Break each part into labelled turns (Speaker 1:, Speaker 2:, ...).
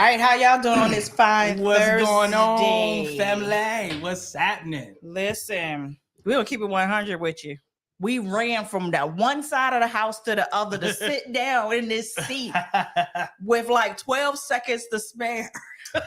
Speaker 1: right, how y'all doing on this fine
Speaker 2: What's
Speaker 1: Thursday?
Speaker 2: going on, family? What's happening?
Speaker 1: Listen, we're going to keep it 100 with you. We ran from that one side of the house to the other to sit down in this seat with like 12 seconds to spare.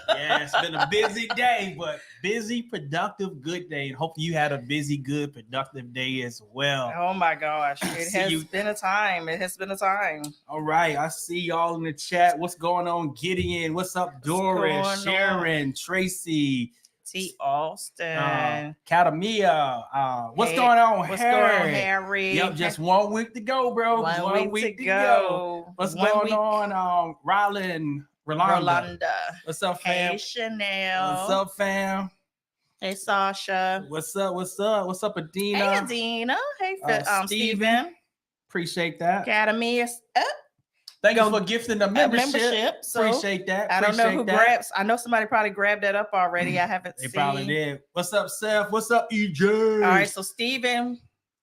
Speaker 2: Yeah, it's been a busy day, but busy, productive, good day. And hopefully you had a busy, good, productive day as well.
Speaker 1: Oh my gosh. It has been a time. It has been a time.
Speaker 2: All right. I see y'all in the chat. What's going on, Gideon? What's up, Doris, Sharon, Tracy,
Speaker 1: T. Austin,
Speaker 2: Katamia. What's going on,
Speaker 1: what's
Speaker 2: Harry?
Speaker 1: going on, Harry?
Speaker 2: Yep, just 1 week to go, bro.
Speaker 1: One week to go.
Speaker 2: What's going on, Rolanda? What's up, fam?
Speaker 1: Hey, Chanel.
Speaker 2: What's up, fam?
Speaker 1: Hey, Sasha.
Speaker 2: What's up? What's up, Adina?
Speaker 1: Hey, Adina. Hey, Steven.
Speaker 2: Appreciate that.
Speaker 1: Academy.
Speaker 2: Thank you for gifting the membership.
Speaker 1: So
Speaker 2: appreciate that.
Speaker 1: I don't know who grabs. I know somebody probably grabbed that up already. I haven't seen.
Speaker 2: They probably did. What's up, Seth? What's up, EJ?
Speaker 1: All right, so Steven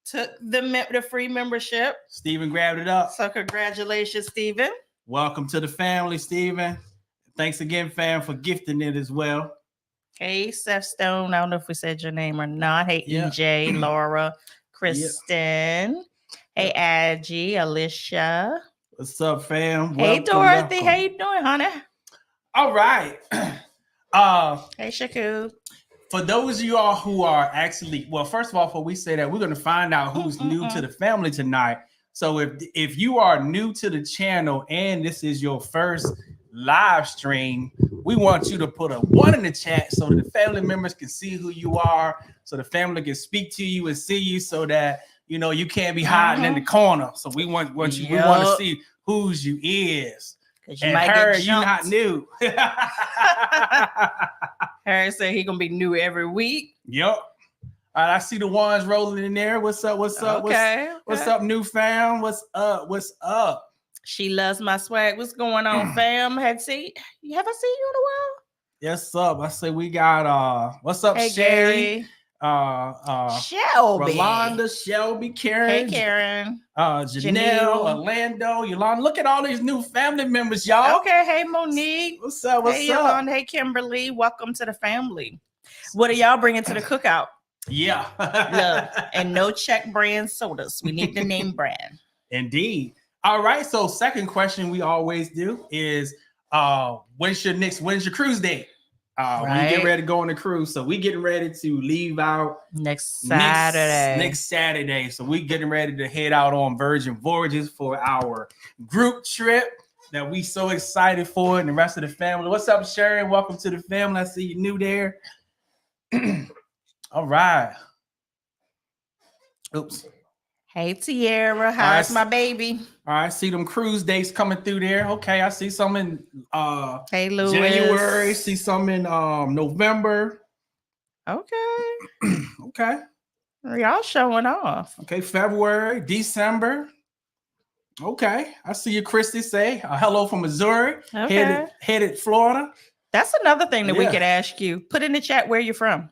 Speaker 1: took the free membership.
Speaker 2: Steven grabbed it up.
Speaker 1: So congratulations, Steven.
Speaker 2: Welcome to the family, Steven. Thanks again, fam, for gifting it as well.
Speaker 1: Hey, Seth Stone. I don't know if we said your name or not. Hey, EJ, Laura, Kristen. Hey, Aggie, Alicia.
Speaker 2: What's up, fam?
Speaker 1: Hey, Dorothy. How you doing, honey?
Speaker 2: All right.
Speaker 1: Hey, Shaku.
Speaker 2: For those of you all who are actually, well, first of all, before we say that, we're going to find out who's new to the family tonight. So if you are new to the channel and this is your first live stream, we want you to put a 1 in the chat so that the family members can see who you are, so the family can speak to you and see you, so that you can't be hiding in the corner. So we want you. We want to see who's you is.
Speaker 1: And her,
Speaker 2: you're not new.
Speaker 1: Harry said he gonna be new every week.
Speaker 2: Yep. All right, I see the ones rolling in there. What's up? What's up?
Speaker 1: Okay.
Speaker 2: What's up, new fam? What's up? What's up?
Speaker 1: She loves my swag. What's going on, fam? Have I seen you in a while?
Speaker 2: Yes, up. I say we got what's up,
Speaker 1: hey,
Speaker 2: Sherry?
Speaker 1: Shelby,
Speaker 2: Rolanda, Shelby, Karen.
Speaker 1: Hey, Karen.
Speaker 2: Janelle, Orlando, Yolanda. Look at all these new family members, y'all.
Speaker 1: Okay. Hey, Monique.
Speaker 2: What's up? What's
Speaker 1: hey,
Speaker 2: up?
Speaker 1: Yolanda. Hey, Kimberly. Welcome to the family. What are y'all bringing to the cookout?
Speaker 2: Yeah.
Speaker 1: Look, and no check brand sodas. We need the name brand.
Speaker 2: Indeed. All right. So second question we always do is when's your cruise date? Right. We get ready to go on the cruise. So we getting ready to leave out
Speaker 1: next Saturday.
Speaker 2: Next Saturday. So we getting ready to head out on Virgin Voyages for our group trip that we so excited for, and the rest of the family. What's up, Sharon? Welcome to the family. I see you new there. All right. Oops.
Speaker 1: Hey, Tierra. How's my baby?
Speaker 2: All right. See them cruise dates coming through there. Okay. I see some in
Speaker 1: hey, Louis.
Speaker 2: January. See some in November.
Speaker 1: Okay.
Speaker 2: Okay.
Speaker 1: Y'all showing off.
Speaker 2: Okay. February, December. Okay. I see you, Christy, say hello from Missouri.
Speaker 1: Okay.
Speaker 2: Headed Florida.
Speaker 1: That's another thing that we could ask you. Put in the chat where you're from.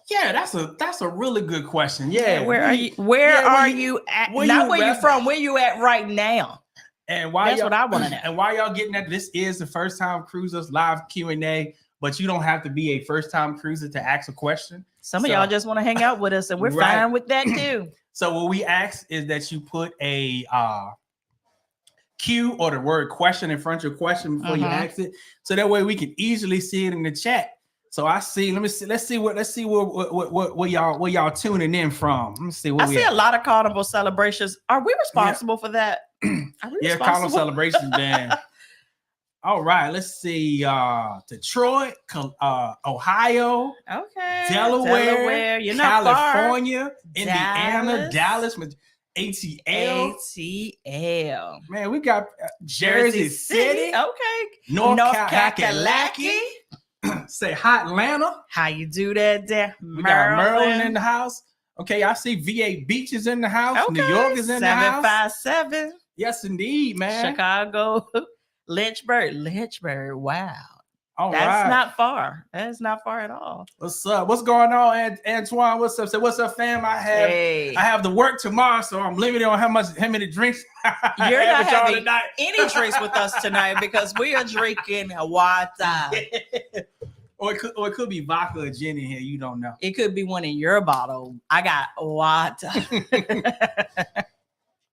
Speaker 2: Yeah, that's a really good question. Yeah,
Speaker 1: where are you? Where are you at? Not where you're from. Where you at right now?
Speaker 2: And why?
Speaker 1: That's what I want to know.
Speaker 2: And why y'all getting that? This is the First Time Cruisers live Q&A, but you don't have to be a first time cruiser to ask a question.
Speaker 1: Some of y'all just want to hang out with us, and we're fine with that too.
Speaker 2: So what we ask is that you put a Q or the word question in front of your question before you ask it, so that way we can easily see it in the chat. So I see. Let's see what y'all tuning in from. Let me see.
Speaker 1: I see a lot of carnival celebrations. Are we responsible for that?
Speaker 2: Carnival celebrations, man. All right. Let's see. Detroit, Ohio,
Speaker 1: okay,
Speaker 2: Delaware, California,
Speaker 1: far.
Speaker 2: Indiana, Dallas, ATL. Man, we got Jersey City.
Speaker 1: Okay,
Speaker 2: North Kakalaki. Say hi, Atlanta.
Speaker 1: How you do that there?
Speaker 2: We got Maryland in the house. Okay, I see VA Beach is in the house. Okay. New York is in the house.
Speaker 1: 757.
Speaker 2: Yes, indeed, man.
Speaker 1: Chicago, Lynchburg. Wow.
Speaker 2: All
Speaker 1: That's
Speaker 2: right.
Speaker 1: not far. That's not far at all.
Speaker 2: What's up? What's going on, Antoine? What's up? Say, what's up, fam? I have to work tomorrow, so I'm limited on how many drinks.
Speaker 1: You're not
Speaker 2: with y'all
Speaker 1: having
Speaker 2: tonight.
Speaker 1: any drinks with us tonight because we are drinking water.
Speaker 2: Or it could be vodka or gin in here. You don't know.
Speaker 1: It could be one in your bottle. I got water.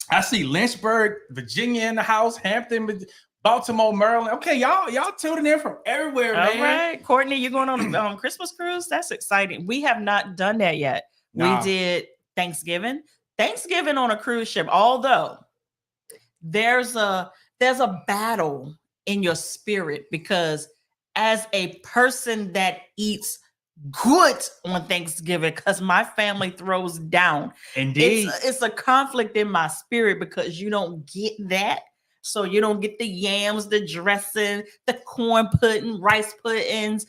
Speaker 2: I see Lynchburg, Virginia in the house, Hampton, Baltimore, Maryland. Okay, y'all tuning in from everywhere, man.
Speaker 1: All right, Courtney, you're going on a Christmas cruise? That's exciting. We have not done that yet.
Speaker 2: Nah.
Speaker 1: We did Thanksgiving on a cruise ship. Although there's a battle in your spirit because as a person that eats good on Thanksgiving, because my family throws down.
Speaker 2: Indeed,
Speaker 1: it's a conflict in my spirit because you don't get that. So you don't get the yams, the dressing, the corn pudding, rice puddings,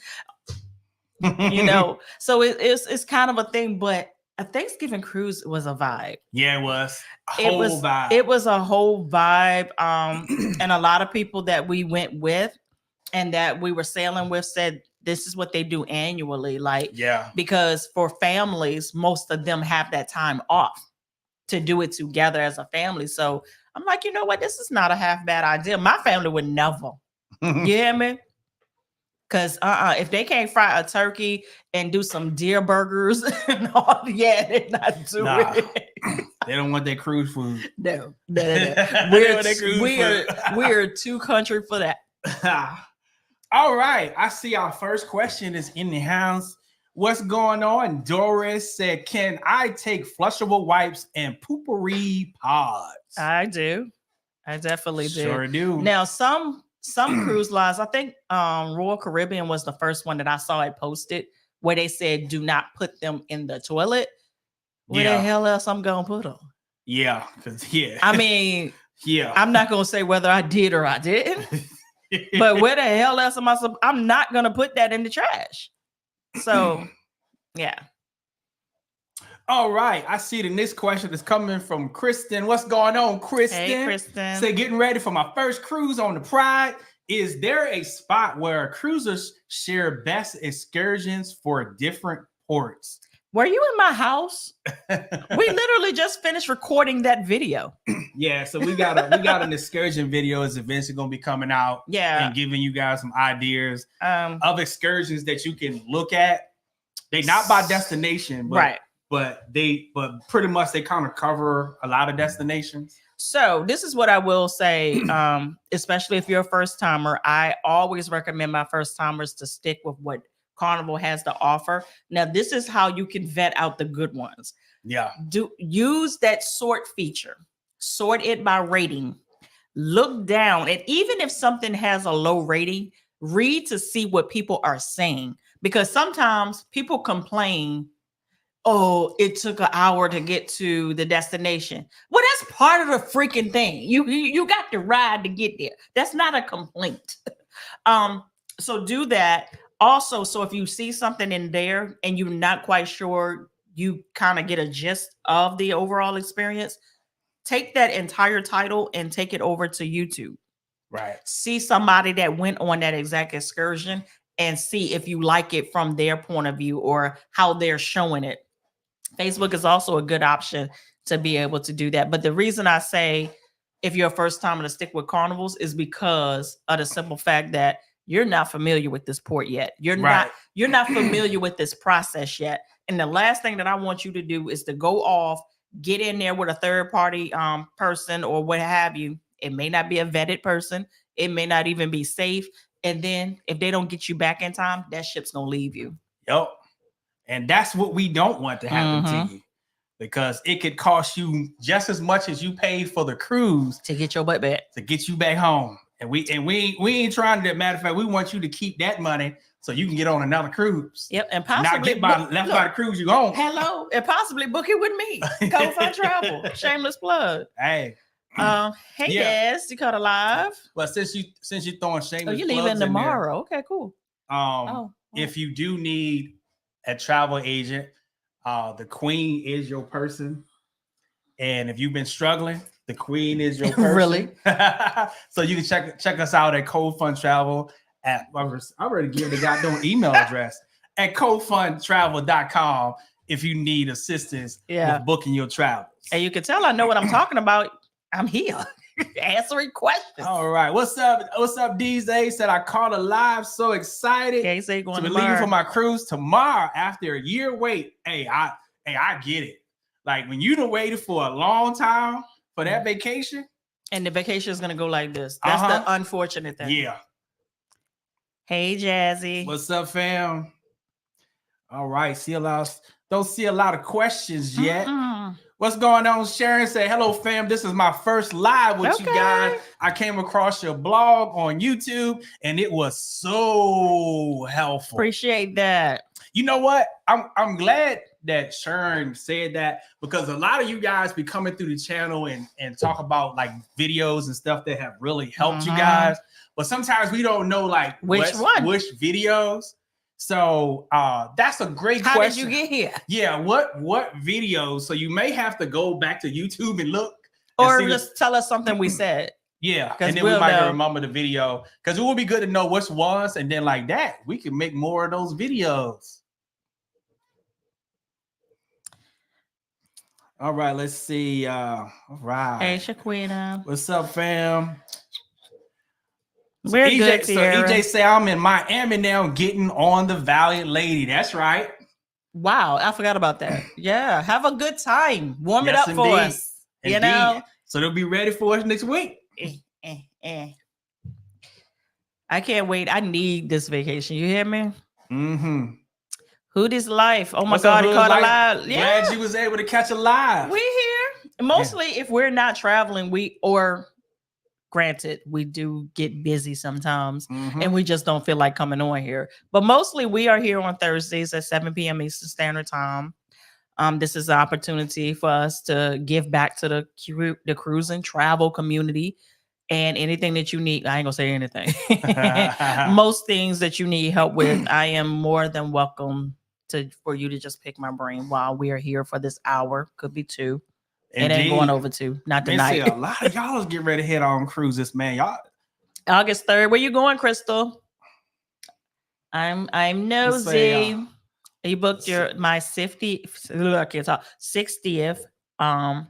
Speaker 1: you know. So it's kind of a thing, but a Thanksgiving cruise was a vibe.
Speaker 2: Yeah, it was. Vibe.
Speaker 1: It was a whole vibe. And a lot of people that we went with and that we were sailing with said this is what they do annually. Like,
Speaker 2: yeah,
Speaker 1: because for families, most of them have that time off to do it together as a family. So I'm like, you know what? This is not a half bad idea. My family would never. You hear me? Because if they can't fry a turkey and do some deer burgers and all, they're not doing it.
Speaker 2: They don't want their cruise food.
Speaker 1: No. We're too country for that.
Speaker 2: All right. I see our first question is in the house. What's going on? Doris said, can I take flushable wipes and poopery pods?
Speaker 1: I do. I definitely do.
Speaker 2: Sure do.
Speaker 1: Now, some cruise lines, I think Royal Caribbean was the first one that I saw it posted where they said, do not put them in the toilet. Where the hell else I'm going to put them?
Speaker 2: Yeah.
Speaker 1: I mean,
Speaker 2: yeah.
Speaker 1: I'm not going to say whether I did or I didn't, but where the hell else am I? I'm not going to put that in the trash. So, yeah.
Speaker 2: All right. I see the next question is coming from Kristen. What's going on, Kristen?
Speaker 1: Hey, Kristen.
Speaker 2: Say, getting ready for my first cruise on the Pride. Is there a spot where cruisers share best excursions for different ports?
Speaker 1: Were you in my house? We literally just finished recording that video.
Speaker 2: Yeah, so we got an excursion video is eventually going to be coming out.
Speaker 1: Yeah,
Speaker 2: and giving you guys some ideas of excursions that you can look at. They not by destination, but,
Speaker 1: right?
Speaker 2: But pretty much they kind of cover a lot of destinations. So
Speaker 1: this is what I will say, especially if you're a first timer. I always recommend my first timers to stick with what Carnival has to offer. Now, this is how you can vet out the good ones.
Speaker 2: Yeah.
Speaker 1: Use that sort feature. Sort it by rating. Look down, and even if something has a low rating, read to see what people are saying. Because sometimes people complain, oh, it took an hour to get to the destination. Well, that's part of the freaking thing. You got to ride to get there. That's not a complaint. So do that. Also, so if you see something in there and you're not quite sure, you kind of get a gist of the overall experience, take that entire title and take it over to YouTube.
Speaker 2: Right.
Speaker 1: See somebody that went on that exact excursion and see if you like it from their point of view or how they're showing it. Facebook is also a good option to be able to do that. But the reason I say if you're a first timer to stick with Carnivals is because of the simple fact that you're not familiar with this port yet. You're not familiar with this process yet. And the last thing that I want you to do is to go off, get in there with a third party person or what have you. It may not be a vetted person. It may not even be safe. And then if they don't get you back in time, that ship's going to leave you.
Speaker 2: Yep. And that's what we don't want to happen to you, because it could cost you just as much as you paid for the cruise
Speaker 1: to get your butt back,
Speaker 2: to get you back home. And we ain't trying to. Matter of fact, we want you to keep that money so you can get on another cruise.
Speaker 1: Yep, and possibly
Speaker 2: not get by the cruise you own.
Speaker 1: Hello, and possibly book it with me. Go for travel. Shameless plug.
Speaker 2: Hey.
Speaker 1: Hey, Des, you caught alive.
Speaker 2: Well, since you throwing shameless.
Speaker 1: Oh, you're leaving tomorrow. Okay, cool.
Speaker 2: If you do need a travel agent, the Queen is your person. And if you've been struggling, the Queen is your person.
Speaker 1: Really?
Speaker 2: So you can check us out at Cold Fun Travel I already gave the goddamn email address at cofundtravel.com if you need assistance with booking your travels.
Speaker 1: And you can tell I know what I'm talking about. I'm here answering questions.
Speaker 2: All right. What's up? What's up, these days? Said I caught a live. So excited to be leaving for my cruise tomorrow after a year wait. Hey, I get it. Like when you done waited for a long time for that vacation.
Speaker 1: And the vacation is gonna go like this. That's the unfortunate thing.
Speaker 2: Yeah.
Speaker 1: Hey, Jazzy.
Speaker 2: What's up, fam? All right. Don't see a lot of questions yet. What's going on? Sharon said, hello, fam. This is my first live with you guys. I came across your blog on YouTube and it was so helpful.
Speaker 1: Appreciate that.
Speaker 2: You know what? I'm glad that Sharon said that because a lot of you guys be coming through the channel and talk about like videos and stuff that have really helped you guys. But sometimes we don't know like which videos. So that's a great question.
Speaker 1: How did you get here?
Speaker 2: Yeah, what videos? So you may have to go back to YouTube and look.
Speaker 1: Or just tell us something we said.
Speaker 2: Yeah, and then we might remember the video. Because it would be good to know which ones, and then like that, we can make more of those videos. All right, let's see. All right.
Speaker 1: Hey, Shaquita.
Speaker 2: What's up, fam?
Speaker 1: We're good, Sierra.
Speaker 2: So EJ say I'm in Miami now getting on the Valiant Lady. That's right.
Speaker 1: Wow, I forgot about that. Yeah, have a good time. Warm it up for us.
Speaker 2: Indeed.
Speaker 1: You know?
Speaker 2: So they'll be ready for us next week.
Speaker 1: I can't wait. I need this vacation. You hear me?
Speaker 2: Mm-hmm.
Speaker 1: Who this life? Oh my God, he caught a live.
Speaker 2: Yeah. Glad you was able to catch a live.
Speaker 1: We here. Mostly if we're not traveling, granted, we do get busy sometimes and we just don't feel like coming on here. But mostly we are here on Thursdays at 7 p.m. Eastern Standard Time. This is an opportunity for us to give back to the cruise and travel community and anything that you need. I ain't gonna say anything. Most things that you need help with, I am more than welcome for you to just pick my brain while we are here for this hour. Could be 2. Indeed. It ain't going over 2. Not tonight.
Speaker 2: See, a lot of y'all is getting ready to head on cruises, man. Y'all.
Speaker 1: August 3rd. Where you going, Crystal? I'm nosy. You booked my 60th on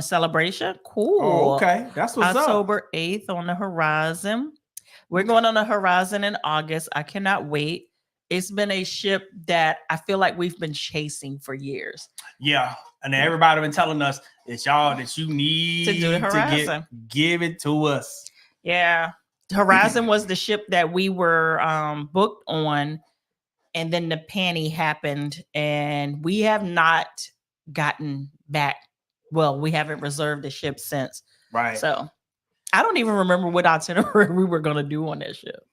Speaker 1: Celebration. Cool.
Speaker 2: Oh, okay. That's what's
Speaker 1: October 8th on the horizon. We're going on the horizon in August. I cannot wait. It's been a ship that I feel like we've been chasing for years.
Speaker 2: Yeah. And everybody been telling us that you need
Speaker 1: to do the horizon.
Speaker 2: Give it to us.
Speaker 1: Yeah. Horizon was the ship that we were booked on. And then the panty happened and we have not gotten back. Well, we haven't reserved the ship since.
Speaker 2: Right.
Speaker 1: So I don't even remember what itinerary we were going to do on that ship.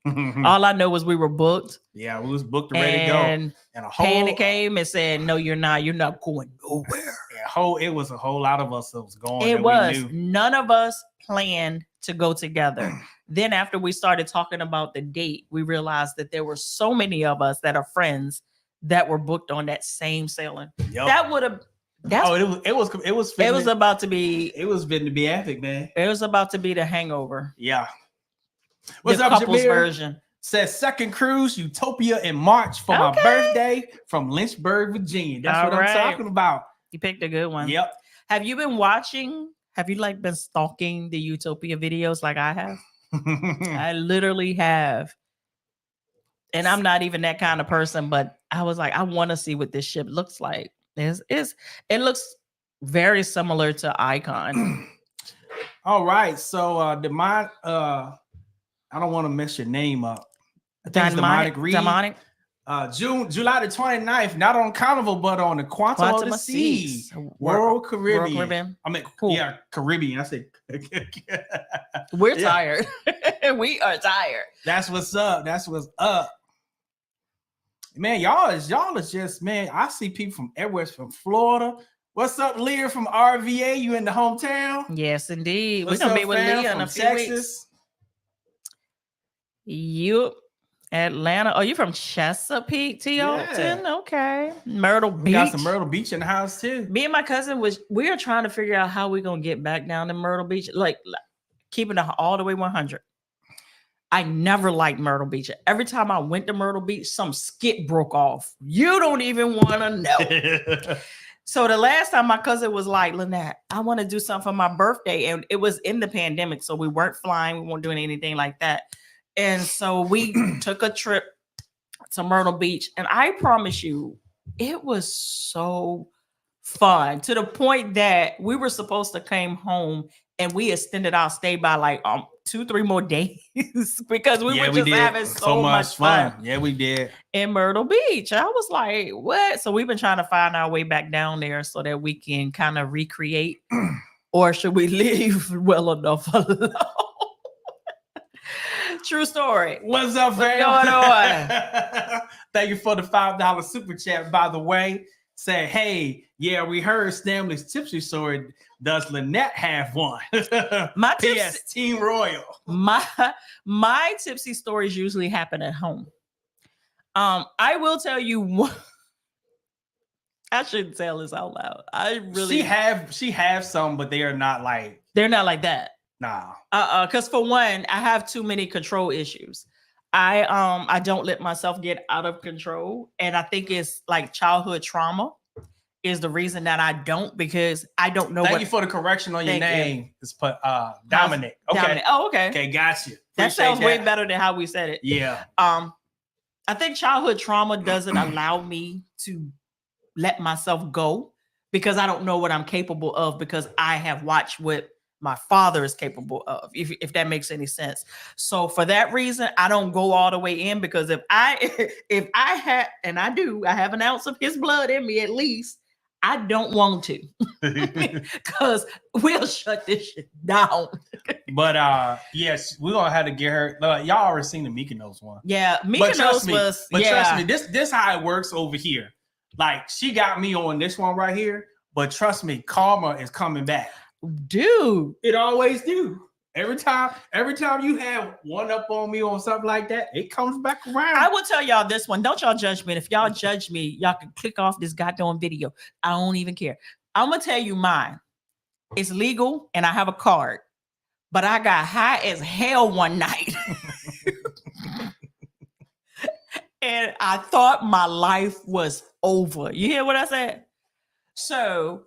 Speaker 1: All I know was we were booked.
Speaker 2: Yeah, we was booked and ready to go.
Speaker 1: And Panic came and said, no, you're not. You're not going nowhere.
Speaker 2: It was a whole lot of us that was going.
Speaker 1: It was. None of us planned to go together. Then after we started talking about the date, we realized that there were so many of us that are friends that were booked on that same sailing. Yep. That would have...
Speaker 2: it was
Speaker 1: about to be.
Speaker 2: It was fitting to be epic, man.
Speaker 1: It was about to be the Hangover.
Speaker 2: Yeah.
Speaker 1: What's up, couples Jameer? Version
Speaker 2: says second cruise Utopia in March for my birthday from Lynchburg, Virginia. That's what I'm talking about.
Speaker 1: You picked a good one.
Speaker 2: Yep.
Speaker 1: Have you been watching? Have you been stalking the Utopia videos like I have? I literally have. And I'm not even that kind of person, but I was like, I want to see what this ship looks like. It looks very similar to Icon.
Speaker 2: All right, so I don't want to mess your name up. I think it's Demonic Reed. July the 29th, not on Carnival, but on the Quantum of the Seas, World Caribbean. I mean, cool. Yeah, Caribbean. I said,
Speaker 1: we're tired. We are tired.
Speaker 2: That's what's up. That's what's up. Man, y'all is just, man, I see people from everywhere, from Florida. What's up, Leah from RVA? You in the hometown?
Speaker 1: Yes, indeed. We're going to be with Leah in a few weeks. You, Atlanta. Oh, you from Chesapeake, Tilton? Yeah. Okay. Myrtle Beach.
Speaker 2: We got some Myrtle Beach in the house, too.
Speaker 1: Me and my cousin, we are trying to figure out how we're going to get back down to Myrtle Beach, like keeping it all the way 100. I never liked Myrtle Beach. Every time I went to Myrtle Beach, some skit broke off. You don't even want to know. So the last time my cousin was like, Lynette, I want to do something for my birthday. And it was in the pandemic. So we weren't flying. We weren't doing anything like that. And so we took a trip to Myrtle Beach. And I promise you, it was so fun to the point that we were supposed to come home and we extended our stay by like 2-3 more days because we were just having so much fun.
Speaker 2: Yeah, we did.
Speaker 1: In Myrtle Beach. I was like, what? So we've been trying to find our way back down there so that we can kind of recreate, or should we leave well enough alone? True story.
Speaker 2: What's up, fam?
Speaker 1: What's going on?
Speaker 2: Thank you for the $5 super chat, by the way. Say, hey, yeah, we heard Stanley's tipsy story. Does Lynette have one?
Speaker 1: My
Speaker 2: P.S. Team Royal.
Speaker 1: My tipsy stories usually happen at home. I will tell you one. I shouldn't tell this out loud. I really
Speaker 2: she have some, but they're not like
Speaker 1: that.
Speaker 2: Nah.
Speaker 1: Because for one, I have too many control issues. I don't let myself get out of control. And I think it's like childhood trauma is the reason that I don't, because I don't know.
Speaker 2: Thank you for the correction on your name. It's put Dominic. Okay.
Speaker 1: Dominic. Oh, okay.
Speaker 2: Okay, got you.
Speaker 1: That sounds way better than how we said it.
Speaker 2: Yeah.
Speaker 1: I think childhood trauma doesn't allow me to let myself go because I don't know what I'm capable of, because I have watched what my father is capable of, if that makes any sense. So for that reason, I don't go all the way in, because if I had, and I do, I have an ounce of his blood in me at least, I don't want to, because we'll shut this shit down.
Speaker 2: But yes, we're gonna have to get her. Y'all already seen the Mykonos one.
Speaker 1: Yeah, Mykonos was.
Speaker 2: But trust me, this how it works over here. Like, she got me on this one right here, but trust me, karma is coming back.
Speaker 1: Dude,
Speaker 2: it always do. Every time you have one up on me on something like that, it comes back around.
Speaker 1: I will tell y'all this one. Don't y'all judge me. If y'all judge me, y'all can click off this goddamn video. I don't even care. I'm gonna tell you mine. It's legal and I have a card, but I got high as hell one night. And I thought my life was over. You hear what I said? So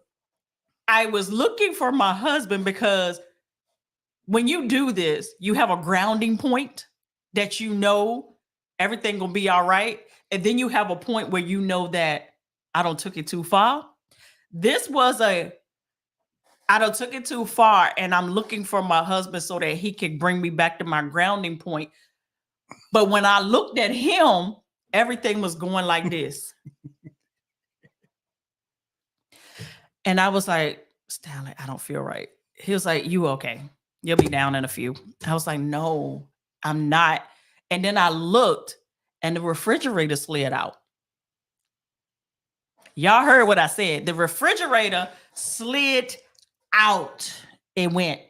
Speaker 1: I was looking for my husband, because when you do this, you have a grounding point that you know everything gonna be all right. And then you have a point where you know that I don't took it too far. This was I don't took it too far, and I'm looking for my husband so that he can bring me back to my grounding point. But when I looked at him, everything was going like this. And I was like, Stanley, I don't feel right. He was like, you okay? You'll be down in a few. I was like, no, I'm not. And then I looked and the refrigerator slid out. Y'all heard what I said. The refrigerator slid out. It went.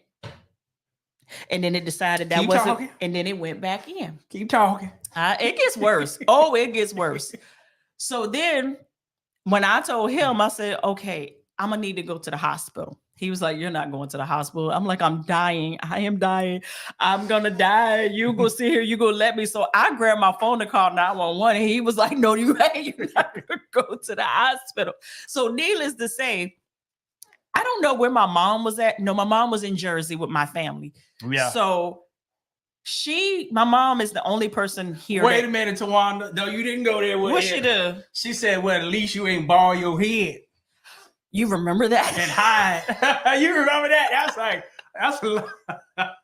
Speaker 1: And then it decided that wasn't, and then it went back in.
Speaker 2: Keep talking.
Speaker 1: It gets worse. Oh, it gets worse. So then when I told him, I said, okay, I'm gonna need to go to the hospital. He was like, you're not going to the hospital. I'm like, I'm dying. I am dying. I'm gonna die. You go sit here. You go let me. So I grabbed my phone to call 911. And he was like, no, you ain't. You're not gonna go to the hospital. So needless to say, I don't know where my mom was at. No, my mom was in Jersey with my family.
Speaker 2: Yeah.
Speaker 1: So my mom is the only person here.
Speaker 2: Wait a minute, Tawanda. No, you didn't go there with
Speaker 1: what she do?
Speaker 2: She said, well, at least you ain't ball your head.
Speaker 1: You remember that?
Speaker 2: And hide. You remember that? That's a lot.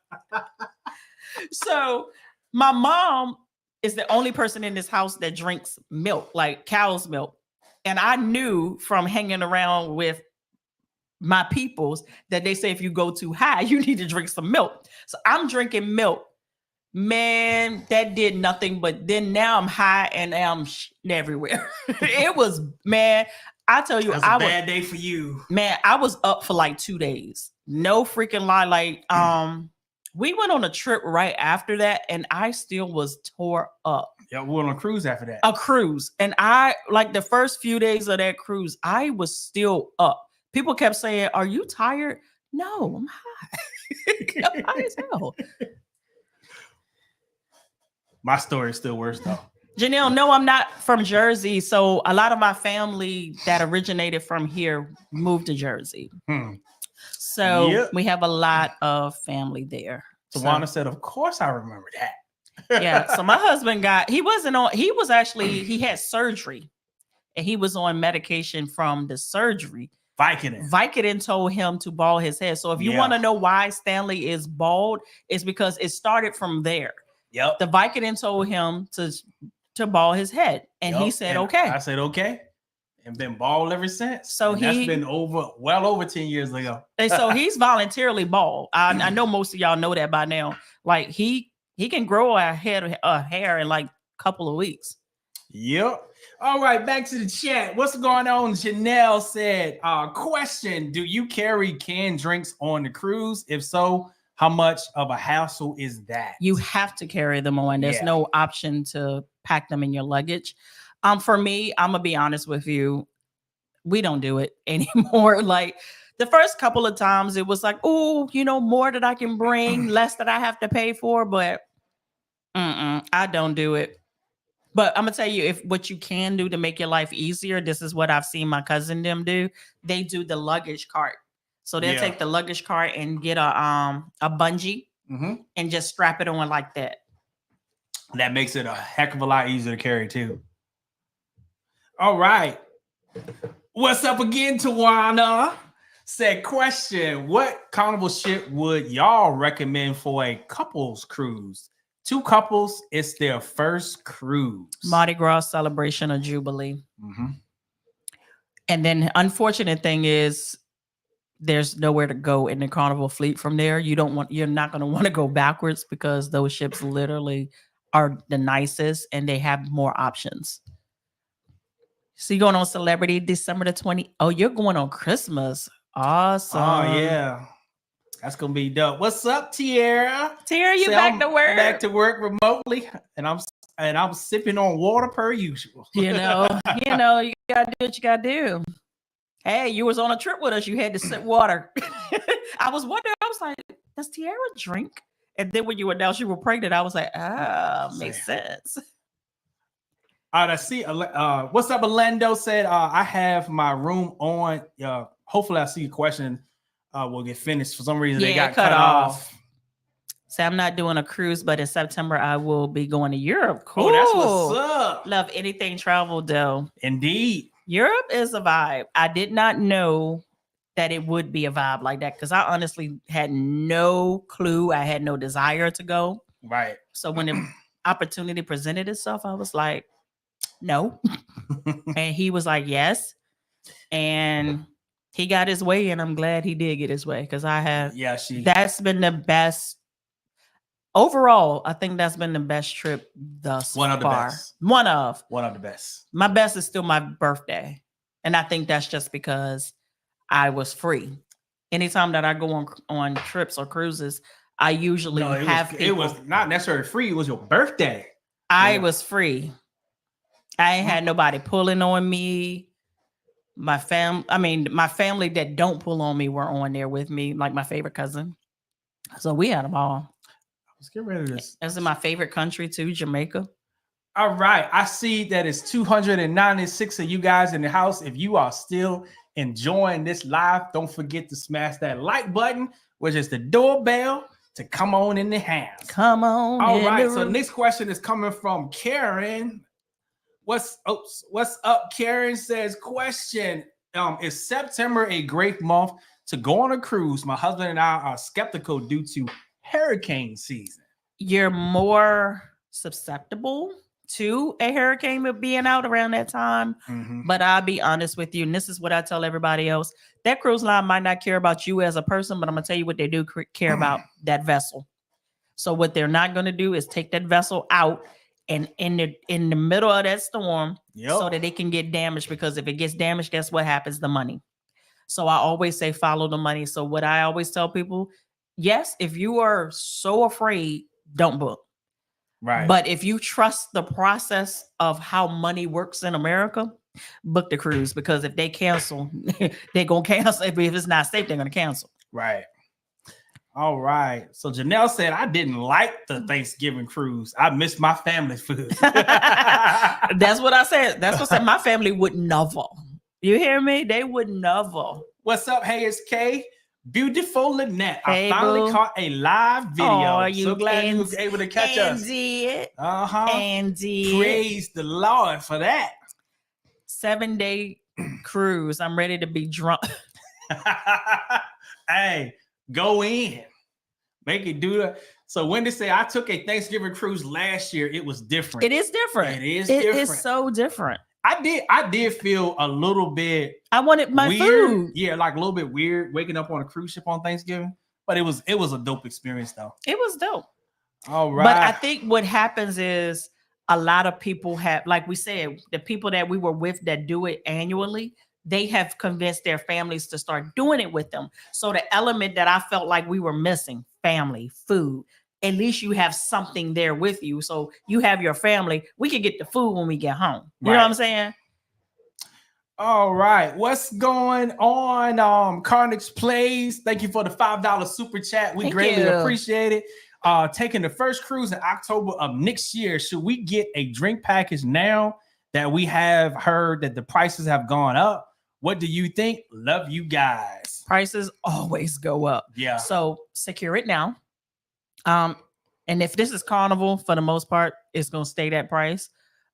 Speaker 1: So my mom is the only person in this house that drinks milk, like cow's milk. And I knew from hanging around with my peoples that they say if you go too high, you need to drink some milk. So I'm drinking milk. Man, that did nothing. But then now I'm high and I'm everywhere. It was, man. I tell you,
Speaker 2: it was a bad day for you.
Speaker 1: Man, I was up for like 2 days. No freaking lie. Like, we went on a trip right after that, and I still was tore up.
Speaker 2: Yeah, we went on a cruise after that.
Speaker 1: A cruise. And I, like the first few days of that cruise, I was still up. People kept saying, are you tired? No, I'm high. I'm high as hell.
Speaker 2: My story is still worse though.
Speaker 1: Janelle, no, I'm not from Jersey. So a lot of my family that originated from here moved to Jersey. So we have a lot of family there.
Speaker 2: Tawana said, of course I remember that.
Speaker 1: Yeah. So my husband he had surgery and he was on medication from the surgery. Vicodin told him to bald his head. So if you want to know why Stanley is bald, it's because it started from there.
Speaker 2: Yep.
Speaker 1: The Vicodin told him to bald his head. And he said, okay.
Speaker 2: I said, okay. And been bald ever since.
Speaker 1: So
Speaker 2: that's been well over 10 years ago.
Speaker 1: And so he's voluntarily bald. I know most of y'all know that by now. Like he can grow a head of hair in like a couple of weeks.
Speaker 2: Yep. All right, back to the chat. What's going on? Janelle said, question, do you carry canned drinks on the cruise? If so, how much of a hassle is that?
Speaker 1: You have to carry them on. There's no option to pack them in your luggage. For me, I'm gonna be honest with you. We don't do it anymore. Like the first couple of times it was like, oh, more that I can bring, less that I have to pay for, but I don't do it. But I'm gonna tell you, if what you can do to make your life easier, this is what I've seen my cousin them do. They do the luggage cart. So they'll take the luggage cart and get a bungee and just strap it on like that.
Speaker 2: That makes it a heck of a lot easier to carry too. All right. What's up again, Tawana? Said, question, what Carnival ship would y'all recommend for a couples cruise? 2 couples, it's their first cruise.
Speaker 1: Mardi Gras celebration or Jubilee. And then unfortunate thing is there's nowhere to go in the Carnival fleet from there. You're not going to want to go backwards because those ships literally are the nicest and they have more options. So you're going on Celebrity December the 20th. Oh, you're going on Christmas. Awesome.
Speaker 2: Oh, yeah. That's going to be dope. What's up, Tierra?
Speaker 1: Tierra, you back to work?
Speaker 2: Back to work remotely. And I'm sipping on water per usual.
Speaker 1: You got to do what you got to do. Hey, you was on a trip with us. You had to sip water. I was wondering, I was like, does Tierra drink? And then when you announced you were pregnant, I was like, makes sense.
Speaker 2: I see. What's up, Orlando? Said, I have my room on. Hopefully, I see your question will get finished. For some reason, they got cut off.
Speaker 1: So I'm not doing a cruise, but in September, I will be going to Europe. Cool.
Speaker 2: Oh, that's what's up.
Speaker 1: Love anything travel, though.
Speaker 2: Indeed.
Speaker 1: Europe is a vibe. I did not know that it would be a vibe like that because I honestly had no clue. I had no desire to go.
Speaker 2: Right.
Speaker 1: So when the opportunity presented itself, I was like, no. And he was like, yes. And he got his way, and I'm glad he did get his way because that's been the best. Overall, I think that's been the best trip thus far.
Speaker 2: One of the best.
Speaker 1: One of
Speaker 2: the best.
Speaker 1: My best is still my birthday. And I think that's just because I was free. Anytime that I go on trips or cruises, I usually
Speaker 2: it was not necessarily free. It was your birthday.
Speaker 1: I was free. I ain't had nobody pulling on me. My family that don't pull on me were on there with me, like my favorite cousin. So we had them all.
Speaker 2: Let's get rid of this.
Speaker 1: That's in my favorite country too, Jamaica.
Speaker 2: All right. I see that it's 296 of you guys in the house. If you are still enjoying this live, don't forget to smash that like button, which is the doorbell, to come on in the house.
Speaker 1: Come on.
Speaker 2: All right. So the next question is coming from Karen. What's up? Karen says, question, is September a great month to go on a cruise? My husband and I are skeptical due to hurricane season.
Speaker 1: You're more susceptible to a hurricane being out around that time. But I'll be honest with you, and this is what I tell everybody else. That cruise line might not care about you as a person, but I'm going to tell you what they do care about, that vessel. So what they're not going to do is take that vessel out and in the middle of that storm so that it can get damaged, because if it gets damaged, guess what happens? The money. So I always say follow the money. So what I always tell people, yes, if you are so afraid, don't book.
Speaker 2: Right.
Speaker 1: But if you trust the process of how money works in America, book the cruise, because if they cancel, they're going to cancel. If it's not safe, they're going to cancel.
Speaker 2: Right. All right. So Janelle said, I didn't like the Thanksgiving cruise. I missed my family's food.
Speaker 1: That's what I said. That's what I said. My family would never. You hear me? They would never.
Speaker 2: What's up? Hey, it's Kay. Beautiful Lynette.
Speaker 1: Hey,
Speaker 2: I finally
Speaker 1: boo.
Speaker 2: caught a live video.
Speaker 1: Aw,
Speaker 2: So glad you were able to catch us.
Speaker 1: Did.
Speaker 2: Uh-huh.
Speaker 1: And did.
Speaker 2: Praise the Lord for that.
Speaker 1: 7-day cruise. I'm ready to be drunk.
Speaker 2: Hey, go in. Make it do that. So Wendy said, I took a Thanksgiving cruise last year. It was different.
Speaker 1: It is different.
Speaker 2: It is different.
Speaker 1: It is so different.
Speaker 2: I did feel a little bit
Speaker 1: I wanted my
Speaker 2: weird.
Speaker 1: food.
Speaker 2: Yeah, like a little bit weird waking up on a cruise ship on Thanksgiving. But it was a dope experience though.
Speaker 1: It was dope.
Speaker 2: All right.
Speaker 1: But I think what happens is a lot of people have, like we said, the people that we were with that do it annually, they have convinced their families to start doing it with them. So the element that I felt like we were missing, family, food, at least you have something there with you. So you have your family. We can get the food when we get home. You know what I'm saying?
Speaker 2: All right. What's going on? Carnage Plays. Thank you for the $5 super chat. We greatly appreciate it. Taking the first cruise in October of next year. Should we get a drink package now that we have heard that the prices have gone up? What do you think? Love you guys.
Speaker 1: Prices always go up.
Speaker 2: Yeah.
Speaker 1: So secure it now. And if this is Carnival, for the most part, it's going to stay that price.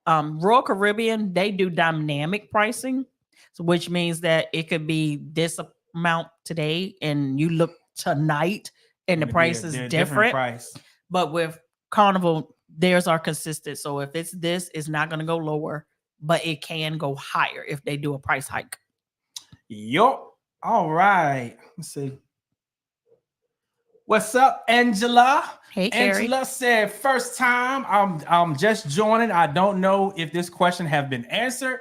Speaker 1: Royal Caribbean, they do dynamic pricing, so which means that it could be this amount today and you look tonight and the price is different. Price. But with Carnival, theirs are consistent. So if it's this, it's not going to go lower, but it can go higher if they do a price hike.
Speaker 2: Yup. All right. Let's see. What's up, Angela?
Speaker 1: Hey, Carrie.
Speaker 2: Angela said, first time. I'm just joining. I don't know if this question have been answered,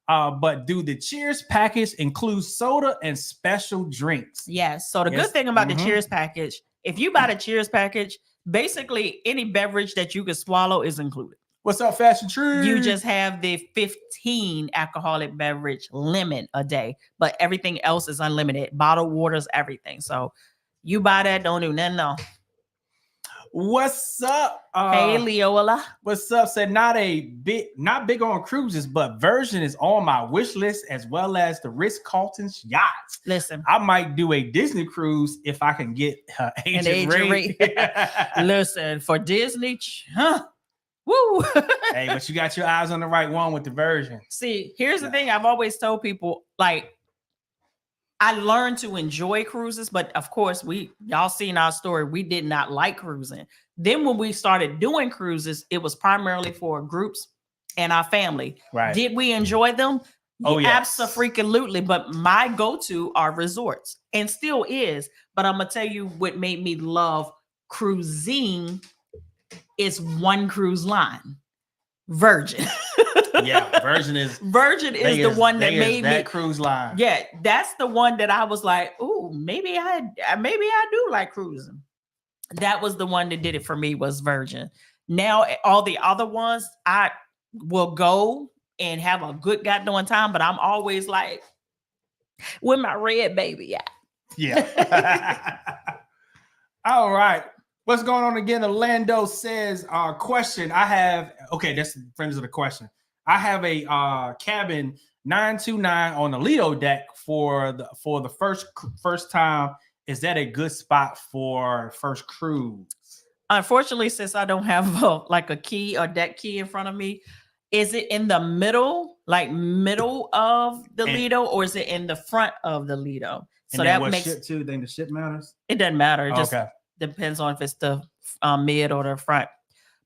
Speaker 2: but do the Cheers package include soda and special drinks?
Speaker 1: Yes. So the good thing about the Cheers package, if you buy the Cheers package, basically any beverage that you could swallow is included.
Speaker 2: What's up, Fashion Tree?
Speaker 1: You just have the 15 alcoholic beverage limit a day, but everything else is unlimited. Bottled waters, everything. So you buy that, don't do nothing else.
Speaker 2: What's up?
Speaker 1: Hey, Leola.
Speaker 2: What's up? Said not big on cruises, but Virgin is on my wish list as well as the Ritz-Carlton's yachts.
Speaker 1: Listen,
Speaker 2: I might do a Disney cruise if I can get agent rate.
Speaker 1: Listen, for Disney, woo.
Speaker 2: Hey, but you got your eyes on the right one with the Virgin.
Speaker 1: See, here's the thing. I've always told people, like, I learned to enjoy cruises, but of course, y'all seen our story. We did not like cruising. Then when we started doing cruises, it was primarily for groups and our family.
Speaker 2: Right.
Speaker 1: Did we enjoy them?
Speaker 2: Oh, yes.
Speaker 1: Absolutely. But my go-to are resorts and still is. But I'm going to tell you what made me love cruising is one cruise line, Virgin.
Speaker 2: Yeah, Virgin is
Speaker 1: the one that made
Speaker 2: that
Speaker 1: me
Speaker 2: cruise line.
Speaker 1: Yeah, that's the one that I was like, "Ooh, maybe I do like cruising." That was the one that did it for me, was Virgin. Now all the other ones, I will go and have a good goddamn time, but I'm always like, "With my red baby at?"
Speaker 2: Yeah. All right. What's going on again? Orlando says, question. That's friends of the question. I have a cabin 929 on the Lido deck for the first time. Is that a good spot for first cruise?
Speaker 1: Unfortunately, since I don't have a key or deck key in front of me, is it in the middle of the Lido, or is it in the front of the Lido?
Speaker 2: So that makes ship too. Think the ship matters?
Speaker 1: It doesn't matter. It just depends on if it's the mid or the front.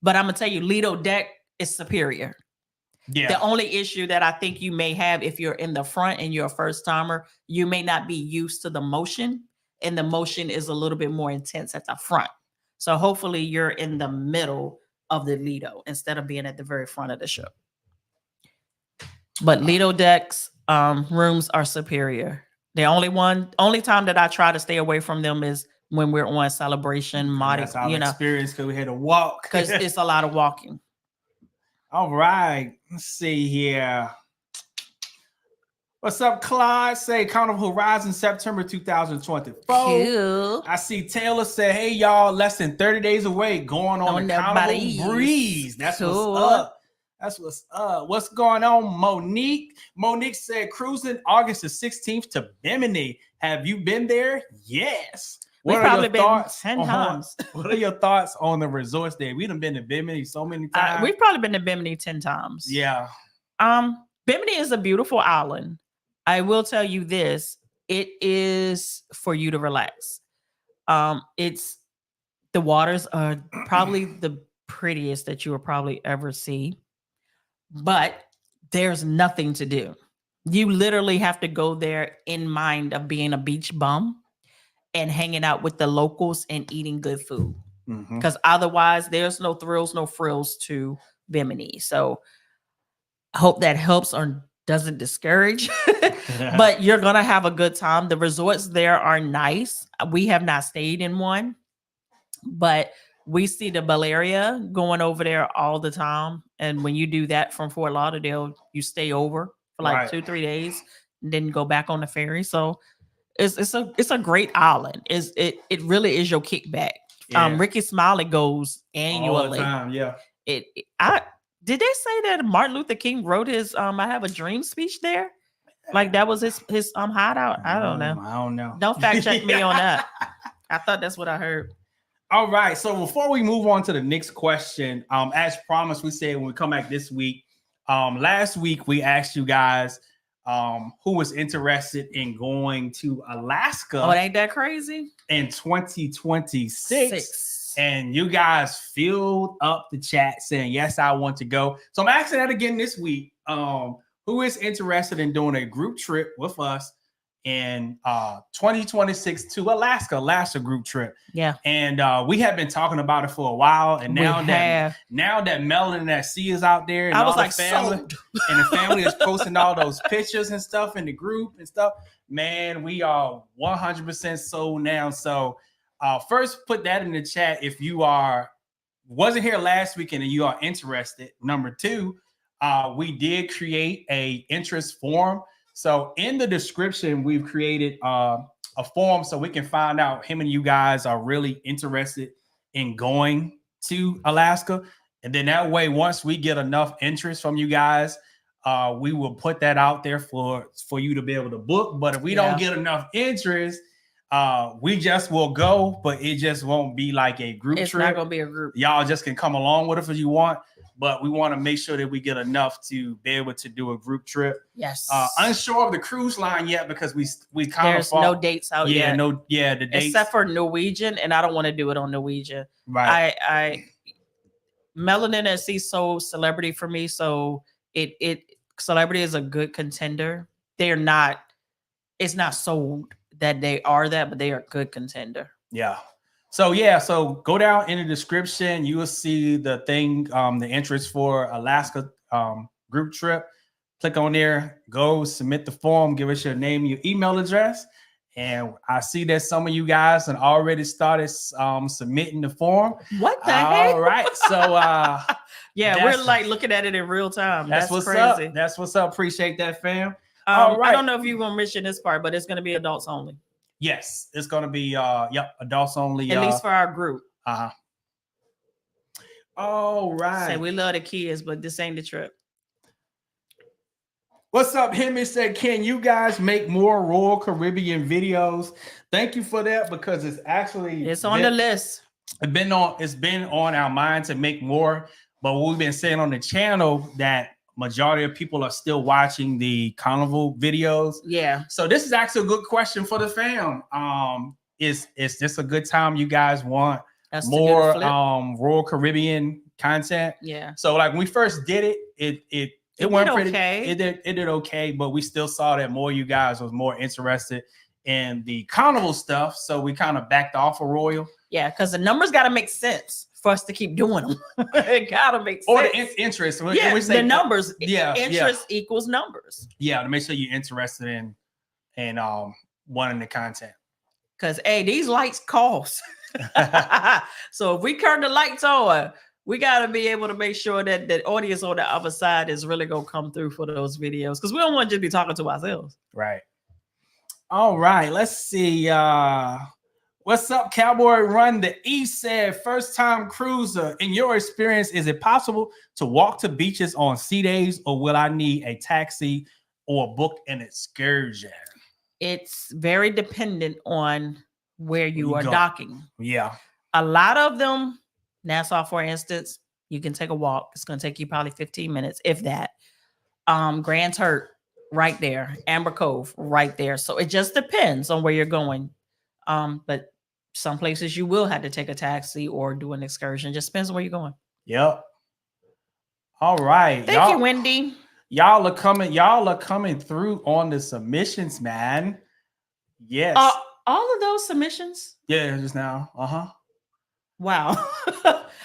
Speaker 1: But I'm gonna tell you, Lido deck is superior. Yeah. The only issue that I think you may have if you're in the front and you're a first timer, you may not be used to the motion, and the motion is a little bit more intense at the front. So hopefully you're in the middle of the Lido instead of being at the very front of the ship. But Lido decks rooms are superior. The only time that I try to stay away from them is when we're on Celebration.
Speaker 2: That's our experience, because we had to walk.
Speaker 1: Because it's a lot of walking.
Speaker 2: All right, let's see here. What's up, Clyde? Say Carnival Horizon September 2024.
Speaker 1: Cool.
Speaker 2: I see Taylor say, hey, y'all, less than 30 days away going on the Carnival breeze. That's
Speaker 1: cool.
Speaker 2: What's up. That's what's up. What's going on, Monique? Monique said, cruising August the 16th to Bimini. Have you been there? Yes.
Speaker 1: We've probably been 10 times.
Speaker 2: What are your thoughts on the resorts there? We done been to Bimini so many times.
Speaker 1: We've probably been to Bimini 10 times.
Speaker 2: Yeah.
Speaker 1: Bimini is a beautiful island. I will tell you this. It is for you to relax. The waters are probably the prettiest that you will probably ever see, but there's nothing to do. You literally have to go there in mind of being a beach bum and hanging out with the locals and eating good food. Because otherwise there's no thrills, no frills to Bimini. So I hope that helps or doesn't discourage, but you're going to have a good time. The resorts there are nice. We have not stayed in one, but we see the Balearia going over there all the time. And when you do that from Fort Lauderdale, you stay over for like 2-3 days and then go back on the ferry. So it's a great island. It really is your kickback. Yeah. Ricky Smiley goes annually.
Speaker 2: All the time, yeah.
Speaker 1: Did they say that Martin Luther King wrote his I Have a Dream speech there? Like that was his hideout? I don't know. Don't fact check me on that. I thought that's what I heard.
Speaker 2: All right. So before we move on to the next question, as promised, we said when we come back this week, last week we asked you guys who was interested in going to Alaska.
Speaker 1: Oh, ain't that crazy?
Speaker 2: In 2026. And you guys filled up the chat saying, yes, I want to go. So I'm asking that again this week. Who is interested in doing a group trip with us in 2026 to Alaska group trip?
Speaker 1: Yeah.
Speaker 2: And we have been talking about it for a while. And now that Melon and that C is out there, and
Speaker 1: I was like,
Speaker 2: family, and the family is posting all those pictures and stuff in the group and stuff, man, we are 100% sold now. So first, put that in the chat if you wasn't here last weekend and you are interested. Number two, we did create a interest form. So in the description, we've created a form so we can find out how many of you guys are really interested in going to Alaska. And then that way, once we get enough interest from you guys, we will put that out there for you to be able to book. But if we don't get enough interest, we just will go, but it just won't be like a group trip.
Speaker 1: It's not gonna be a group.
Speaker 2: Y'all just can come along with us if you want, but we want to make sure that we get enough to be able to do a group trip.
Speaker 1: Yes.
Speaker 2: Unsure of the cruise line yet because we kind of
Speaker 1: there's no dates out yet.
Speaker 2: The dates
Speaker 1: except for Norwegian, and I don't want to do it on Norwegian.
Speaker 2: Right.
Speaker 1: I Melanin and Sea so celebrity for me, so it celebrity is a good contender. It's not sold that they are that, but they are a good contender.
Speaker 2: Yeah. So go down in the description. You will see the thing, the interest for Alaska group trip. Click on there, go submit the form, give us your name, your email address. And I see that some of you guys have already started submitting the form.
Speaker 1: What the heck?
Speaker 2: All right. So
Speaker 1: yeah, we're like looking at it in real time. That's what's
Speaker 2: crazy. Up. That's what's up. Appreciate that, fam.
Speaker 1: All right. I don't know if you're gonna mention this part, but it's gonna be adults only.
Speaker 2: Yes, it's gonna be adults only.
Speaker 1: At least for our group.
Speaker 2: All right.
Speaker 1: Say we love the kids, but this ain't the trip.
Speaker 2: What's up, Hemi said, can you guys make more Royal Caribbean videos? Thank you for that, because it's
Speaker 1: on the list.
Speaker 2: It's been on our mind to make more, but we've been saying on the channel that majority of people are still watching the Carnival videos.
Speaker 1: Yeah.
Speaker 2: So this is actually a good question for the fam. Is this a good time you guys want more Royal Caribbean content?
Speaker 1: Yeah.
Speaker 2: So like when we first did it went pretty
Speaker 1: okay.
Speaker 2: It did okay, but we still saw that more you guys was more interested in the Carnival stuff. So we kind of backed off of Royal.
Speaker 1: Yeah, because the numbers got to make sense for us to keep doing them. It got to make sense.
Speaker 2: Or the interest.
Speaker 1: Yeah,
Speaker 2: we say,
Speaker 1: the numbers.
Speaker 2: Yeah.
Speaker 1: Interest equals numbers.
Speaker 2: Yeah, to make sure you're interested in wanting the content.
Speaker 1: Because, hey, these lights cost. So if we turn the lights on, we got to be able to make sure that the audience on the other side is really going to come through for those videos, because we don't want to just be talking to ourselves.
Speaker 2: Right. All right. Let's see. What's up, Cowboy Run? The East said, first time cruiser. In your experience, is it possible to walk to beaches on sea days, or will I need a taxi or book an excursion?
Speaker 1: It's very dependent on where you are docking.
Speaker 2: Yeah.
Speaker 1: A lot of them, Nassau, for instance, you can take a walk. It's going to take you probably 15 minutes, if that. Grand Turk, right there. Amber Cove, right there. So it just depends on where you're going. But some places you will have to take a taxi or do an excursion. Just depends on where you're going.
Speaker 2: Yep. All right.
Speaker 1: Thank you, Wendy.
Speaker 2: Y'all are coming through on the submissions, man. Yes.
Speaker 1: All of those submissions?
Speaker 2: Yeah, just now. Uh-huh.
Speaker 1: Wow.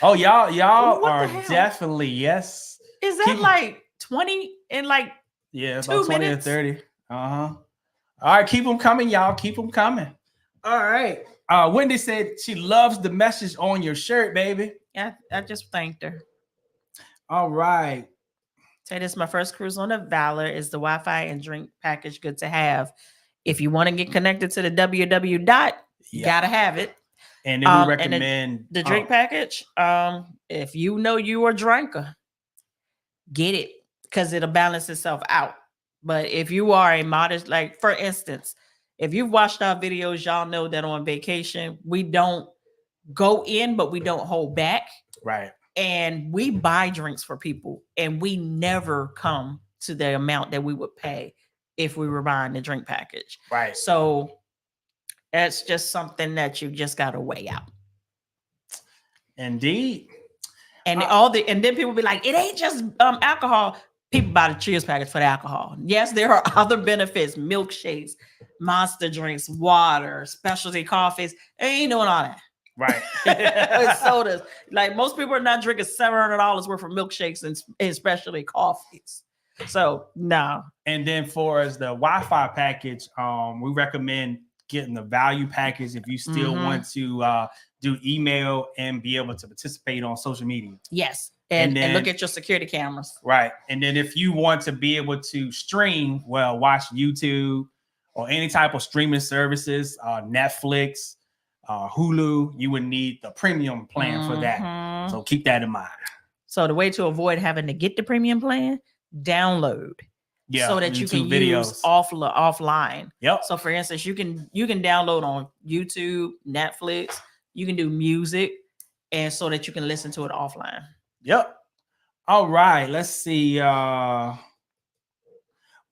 Speaker 2: Oh, y'all are definitely, yes.
Speaker 1: Is that like 20 in like
Speaker 2: about
Speaker 1: 2
Speaker 2: 20
Speaker 1: minutes?
Speaker 2: or 30? Uh-huh. All right, keep them coming, y'all. Keep them coming. All right. Wendy said she loves the message on your shirt, baby.
Speaker 1: Yeah, I just thanked her.
Speaker 2: All right.
Speaker 1: Say this, my first cruise on the Valor. Is the Wi-Fi and drink package good to have? If you want to get connected to the www. You gotta have it.
Speaker 2: And then we recommend
Speaker 1: the drink package. If you know you are a drinker, get it, because it'll balance itself out. But if you are a modest, like for instance, if you've watched our videos, y'all know that on vacation we don't go in, but we don't hold back.
Speaker 2: Right.
Speaker 1: And we buy drinks for people, and we never come to the amount that we would pay if we were buying the drink package.
Speaker 2: Right.
Speaker 1: So that's just something that you just got to weigh out.
Speaker 2: Indeed.
Speaker 1: And and then people be like, it ain't just alcohol. People buy the Cheers package for the alcohol. Yes, there are other benefits: milkshakes, monster drinks, water, specialty coffees. They ain't doing all that.
Speaker 2: Right.
Speaker 1: Sodas. Like most people are not drinking $700 worth of milkshakes and especially coffees. So no.
Speaker 2: And then for us, the Wi-Fi package, we recommend getting the value package if you still want to do email and be able to participate on social media.
Speaker 1: Yes. And look at your security cameras.
Speaker 2: Right. And then if you want to be able to stream, watch YouTube or any type of streaming services, Netflix, Hulu, you would need the premium plan for that. So keep that in mind.
Speaker 1: So the way to avoid having to get the premium plan, download. Yeah, so that YouTube you can videos. Use offline.
Speaker 2: Yep.
Speaker 1: So for instance, you can download on YouTube, Netflix, you can do music, and so that you can listen to it offline.
Speaker 2: Yep. All right. Let's see.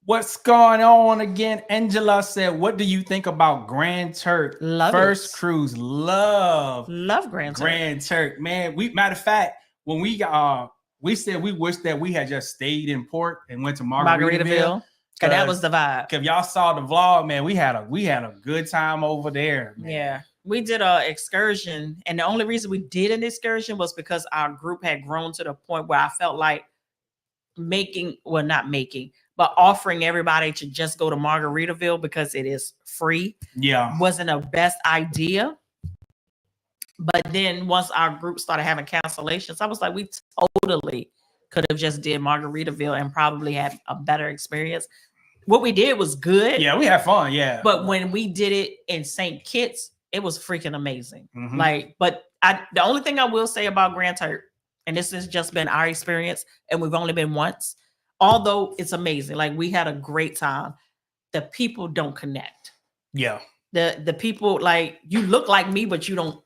Speaker 2: What's going on again? Angela said, what do you think about Grand Turk? First cruise. Love Grand Turk. Man, matter of fact, when we said we wish that we had just stayed in port and went to Margaritaville.
Speaker 1: Cause that was the vibe.
Speaker 2: If y'all saw the vlog, man, we had a good time over there. Man.
Speaker 1: Yeah. We did an excursion, and the only reason we did an excursion was because our group had grown to the point where I felt like offering everybody to just go to Margaritaville because it is free.
Speaker 2: Yeah.
Speaker 1: Wasn't a best idea. But then once our group started having cancellations, I was like, we totally could have just did Margaritaville and probably had a better experience. What we did was good.
Speaker 2: Yeah, we had fun. Yeah.
Speaker 1: But when we did it in St. Kitts, it was freaking amazing. But the only thing I will say about Grand Turk, and this has just been our experience, and we've only been once, although it's amazing. Like, we had a great time. The people don't connect.
Speaker 2: Yeah.
Speaker 1: The people, like, you look like me, but you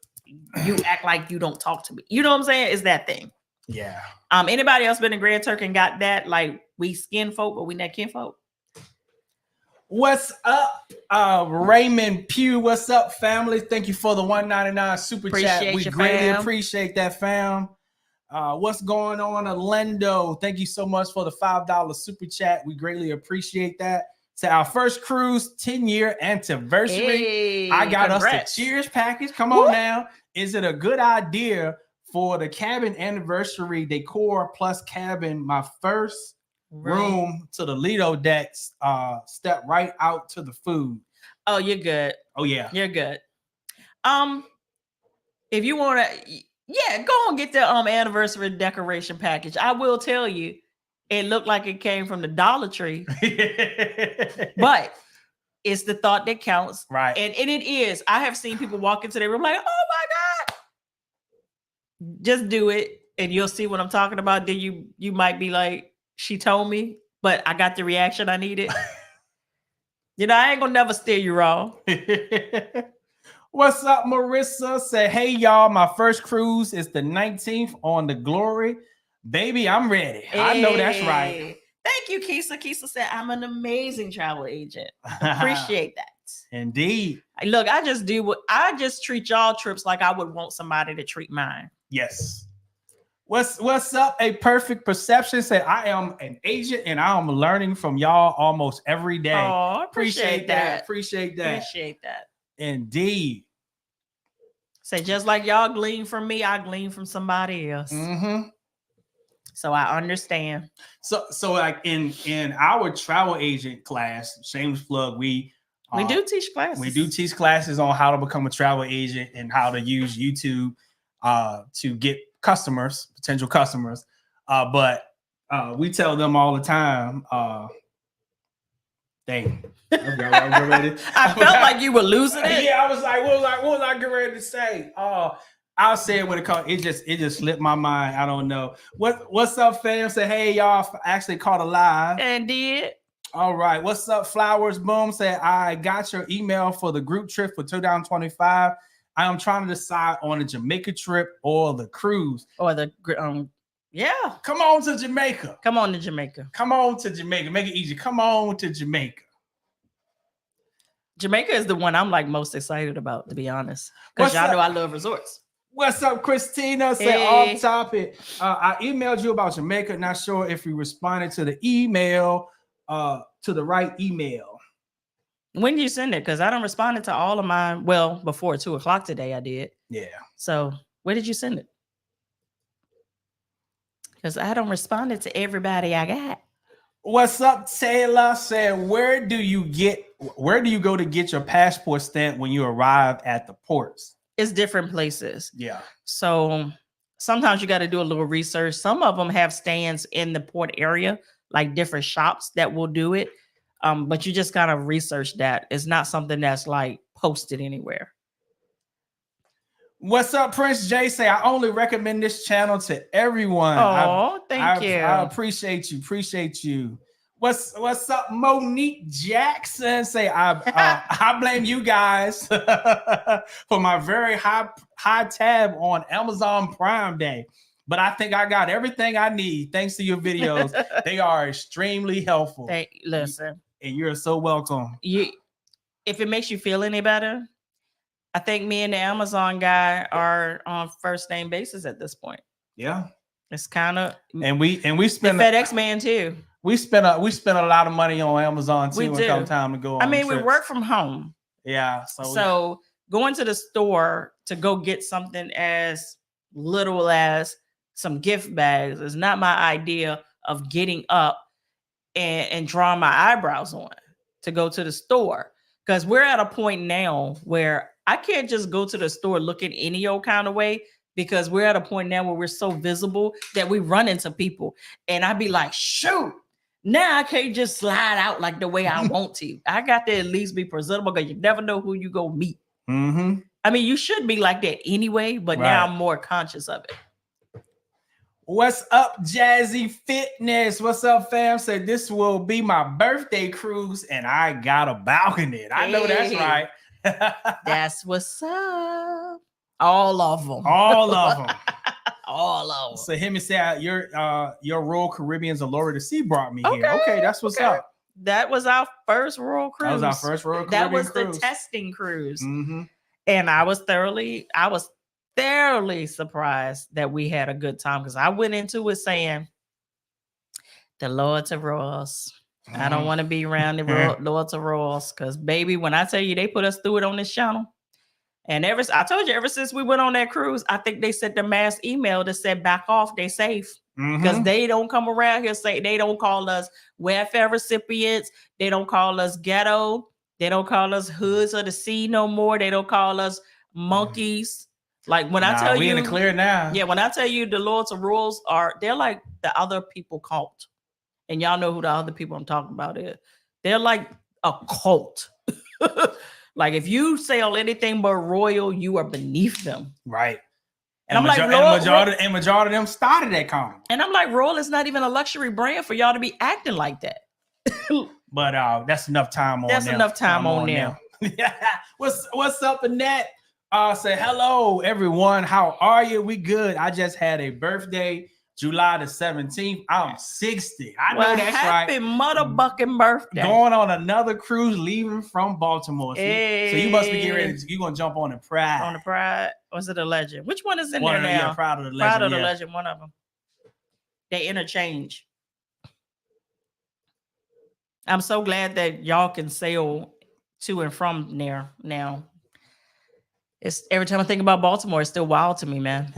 Speaker 1: act like you don't talk to me. You know what I'm saying? It's that thing.
Speaker 2: Yeah.
Speaker 1: Anybody else been in Grand Turk and got that? Like, we skin folk, but we not kin folk.
Speaker 2: What's up, Raymond Pugh? What's up, family? Thank you for the $1.99 super chat. We greatly appreciate that, fam. What's going on, Orlando? Thank you so much for the $5 super chat. We greatly appreciate that. To our first cruise 10-year anniversary. Hey, I got us the Cheers package. Come on now. Is it a good idea for the cabin anniversary decor plus cabin? My first room to the Lido decks, step right out to the food.
Speaker 1: Oh, you're good.
Speaker 2: Oh yeah,
Speaker 1: you're good. If you want to, Yeah, go and get the anniversary decoration package. I will tell you, it looked like it came from the Dollar Tree, but it's the thought that counts.
Speaker 2: Right.
Speaker 1: And it is. I have seen people walk into their room like, oh my God. Just do it and you'll see what I'm talking about. Then you might be like, she told me, but I got the reaction I needed. I ain't gonna never steer you wrong.
Speaker 2: What's up, Marissa? Say, hey, y'all. My first cruise is the 19th on the Glory. Baby, I'm ready. Hey. I know that's right.
Speaker 1: Thank you, Kisa. Kisa said, I'm an amazing travel agent. Appreciate that.
Speaker 2: Indeed.
Speaker 1: Look, I just treat y'all trips like I would want somebody to treat mine.
Speaker 2: Yes. What's up? A perfect perception said, I am an agent and I am learning from y'all almost every day.
Speaker 1: Oh, appreciate that.
Speaker 2: Appreciate that.
Speaker 1: Appreciate that.
Speaker 2: Indeed.
Speaker 1: Say, just like y'all glean from me, I glean from somebody else.
Speaker 2: Mm-hmm.
Speaker 1: So I understand.
Speaker 2: So like in our travel agent class, shameless plug, we
Speaker 1: do teach classes.
Speaker 2: We do teach classes on how to become a travel agent and how to use YouTube to get potential customers. But we tell them all the time, dang.
Speaker 1: I felt like you were losing it.
Speaker 2: Yeah, I was like, what was I getting ready to say? I'll say it when it comes. It just slipped my mind. I don't know. What's up, fam? Say, hey, y'all. Actually caught a live.
Speaker 1: And did.
Speaker 2: All right. What's up, Flowers? Boom. Said, I got your email for the group trip for 2025. I am trying to decide on a Jamaica trip or the cruise.
Speaker 1: Or the yeah.
Speaker 2: Come on to Jamaica.
Speaker 1: Come on to Jamaica.
Speaker 2: Come on to Jamaica. Make it easy. Come on to Jamaica.
Speaker 1: Jamaica is the one I'm like most excited about, to be honest. Because y'all know I love resorts.
Speaker 2: What's up, Christina? Say off topic. I emailed you about Jamaica. Not sure if you responded to the email, to the right email.
Speaker 1: When did you send it? Because I don't responded to all of mine. Well, before 2:00 today, I did.
Speaker 2: Yeah.
Speaker 1: So where did you send it? Because I don't responded to everybody I got.
Speaker 2: What's up, Taylor? Said, where do you go to get your passport stamped when you arrive at the ports?
Speaker 1: It's different places.
Speaker 2: Yeah.
Speaker 1: So sometimes you got to do a little research. Some of them have stands in the port area, like different shops that will do it. But you just gotta research that. It's not something that's like posted anywhere.
Speaker 2: What's up, Prince J? Say, I only recommend this channel to everyone.
Speaker 1: Oh, thank you.
Speaker 2: I appreciate you. Appreciate you. What's up, Monique Jackson? Say, I blame you guys for my very high tab on Amazon Prime Day. But I think I got everything I need thanks to your videos. They are extremely helpful.
Speaker 1: Listen.
Speaker 2: And you're so welcome.
Speaker 1: If it makes you feel any better, I think me and the Amazon guy are on first name basis at this point.
Speaker 2: Yeah.
Speaker 1: It's kind of
Speaker 2: and we spend
Speaker 1: the FedEx man too.
Speaker 2: We spent a lot of money on Amazon too. We do. Time to go.
Speaker 1: We work from home.
Speaker 2: Yeah.
Speaker 1: So going to the store to go get something as little as some gift bags is not my idea of getting up and drawing my eyebrows on to go to the store. Because we're at a point now where I can't just go to the store looking any old kind of way, because we're at a point now where we're so visible that we run into people. And I'd be like, shoot, now I can't just slide out like the way I want to. I got to at least be presentable, because you never know who you go meet.
Speaker 2: Mm-hmm.
Speaker 1: You should be like that anyway, but now I'm more conscious of it.
Speaker 2: What's up, Jazzy Fitness? What's up, fam? Said this will be my birthday cruise, and I got a balcony. I know that's right.
Speaker 1: That's what's up. All of them.
Speaker 2: All of them.
Speaker 1: All of them.
Speaker 2: So him and say your Royal Caribbean's Allure to Sea brought me here. Okay, that's what's up.
Speaker 1: That was our first Royal cruise.
Speaker 2: That was our first Royal Caribbean
Speaker 1: That was
Speaker 2: cruise.
Speaker 1: The testing cruise.
Speaker 2: Mm-hmm.
Speaker 1: And I was thoroughly surprised that we had a good time, because I went into it saying, the Lords of Royals. Mm-hmm. I don't want to be around the Lords of Royals, because baby, when I tell you they put us through it on this channel, and I told you ever since we went on that cruise, I think they sent the mass email that said back off, they safe. Because they don't come around here they don't call us welfare recipients, they don't call us ghetto, they don't call us hoods of the sea no more, they don't call us monkeys. Like when I tell
Speaker 2: we
Speaker 1: you,
Speaker 2: in the clear now.
Speaker 1: Yeah, when I tell you the Lords of Rules they're like the other people cult. And y'all know who the other people I'm talking about is. They're like a cult. Like if you sell anything but royal, you are beneath them.
Speaker 2: Right.
Speaker 1: And I'm like,
Speaker 2: majority of them started at Carnival.
Speaker 1: And I'm like, Royal is not even a luxury brand for y'all to be acting like that.
Speaker 2: But that's enough time on them.
Speaker 1: That's enough time on them.
Speaker 2: What's up, Annette? Say hello, everyone. How are you? We good. I just had a birthday, July the 17th. I'm 60. I know that's right.
Speaker 1: Happy motherfucking birthday.
Speaker 2: Going on another cruise, leaving from Baltimore.
Speaker 1: Hey.
Speaker 2: So you must be getting ready. You're going to jump on the Pride.
Speaker 1: On the Pride? Or is it a Legend? Which one is in there now?
Speaker 2: Yeah, Pride of the Legend.
Speaker 1: Pride of the Legend, one of them. They interchange. I'm so glad that y'all can sail to and from there now. It's every time I think about Baltimore, it's still wild to me, man.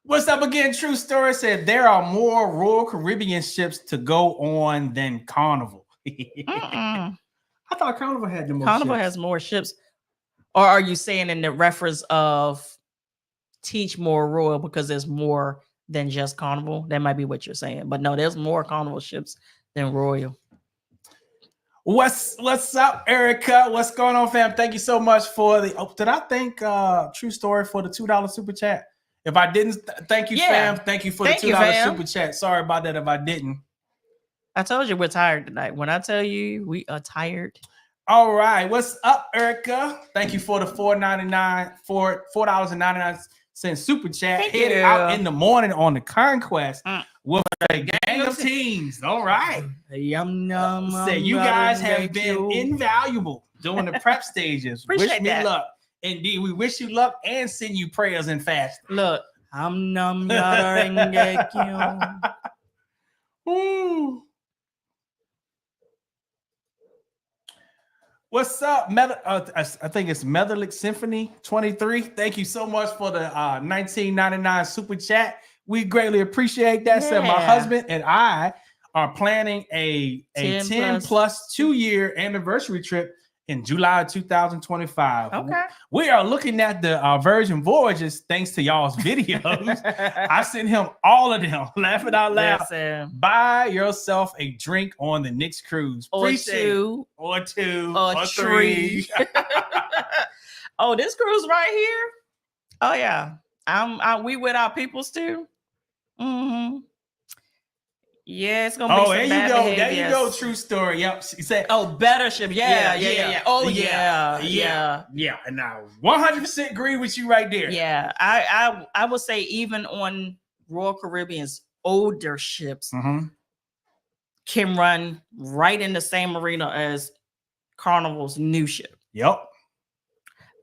Speaker 2: What's up again? True Story said there are more Royal Caribbean ships to go on than Carnival. I thought Carnival had the most.
Speaker 1: Carnival has more ships. Or are you saying in the reference of teach more Royal because there's more than just Carnival? That might be what you're saying. But no, there's more Carnival ships than Royal.
Speaker 2: What's up, Erica? What's going on, fam? Thank you so much for the. Did I thank True Story for the $2 super chat? If I didn't, thank you, fam. Thank you for the $2 super chat. Sorry about that if I didn't. I
Speaker 1: told you we're tired tonight. When I tell you we are tired.
Speaker 2: All right. What's up, Erica? Thank you for the $4.99 super chat. Headed out in the morning on the Conquest with a gang of teens. All right.
Speaker 1: Yum, yum,
Speaker 2: Say you guys have been invaluable during the prep stages. Wish me luck. Indeed, we wish you luck and send you prayers and fasting.
Speaker 1: Look,
Speaker 2: Ooh. What's up, I think it's Medalic Symphony 23. Thank you so much for the $19.99 super chat. We greatly appreciate that. So my husband and I are planning a 10 plus 2 year anniversary trip in July 2025.
Speaker 1: Okay.
Speaker 2: We are looking at the Virgin Voyages thanks to y'all's videos. I sent him all of them. Laughing out loud.
Speaker 1: Listen.
Speaker 2: Buy yourself a drink on the next cruise.
Speaker 1: Or two.
Speaker 2: Or three.
Speaker 1: Oh, this cruise right here? Oh, yeah. We with our peoples too. Mm-hmm. Yeah, it's gonna be.
Speaker 2: There you go. There you go. True Story. Yep. She said,
Speaker 1: "Oh, better ship." Yeah. Oh, yeah.
Speaker 2: And I 100% agree with you right there.
Speaker 1: Yeah, I would say even on Royal Caribbean's older ships can run right in the same arena as Carnival's new ship.
Speaker 2: Yep.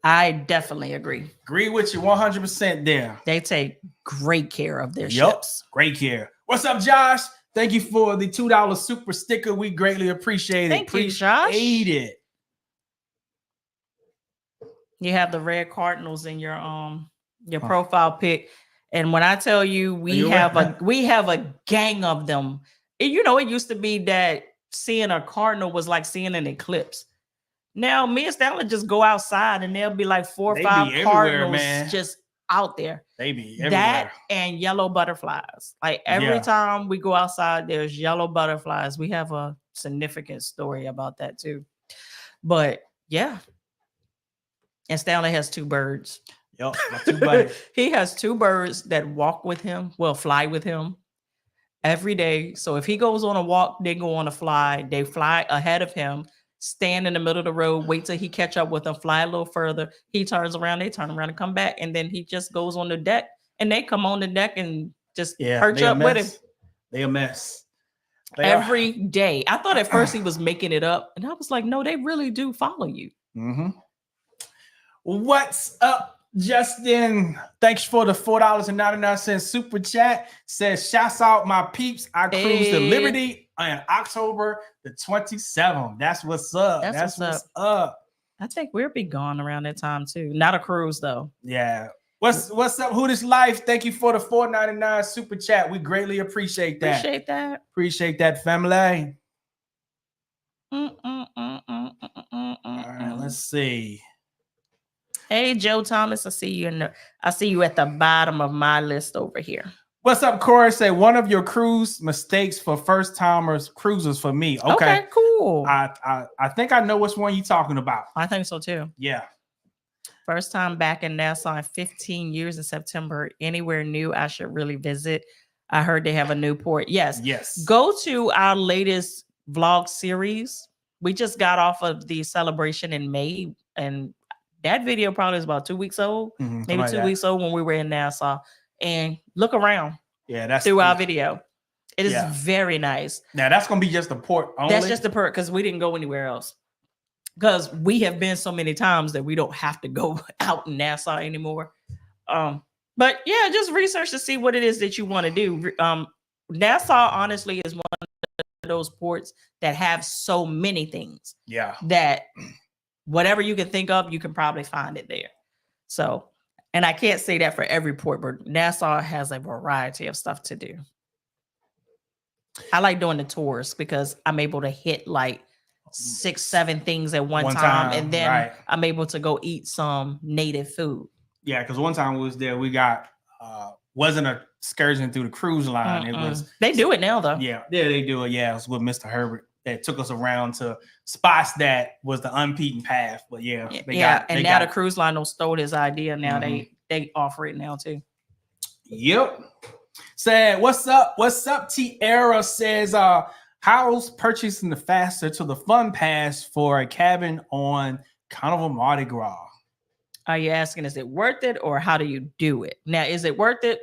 Speaker 1: I definitely agree.
Speaker 2: Agree with you 100% there.
Speaker 1: They take great care of their ships.
Speaker 2: Great care. What's up, Josh? Thank you for the $2 super sticker. We greatly appreciate it.
Speaker 1: Thank you, Josh.
Speaker 2: Appreciate it.
Speaker 1: You have the red Cardinals in your profile pic, and when I tell you we have a gang of them. And, you know, it used to be that seeing a Cardinal was like seeing an eclipse. Now me and Stanley just go outside and there'll be like 4 or 5 Cardinals just out there.
Speaker 2: They be everywhere.
Speaker 1: That and yellow butterflies. Like every time we go outside, there's yellow butterflies. We have a significant story about that too. But yeah. And Stanley has 2 birds.
Speaker 2: Yep, my 2 buddies.
Speaker 1: He has 2 birds that walk with him, fly with him every day. So if he goes on a walk, they go on a fly. They fly ahead of him. Stand in the middle of the road, wait till he catch up with them, fly a little further. He turns around, they turn around and come back. And then he just goes on the deck and they come on the deck and just perch up with him.
Speaker 2: They a mess.
Speaker 1: Every day. I thought at first he was making it up. And I was like, no, they really do follow you.
Speaker 2: Mm-hmm. What's up, Justin? Thanks for the $4.99 super chat. Says, shouts out my peeps. I cruise to Liberty on October the 27th. That's what's up. That's what's up.
Speaker 1: I think we'll be gone around that time too. Not a cruise though.
Speaker 2: Yeah. What's up? Who this life? Thank you for the $4.99 super chat. We greatly appreciate that. Appreciate that, family. All right, let's see.
Speaker 1: Hey, Joe Thomas, I see you at the bottom of my list over here.
Speaker 2: What's up, Corey? Say one of your cruise mistakes for first timers cruisers for me. Okay,
Speaker 1: cool.
Speaker 2: I think I know which one you're talking about.
Speaker 1: I think so too.
Speaker 2: Yeah.
Speaker 1: First time back in Nassau in 15 years in September. Anywhere new I should really visit? I heard they have a new port. Yes. Go to our latest vlog series. We just got off of the celebration in May, and that video probably is about 2 weeks old, maybe 2 weeks old when we were in Nassau. And look around.
Speaker 2: Yeah, that's
Speaker 1: through our video. It is very nice.
Speaker 2: Now that's gonna be just the port only.
Speaker 1: That's just the port because we didn't go anywhere else. Because we have been so many times that we don't have to go out in Nassau anymore. But yeah, just research to see what it is that you want to do. Nassau, honestly, is one of those ports that have so many things.
Speaker 2: Yeah.
Speaker 1: That whatever you can think of, you can probably find it there. So, and I can't say that for every port, but Nassau has a variety of stuff to do. I like doing the tours because I'm able to hit like 6-7 things at one time, and then I'm able to go eat some native food. Yeah,
Speaker 2: because one time we was there, we got wasn't a excursion through the cruise line. It was
Speaker 1: they do it now though.
Speaker 2: Yeah, they do it. Yeah, it was with Mr. Herbert that took us around to spots that was the unbeaten path. But now the cruise line stole his idea. Now they offer it now too. Yep. Said, what's up? What's up? Tierra says, how's purchasing the faster to the fun pass for a cabin on Carnival Mardi Gras?
Speaker 1: Are you asking, is it worth it, or how do you do it? Now, is it worth it?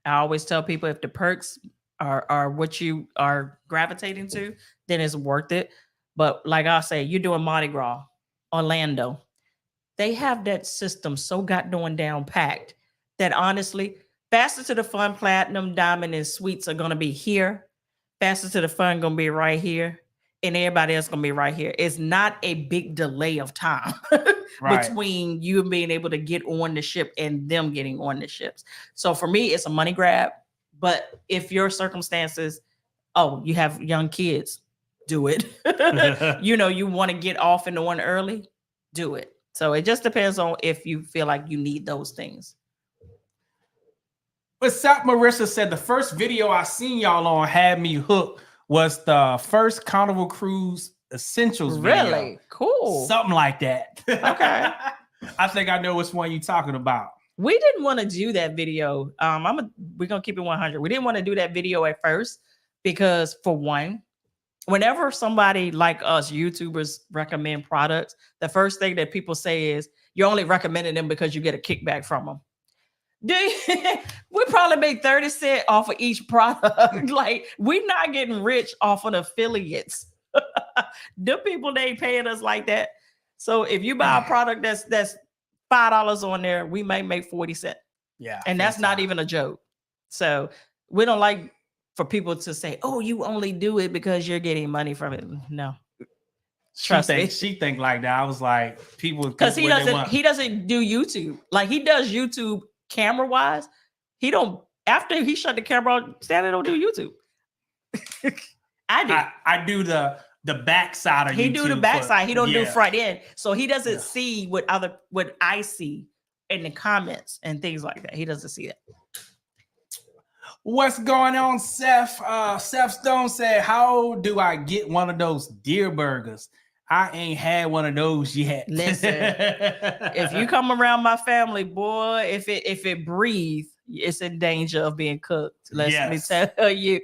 Speaker 1: I always tell people if the perks are what you are gravitating to, then it's worth it. But like I say, you're doing Mardi Gras, Orlando. They have that system so goddamn down packed that honestly, faster to the fun, platinum, diamond, and suites are going to be here. Faster to the fun going to be right here. And everybody else going to be right here. It's not a big delay of time between you being able to get on the ship and them getting on the ships. So for me, it's a money grab. But if your circumstances, you have young kids, do it. You want to get off and on early, do it. So it just depends on if you feel like you need those things.
Speaker 2: What's up, Marissa said the first video I seen y'all on had me hooked was the first Carnival Cruise Essentials video.
Speaker 1: Really? Cool.
Speaker 2: Something like that.
Speaker 1: Okay.
Speaker 2: I think I know which one you're talking about.
Speaker 1: We didn't want to do that video. We're going to keep it 100. We didn't want to do that video at first because, for one, whenever somebody like us, YouTubers, recommend products, the first thing that people say is, you're only recommending them because you get a kickback from them. We probably make 30 cents off of each product. Like, we're not getting rich off of affiliates. The people, they ain't paying us like that. So if you buy a product that's $5 on there, we may make 40 cents.
Speaker 2: Yeah.
Speaker 1: And that's not even a joke. So we don't like for people to say, oh, you only do it because you're getting money from it. No. Trust me.
Speaker 2: She think like that. I was like, people,
Speaker 1: because he doesn't do YouTube. Like, he does YouTube camera wise. He don't, after he shut the camera on, Stanley don't do YouTube.
Speaker 2: I do the back side of YouTube.
Speaker 1: He do the back side. He don't do front end. So he doesn't see what I see in the comments and things like that. He doesn't see that.
Speaker 2: What's going on, Seth? Seth Stone said, how do I get one of those deer burgers? I ain't had one of those yet.
Speaker 1: Listen, if you come around my family, boy, if it breathes, it's in danger of being cooked. Let me tell you.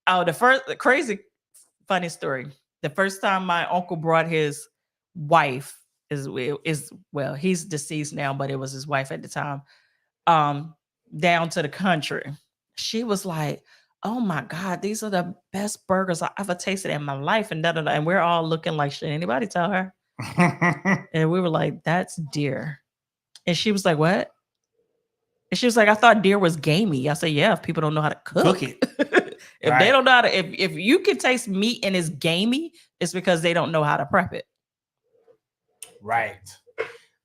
Speaker 1: Oh, the crazy funny story. The first time my uncle brought his wife, he's deceased now, but it was his wife at the time, down to the country. She was like, oh my God, these are the best burgers I ever tasted in my life. And and we're all looking like, should anybody tell her? And we were like, that's deer. And she was like, what? And she was like, I thought deer was gamey. I said, yeah, if people don't know how to cook it. If they don't know how to, if you can taste meat and it's gamey, it's because they don't know how to prep it.
Speaker 2: Right.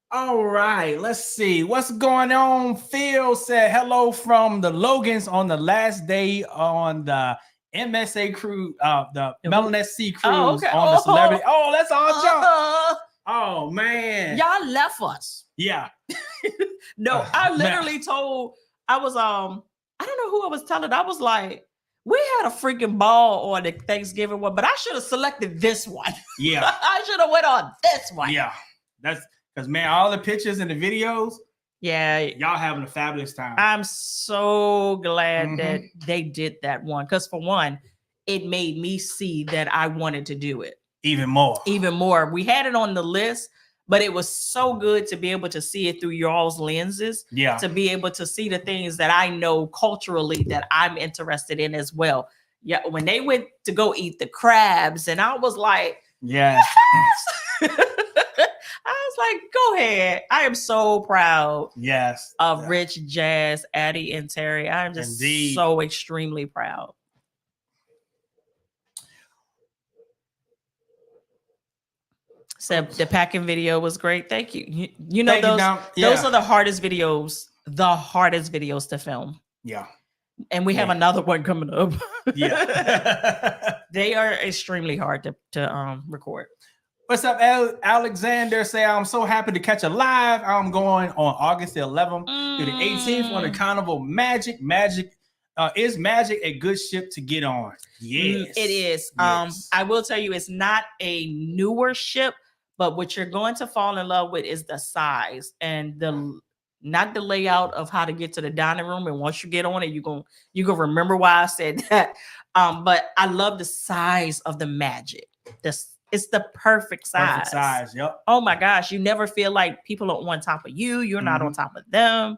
Speaker 2: All right, let's see what's going on. Phil said hello from the Logans on the last day on the MSA cruise, the Melanesee cruise on the celebrity. Oh, that's our jump. Oh man.
Speaker 1: Y'all left us.
Speaker 2: Yeah.
Speaker 1: No, I literally told, I was I don't know who I was telling. I was like, we had a freaking ball on the Thanksgiving one, but I should have selected this one.
Speaker 2: Yeah.
Speaker 1: I should have went on this one.
Speaker 2: Yeah. That's because man, all the pictures and the videos,
Speaker 1: Yeah.
Speaker 2: y'all having a fabulous time.
Speaker 1: I'm so glad that they did that one. Because for one, it made me see that I wanted to do it.
Speaker 2: Even more.
Speaker 1: Even more. We had it on the list, but it was so good to be able to see it through y'all's lenses.
Speaker 2: Yeah.
Speaker 1: To be able to see the things that I know culturally that I'm interested in as well. Yeah. When they went to go eat the crabs, and I was like,
Speaker 2: yes.
Speaker 1: I was like, go ahead. I am so proud of Rich, Jazz, Addie, and Terry. I'm just so extremely proud. Said the packing video was great. Thank you. You know, those are the hardest videos to film.
Speaker 2: Yeah.
Speaker 1: And we have another one coming up.
Speaker 2: Yeah.
Speaker 1: They are extremely hard to record.
Speaker 2: What's up, Alexander? Say, I'm so happy to catch a live. I'm going on August the 11th through the 18th on the Carnival Magic. Is Magic a good ship to get on? Yes.
Speaker 1: It is. Yes. I will tell you, it's not a newer ship, but what you're going to fall in love with is the size and not the layout of how to get to the dining room. And once you get on it, you're gonna remember why I said that. But I love the size of the Magic. It's the perfect size.
Speaker 2: Perfect size, yep.
Speaker 1: Oh my gosh, you never feel like people are on top of you. You're not on top of them.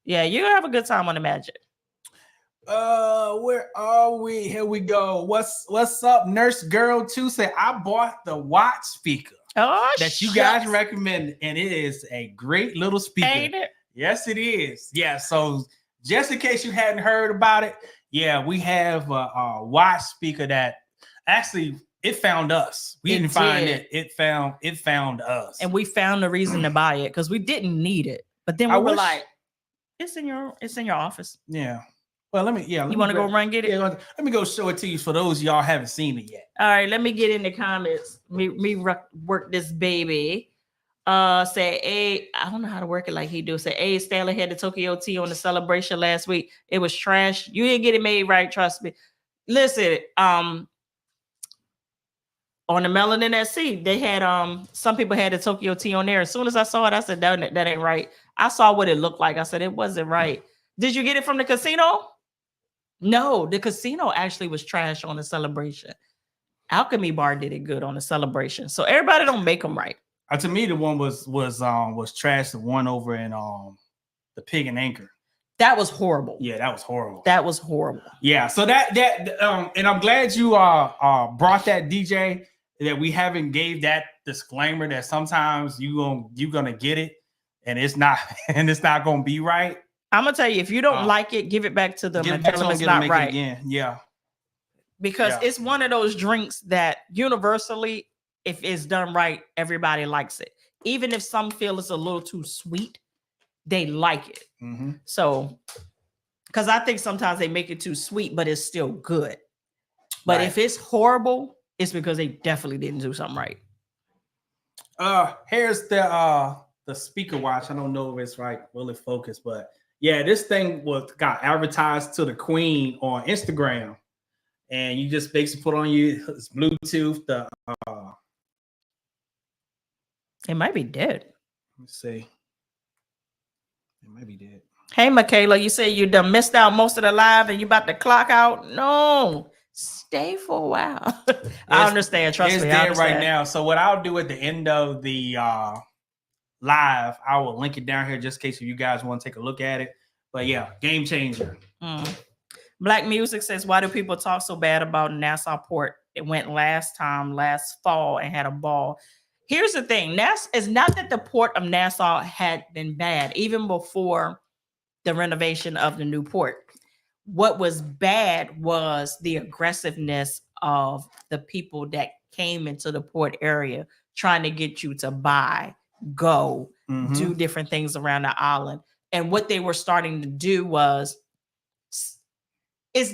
Speaker 1: Yeah, you're gonna have a good time on the Magic.
Speaker 2: Where are we? Here we go. What's up, Nurse Girl 2? Say, I bought the watch speaker that you guys recommended, and it is a great little speaker.
Speaker 1: Ain't it?
Speaker 2: Yes, it is. Yeah, so just in case you hadn't heard about it, yeah, we have a watch speaker that actually it found us. We didn't find it. It found us.
Speaker 1: And we found the reason to buy it because we didn't need it. But then we were like, it's in your office.
Speaker 2: Yeah. Well,
Speaker 1: you want to go run get it?
Speaker 2: Yeah, let me go show it to you for those y'all haven't seen it yet.
Speaker 1: All right, let me get in the comments. Me work this baby. Say, hey, I don't know how to work it like he do. Say, hey, Stanley had the Tokyo tea on the celebration last week. It was trash. You didn't get it made right, trust me. Listen, on the Melanin at Sea, they had some people had the Tokyo tea on there. As soon as I saw it, I said, that ain't right. I saw what it looked like. I said, it wasn't right. Did you get it from the casino? No, the casino actually was trash on the celebration. Alchemy Bar did it good on the celebration. So everybody don't make them right.
Speaker 2: To me, the one was trash. The one over in the Pig and Anchor.
Speaker 1: That was horrible.
Speaker 2: Yeah, that was horrible.
Speaker 1: That was horrible.
Speaker 2: Yeah. So that and I'm glad you brought that, DJ. That we haven't gave that disclaimer that sometimes you're gonna get it and it's not gonna be right.
Speaker 1: I'm gonna tell you, if you don't like it, give it back to them and tell them it's not right.
Speaker 2: Again. Yeah.
Speaker 1: Because it's one of those drinks that universally, if it's done right, everybody likes it. Even if some feel it's a little too sweet, they like it.
Speaker 2: Mm-hmm.
Speaker 1: So, because I think sometimes they make it too sweet, but it's still good. But if it's horrible, it's because they definitely didn't do something right.
Speaker 2: Here's the speaker watch. I don't know if it's really focused, but yeah, this thing got advertised to the Queen on Instagram, and you just basically put on your Bluetooth.
Speaker 1: It might be dead.
Speaker 2: Let's see. It might be dead.
Speaker 1: Hey, Michaela, you say you done missed out most of the live and you about to clock out? No, stay for a while. I understand. Trust me. It's
Speaker 2: dead right now. So what I'll do at the end of the live, I will link it down here just in case if you guys want to take a look at it. But yeah, game changer.
Speaker 1: Black Music says, why do people talk so bad about Nassau Port? It went last fall and had a ball. Here's the thing. It's not that the port of Nassau had been bad, even before the renovation of the new port. What was bad was the aggressiveness of the people that came into the port area trying to get you to buy, go, do different things around the island. And what they were starting to do was, it's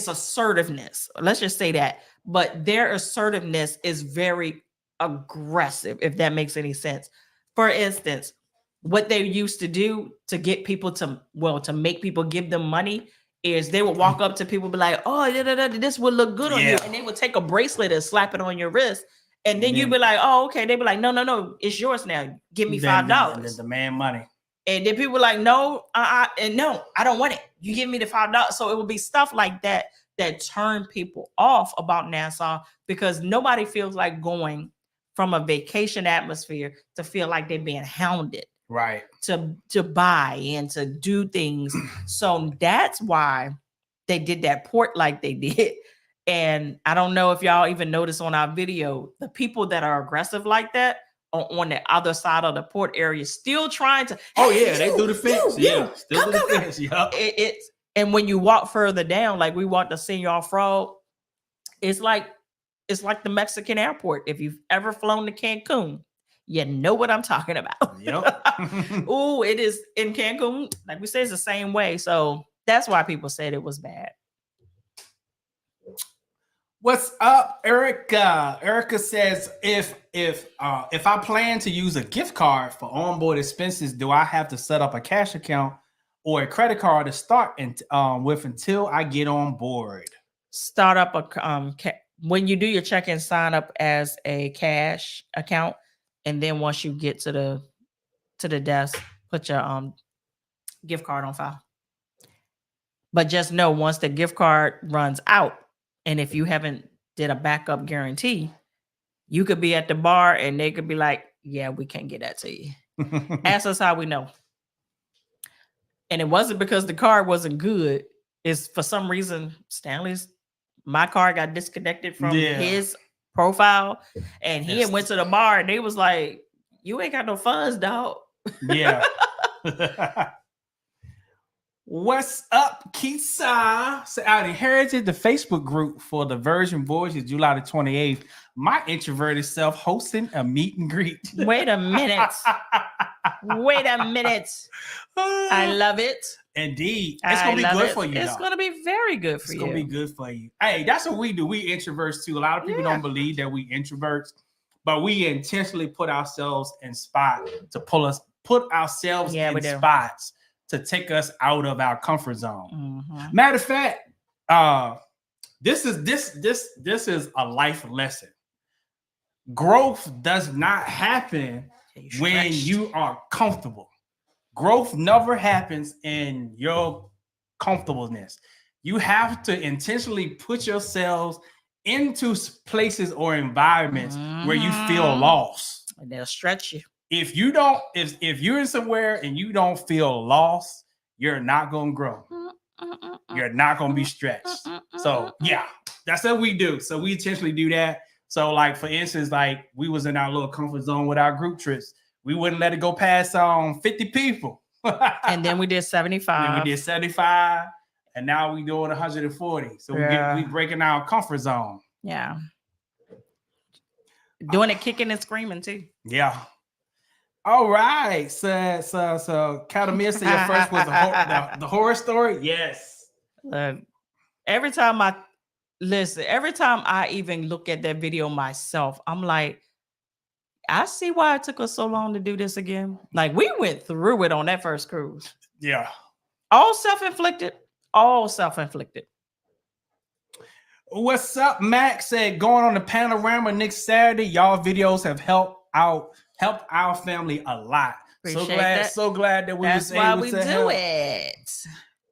Speaker 1: assertiveness. Let's just say that. But their assertiveness is very aggressive, if that makes any sense. For instance, what they used to do to get people to make people give them money is they would walk up to people and be like, oh, this would look good on you. And they would take a bracelet and slap it on your wrist. And then you'd be like, oh, okay. They'd be like, no, it's yours now. Give me $5.
Speaker 2: And demand money.
Speaker 1: And then people were like, no, and no, I don't want it. You give me the $5. So it would be stuff like that turn people off about Nassau, because nobody feels like going from a vacation atmosphere to feel like they're being hounded.
Speaker 2: Right.
Speaker 1: To buy and to do things. So that's why they did that port like they did. And I don't know if y'all even notice on our video, the people that are aggressive like that are on the other side of the port area, still trying to.
Speaker 2: They do the fence. Still do the fence. Yeah.
Speaker 1: And when you walk further down, like we walked to Senor Frog, it's like the Mexican airport. If you've ever flown to Cancun, you know what I'm talking about.
Speaker 2: Yep.
Speaker 1: Oh, it is in Cancun. Like we say, it's the same way. So that's why people said it was bad.
Speaker 2: What's up, Erica? Erica says, if I plan to use a gift card for onboard expenses, do I have to set up a cash account or a credit card to start with until I get on board?
Speaker 1: Start up a when you do your check-in, sign up as a cash account, and then once you get to the desk, put your gift card on file. But just know, once the gift card runs out, and if you haven't did a backup guarantee, you could be at the bar and they could be like, yeah, we can't get that to you. Ask us how we know. And it wasn't because the card wasn't good. It's for some reason, my card got disconnected from his profile, and he went to the bar and they was like, you ain't got no funds, dog.
Speaker 2: Yeah. What's up, Kisa? So I inherited the Facebook group for the Virgin Voyages July the 28th. My introverted self hosting a meet and greet.
Speaker 1: Wait a minute. I love it.
Speaker 2: Indeed. It's going to be good for you.
Speaker 1: It's going to be very good for you.
Speaker 2: It's going to be good for you. Hey, that's what we do. We introverts too. A lot of people don't believe that we introverts, but we intentionally put ourselves in spots to put ourselves in spots to take us out of our comfort zone. Mm-hmm. Matter of fact, this is a life lesson. Growth does not happen when you are comfortable. Growth never happens in your comfortableness. You have to intentionally put yourselves into places or environments where you feel lost.
Speaker 1: And they'll stretch you.
Speaker 2: If you're in somewhere and you don't feel lost, you're not going to grow. You're not going to be stretched. So yeah, that's what we do. So we intentionally do that. So like, for instance, like we was in our little comfort zone with our group trips. We wouldn't let it go past 50 people.
Speaker 1: And then we did 75.
Speaker 2: And now we doing 140. So we breaking our comfort zone.
Speaker 1: Yeah. Doing it kicking and screaming too.
Speaker 2: Yeah. All right. So Catamir said your first was the horror story? Yes.
Speaker 1: Every time I even look at that video myself, I'm like, I see why it took us so long to do this again. Like, we went through it on that first cruise.
Speaker 2: Yeah.
Speaker 1: All self-inflicted.
Speaker 2: What's up, Max? Said going on the panorama next Saturday. Y'all videos have helped our family a lot. So glad that we was able to help.
Speaker 1: It.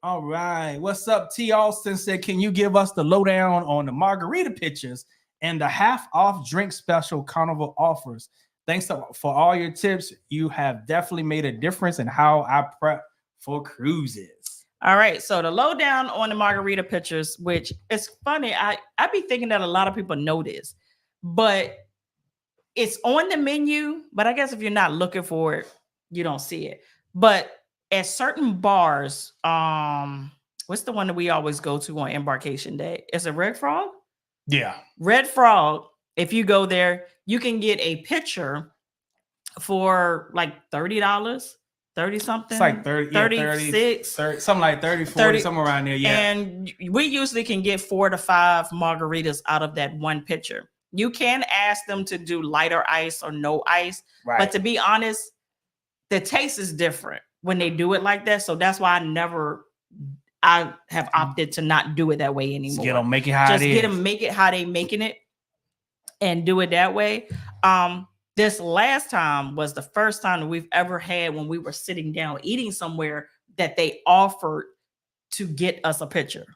Speaker 2: All right. What's up? T. Austin said, can you give us the lowdown on the margarita pictures and the half-off drink special Carnival offers? Thanks for all your tips. You have definitely made a difference in how I prep for cruises.
Speaker 1: All right. So the lowdown on the margarita pictures, which is funny. I be thinking that a lot of people know this, but it's on the menu. But I guess if you're not looking for it, you don't see it. But at certain bars, what's the one that we always go to on embarkation day? Is it Red Frog?
Speaker 2: Yeah.
Speaker 1: Red Frog. If you go there, you can get a picture for like $30, 30 something.
Speaker 2: It's like 30,
Speaker 1: 36,
Speaker 2: 30, something like 30, 40, 30, somewhere around there. Yeah.
Speaker 1: And we usually can get 4 to 5 margaritas out of that one picture. You can ask them to do lighter ice or no ice,
Speaker 2: Right.
Speaker 1: but to be honest, the taste is different when they do it like that. So that's why I have opted to not do it that way anymore.
Speaker 2: Just get them, make it how
Speaker 1: Just
Speaker 2: it
Speaker 1: get
Speaker 2: is.
Speaker 1: them, make it how they making it, and do it that way. This last time was the first time that we've ever had when we were sitting down eating somewhere that they offered to get us a picture.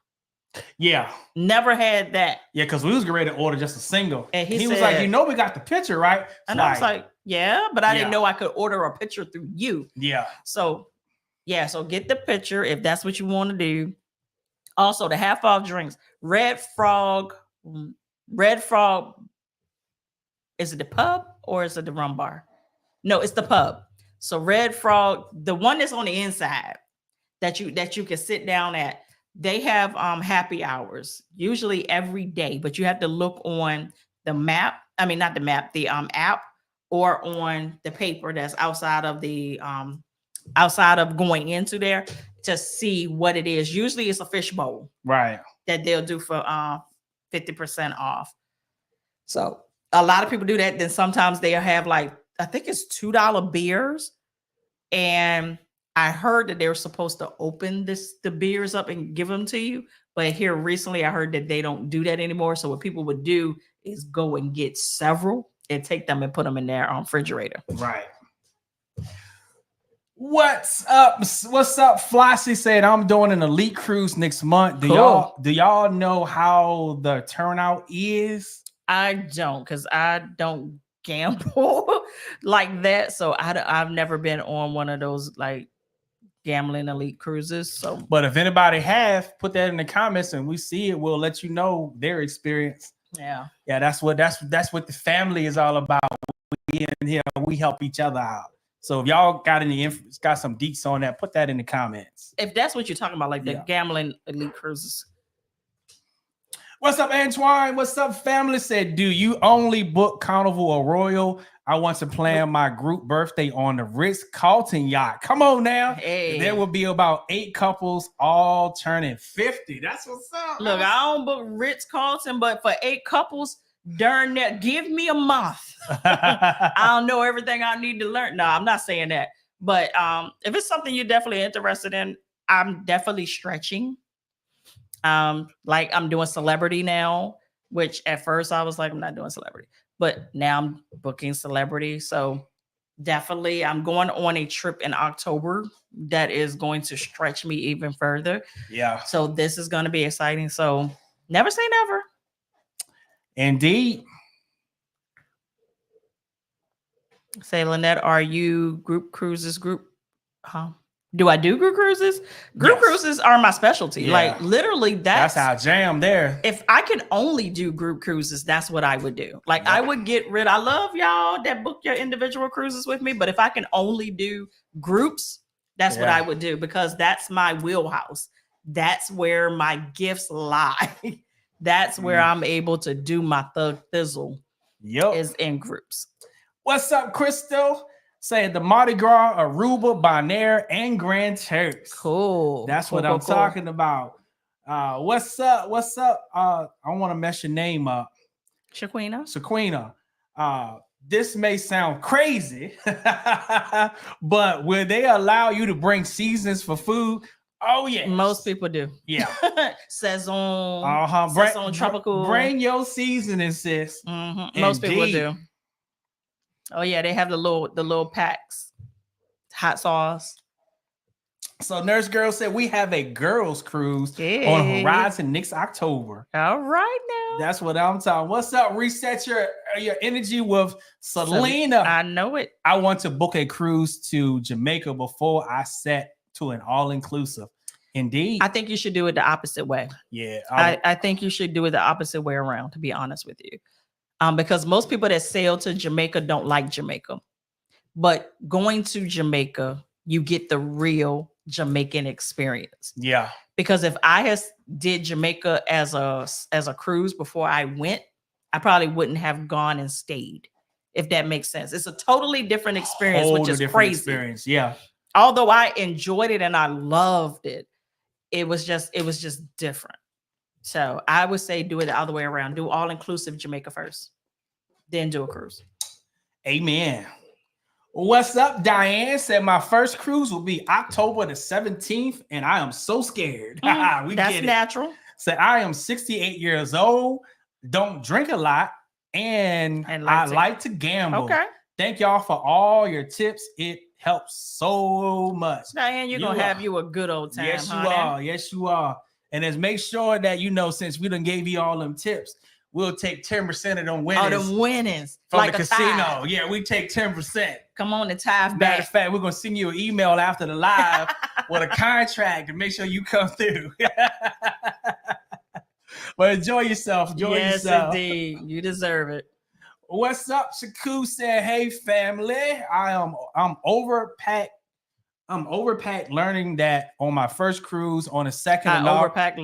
Speaker 2: Yeah.
Speaker 1: Never had that.
Speaker 2: Yeah, because we was getting ready to order just a single.
Speaker 1: And
Speaker 2: he
Speaker 1: said,
Speaker 2: was like, we got the picture, right?
Speaker 1: And I was like, yeah, but I didn't know I could order a picture through you.
Speaker 2: Yeah.
Speaker 1: So get the picture if that's what you want to do. Also, the half off drinks. Red Frog. Is it the pub or is it the rum bar? No, it's the pub. So Red Frog, the one that's on the inside that you can sit down at. They have happy hours usually every day, but you have to look on the map. I mean, not the map, the app, or on the paper that's outside of going into there to see what it is. Usually it's a fish bowl,
Speaker 2: right,
Speaker 1: that they'll do for 50% off. So a lot of people do that. Then sometimes they'll have like, I think it's $2 beers. And I heard that they were supposed to open the beers up and give them to you. But here recently, I heard that they don't do that anymore. So what people would do is go and get several and take them and put them in their refrigerator.
Speaker 2: Right. What's up? Flossie said, I'm doing an elite cruise next month. Do y'all know how the turnout is?
Speaker 1: I don't, because I don't gamble like that. So I've never been on one of those like gambling elite cruises. So,
Speaker 2: but if anybody have, put that in the comments and we see it, we'll let you know their experience.
Speaker 1: Yeah,
Speaker 2: that's what the family is all about. We in here, we help each other out. So if y'all got got some deets on that, put that in the comments.
Speaker 1: If that's what you're talking about, like the gambling elite cruises.
Speaker 2: What's up, Antoine? What's up, family? Said, do you only book Carnival or Royal? I want to plan my group birthday on the Ritz-Carlton yacht. Come on now.
Speaker 1: Hey.
Speaker 2: There will be about 8 couples all turning 50. That's what's up.
Speaker 1: Look, I don't book Ritz-Carlton, but for 8 couples, darn that, give me a month. I don't know everything I need to learn. No, I'm not saying that. But if it's something you're definitely interested in, I'm definitely stretching. Like I'm doing celebrity now, which at first I was like, I'm not doing celebrity, but now I'm booking celebrity. So definitely I'm going on a trip in October that is going to stretch me even further.
Speaker 2: Yeah.
Speaker 1: So this is going to be exciting. So never say never.
Speaker 2: Indeed.
Speaker 1: Say, Lynette, are you group cruises? Do I do group cruises? Group cruises are my specialty. Yeah. Like literally that's
Speaker 2: our jam there.
Speaker 1: If I could only do group cruises, that's what I would do. Like I would I love y'all that book your individual cruises with me, but if I can only do groups, that's what I would do, because that's my wheelhouse. That's where my gifts lie. That's where I'm able to do my thug thizzle. Is in groups.
Speaker 2: What's up, Crystal? Saying the Mardi Gras, Aruba, Bonaire, and Grand Turks.
Speaker 1: Cool.
Speaker 2: That's what I'm talking about. What's up? I want to mess your name up. Shaquina. This may sound crazy, but will they allow you to bring seasons for food? Oh, yeah.
Speaker 1: Most people do.
Speaker 2: Yeah.
Speaker 1: Saison. Saison tropical.
Speaker 2: Bring your seasoning, sis.
Speaker 1: Mm-hmm. Most people do. Oh yeah, they have the little packs, hot sauce.
Speaker 2: So Nurse Girl said we have a girls cruise on Horizon next October.
Speaker 1: All right now.
Speaker 2: That's what I'm talking. What's up? Reset your energy with Selena.
Speaker 1: I know it.
Speaker 2: I want to book a cruise to Jamaica before I set to an all-inclusive. Indeed.
Speaker 1: I think you should do it the opposite way.
Speaker 2: Yeah.
Speaker 1: I think you should do it the opposite way around, to be honest with you. Because most people that sail to Jamaica don't like Jamaica. But going to Jamaica, you get the real Jamaican experience.
Speaker 2: Yeah.
Speaker 1: Because if I did Jamaica as a cruise before I went, I probably wouldn't have gone and stayed, if that makes sense. It's a totally different experience, which is crazy.
Speaker 2: Experience. Yeah.
Speaker 1: Although I enjoyed it and I loved it, it was just different. So I would say do it the other way around. Do all-inclusive Jamaica first. then do a cruise.
Speaker 2: Amen. What's up, Diane? Said my first cruise will be October the 17th, and I am so scared.
Speaker 1: That's natural.
Speaker 2: Said I am 68 years old, don't drink a lot, and I like to gamble.
Speaker 1: Okay.
Speaker 2: Thank y'all for all your tips. It helps so much.
Speaker 1: Diane, you're going to have you a good old time.
Speaker 2: Yes, you are. Yes, you are. And let's make sure that, since we done gave you all them tips, we'll take 10% of them winnings.
Speaker 1: Oh, them winnings.
Speaker 2: From
Speaker 1: like
Speaker 2: the casino. Yeah, we take 10%.
Speaker 1: Come on, the tithe back.
Speaker 2: Matter of fact, we're going to send you an email after the live with a contract to make sure you come through. But enjoy yourself.
Speaker 1: Yes, indeed. You deserve it.
Speaker 2: What's up? Shaku said, hey, family. I'm overpacked. I'm overpacked learning that on my first cruise on a second.
Speaker 1: I overpacked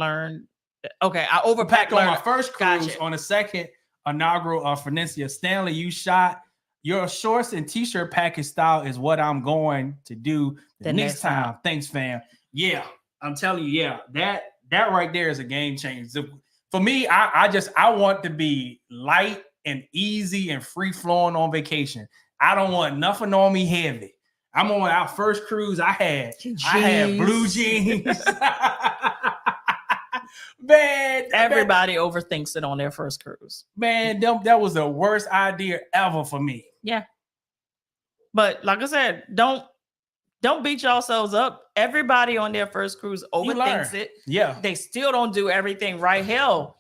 Speaker 2: on my first cruise on the second inaugural of Phoenicia. Stanley, you shot your shorts and t-shirt package style is what I'm going to do the next time. Thanks, fam. Yeah, I'm telling you, yeah, that right there is a game changer. For me, I want to be light and easy and free flowing on vacation. I don't want nothing on me heavy. I'm on our first cruise. I had blue jeans. Man,
Speaker 1: everybody overthinks it on their first cruise.
Speaker 2: Man, that was the worst idea ever for me.
Speaker 1: Yeah. But like I said, don't beat yourselves up. Everybody on their first cruise overthinks it.
Speaker 2: Yeah.
Speaker 1: They still don't do everything right. Hell,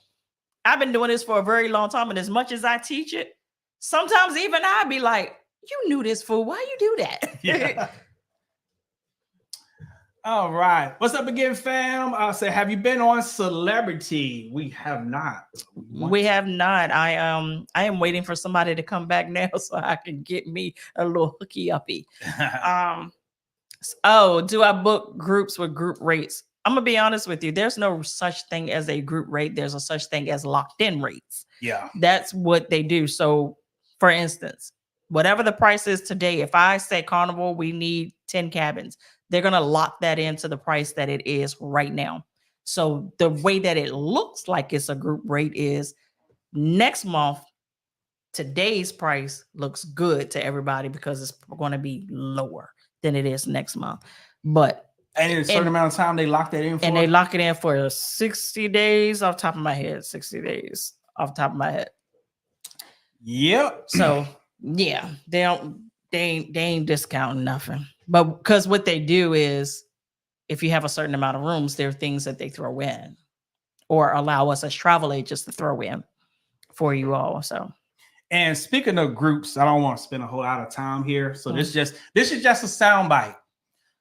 Speaker 1: I've been doing this for a very long time. And as much as I teach it, sometimes even I'd be like, you knew this, fool. Why you do that?
Speaker 2: Yeah. All right. What's up again, fam? I'll say, have you been on Celebrity? We have not.
Speaker 1: We have not. I am waiting for somebody to come back now so I can get me a little hooky uppy. Do I book groups with group rates? I'm gonna be honest with you. There's no such thing as a group rate. There's a such thing as locked in rates.
Speaker 2: Yeah.
Speaker 1: That's what they do. So for instance, whatever the price is today, if I say Carnival, we need 10 cabins, they're going to lock that into the price that it is right now. So the way that it looks like it's a group rate is next month, today's price looks good to everybody because it's going to be lower than it is next month. But
Speaker 2: and in a certain amount of time, they lock that in for?
Speaker 1: And they lock it in for 60 days off the top of my head. 60 days off the top of my head.
Speaker 2: Yep.
Speaker 1: So yeah, they ain't discounting nothing. But because what they do is if you have a certain amount of rooms, there are things that they throw in or allow us as travel agents to throw in for you all. So,
Speaker 2: and speaking of groups, I don't want to spend a whole lot of time here. So this is just a soundbite.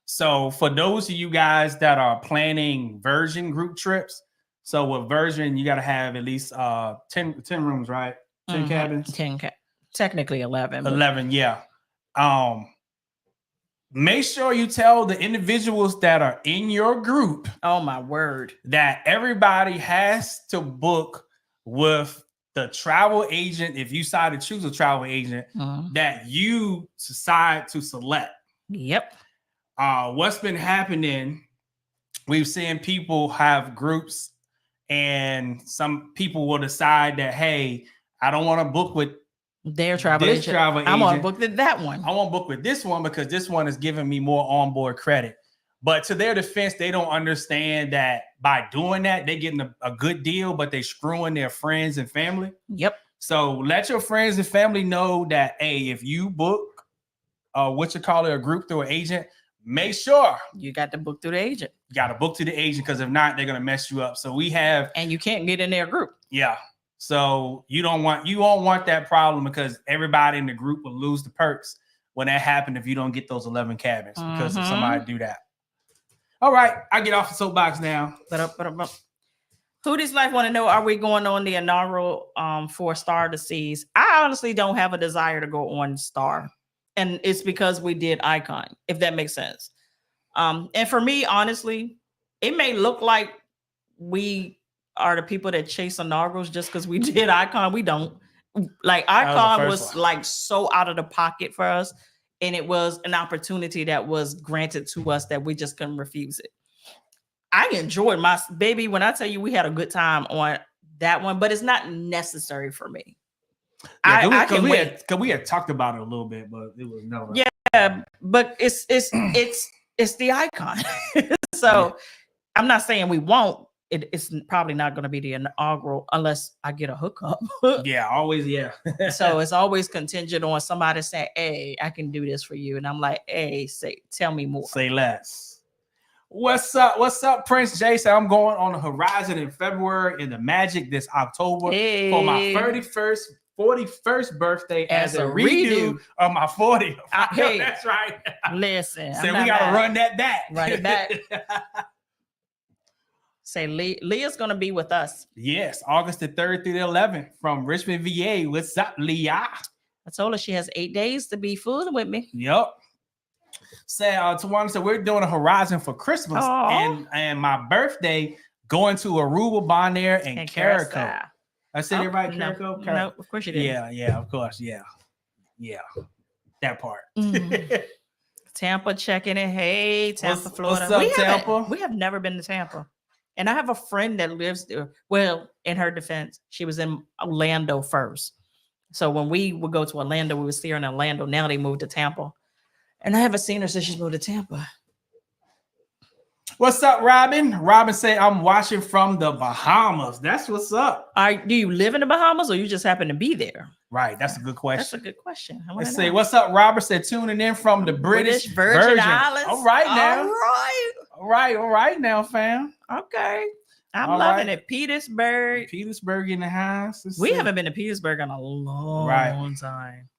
Speaker 2: So for those of you guys that are planning Virgin group trips, so with Virgin, you got to have at least 10 rooms, right? 10 cabins?
Speaker 1: 10 technically 11.
Speaker 2: 11, yeah. Make sure you tell the individuals that are in your group.
Speaker 1: Oh my word.
Speaker 2: That everybody has to book with the travel agent. If you decide to choose a travel agent that you decide to select.
Speaker 1: Yep.
Speaker 2: What's been happening, we've seen people have groups and some people will decide that, hey, I don't want to book with
Speaker 1: their travel agent. I want to book that one.
Speaker 2: I want to book with this one because this one is giving me more onboard credit. But to their defense, they don't understand that by doing that, they're getting a good deal, but they're screwing their friends and family.
Speaker 1: Yep.
Speaker 2: So let your friends and family know that, hey, if you book a group through an agent, make sure
Speaker 1: you got to book through the agent.
Speaker 2: You got to book through the agent because if not, they're going to mess you up. So we have,
Speaker 1: and you can't get in their group.
Speaker 2: Yeah. So you won't want that problem because everybody in the group will lose the perks when that happens if you don't get those 11 cabins because of somebody do that. All right, I get off the soapbox now.
Speaker 1: Hootie's Life want to know: are we going on the inaugural for Star to Seas? I honestly don't have a desire to go on Star, and it's because we did Icon, if that makes sense. And for me, honestly, it may look like we are the people that chase inaugurals just because we did Icon. We don't. Like Icon was like so out of the pocket for us, and it was an opportunity that was granted to us that we just couldn't refuse it. I enjoyed my baby. When I tell you we had a good time on that one, but it's not necessary for me.
Speaker 2: Yeah,
Speaker 1: I can wait.
Speaker 2: Because we had talked about it a little bit, but it was never.
Speaker 1: Yeah, but it's the icon. So I'm not saying we won't. It's probably not going to be the inaugural unless I get a hookup.
Speaker 2: Yeah, always. Yeah.
Speaker 1: So it's always contingent on somebody saying, "Hey, I can do this for you," and I'm like, "Hey, tell me more.
Speaker 2: Say less." What's up? What's up, Prince Jason? I'm going on the Horizon in February in the Magic this October for my 41st birthday as a redo of my 40th.
Speaker 1: Hey,
Speaker 2: that's right.
Speaker 1: Listen,
Speaker 2: so we got to run that back.
Speaker 1: Run it back. Say Leah's gonna be with us.
Speaker 2: Yes, August the 3rd through the 11th from Richmond, VA. What's up, Leah?
Speaker 1: I told her she has 8 days to be fooling with me.
Speaker 2: Yep. Say Tawana said we're doing a Horizon for Christmas and my birthday going to Aruba, Bonaire, and Carrico. I said it right, Carrico?
Speaker 1: No, of course you did.
Speaker 2: Yeah, of course, yeah, that part.
Speaker 1: Tampa checking in. Hey, Tampa, Florida.
Speaker 2: What's up, Tampa?
Speaker 1: We have never been to Tampa. And I have a friend that lives there. Well, in her defense, she was in Orlando first. So when we would go to Orlando, we would see her in Orlando. Now they moved to Tampa. And I haven't seen her since she's moved to Tampa.
Speaker 2: What's up, Robin? Robin said, I'm watching from the Bahamas. That's what's up.
Speaker 1: Do you live in the Bahamas or you just happen to be there?
Speaker 2: Right. That's a good question.
Speaker 1: That's a good question.
Speaker 2: Let's say, what's up, Robert? Said, tuning in from the British Virgin Islands. All right now. All right now, fam.
Speaker 1: Okay. I'm loving it. Petersburg
Speaker 2: in the house.
Speaker 1: We haven't been to Petersburg in a long time.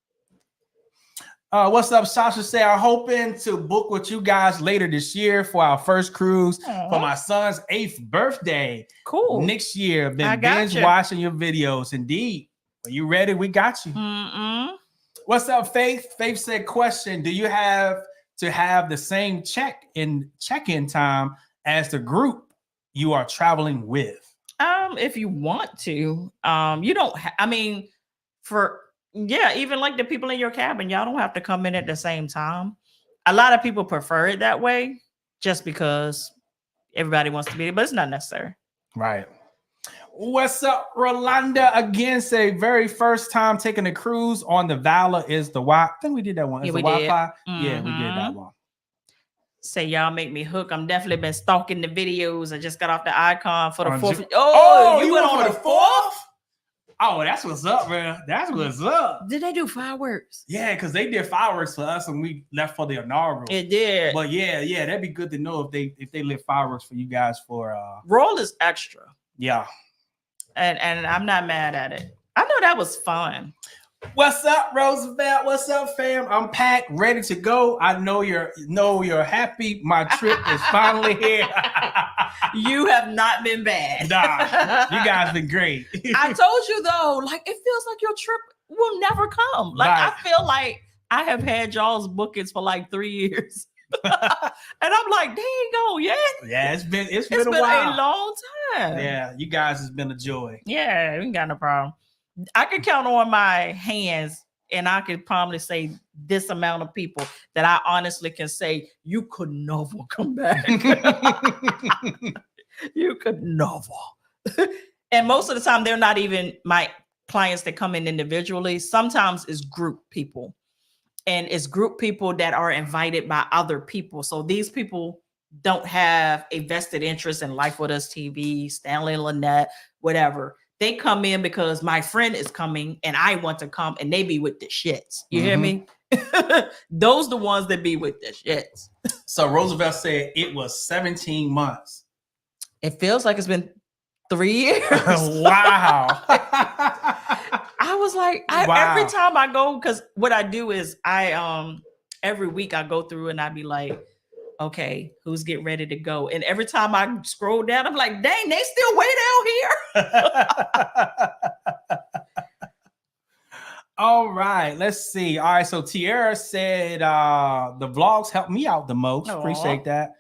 Speaker 2: What's up, Sasha? Say, I'm hoping to book with you guys later this year for our first cruise for my son's 8th birthday.
Speaker 1: Cool.
Speaker 2: Next year. Been binge watching your videos. Indeed. Are you ready? We got you. What's up, Faith? Faith said, question, do you have to have the same check-in time as the group you are traveling with?
Speaker 1: If you want to. You don't even like the people in your cabin, y'all don't have to come in at the same time. A lot of people prefer it that way just because everybody wants to be there, but it's not necessary.
Speaker 2: Right. What's up, Rolanda? Again, say very first time taking a cruise on the Valor is the Wi. I think we did that one.
Speaker 1: Yeah,
Speaker 2: we Wi-Fi. Yeah, we did that one.
Speaker 1: Say y'all make me hook. I'm definitely been stalking the videos. I just got off the icon for the 4th. You went on the 4th?
Speaker 2: Oh, that's what's up, man. That's what's up.
Speaker 1: Did they do fireworks?
Speaker 2: Yeah, because they did fireworks for us and we left for the inaugural.
Speaker 1: It did.
Speaker 2: But yeah, that'd be good to know if they lit fireworks for you guys for
Speaker 1: roll is extra.
Speaker 2: Yeah.
Speaker 1: And I'm not mad at it. I know that was fun.
Speaker 2: What's up, Roosevelt? What's up, fam? I'm packed, ready to go. I know you're happy. My trip is finally here.
Speaker 1: You have not been bad.
Speaker 2: Nah, you guys been great.
Speaker 1: I told you though, like it feels like your trip will never come. Like I feel like I have had y'all's bookings for like 3 years. And I'm like, there you go, yeah. Yeah,
Speaker 2: it's been a while.
Speaker 1: A long time.
Speaker 2: Yeah, you guys has been a joy.
Speaker 1: Yeah, we ain't got no problem. I can count on my hands, and I could probably say this amount of people that I honestly can say you could never come back. You could never. And most of the time, they're not even my clients that come in individually. Sometimes it's group people. And it's group people that are invited by other people. So these people don't have a vested interest in Life With Us TV, Stanley and Lynette, whatever. They come in because my friend is coming and I want to come and they be with the shits. You hear me? Those the ones that be with the shits.
Speaker 2: So Roosevelt said it was 17 months.
Speaker 1: It feels like it's been 3 years.
Speaker 2: Wow.
Speaker 1: I was like, every time I go, because what I do is every week I go through and I be like, okay, who's getting ready to go? And every time I scroll down, I'm like, dang, they still way down here.
Speaker 2: All right, let's see. All right, so Tierra said the vlogs helped me out the most. Aww. Appreciate that.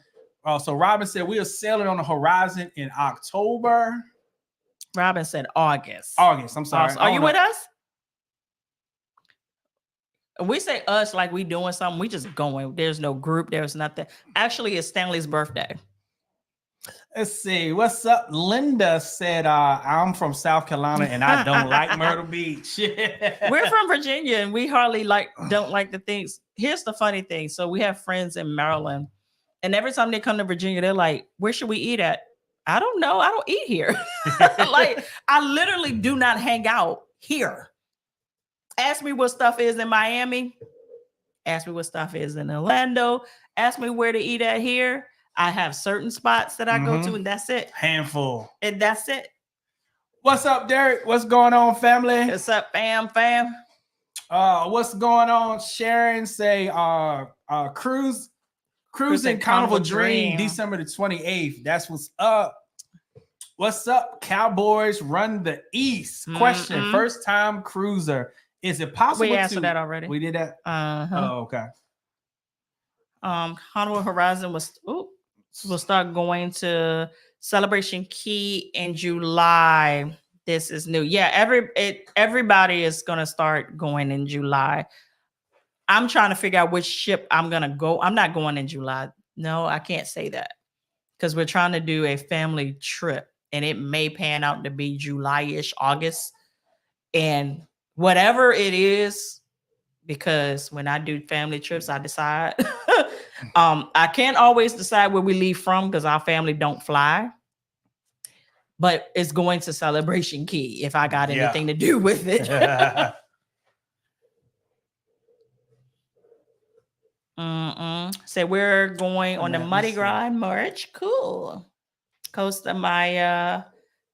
Speaker 2: So Robin said we are sailing on the Horizon in October.
Speaker 1: Robin said August.
Speaker 2: I'm sorry.
Speaker 1: Are you with us? We say us like we doing something. We just going. There's no group. There's nothing. Actually, it's Stanley's birthday.
Speaker 2: Let's see. What's up? Linda said, I'm from South Carolina and I don't like Myrtle Beach.
Speaker 1: We're from Virginia and we hardly don't like the things. Here's the funny thing. So we have friends in Maryland, and every time they come to Virginia, they're like, where should we eat at? I don't know. I don't eat here. Like, I literally do not hang out here. Ask me what stuff is in Miami. Ask me what stuff is in Orlando. Ask me where to eat at here. I have certain spots that I go to, and that's it.
Speaker 2: Handful.
Speaker 1: And that's it.
Speaker 2: What's up, Derek? What's going on, family?
Speaker 1: What's up, fam?
Speaker 2: What's going on? Sharon say, cruising Carnival Dream, December the 28th. That's what's up. What's up? Cowboys run the East. Question: first time cruiser. Is it possible?
Speaker 1: We answered that already.
Speaker 2: We did that. Oh, okay.
Speaker 1: Carnival Horizon will start going to Celebration Key in July. This is new. Yeah, everybody is gonna start going in July. I'm trying to figure out which ship I'm gonna go. I'm not going in July. No, I can't say that because we're trying to do a family trip, and it may pan out to be July-ish, August, and whatever it is, because when I do family trips, I decide. I can't always decide where we leave from because our family don't fly. But it's going to Celebration Key if I got anything to do with it. So we're going on the Muddy Gras in March. Cool. Costa Maya.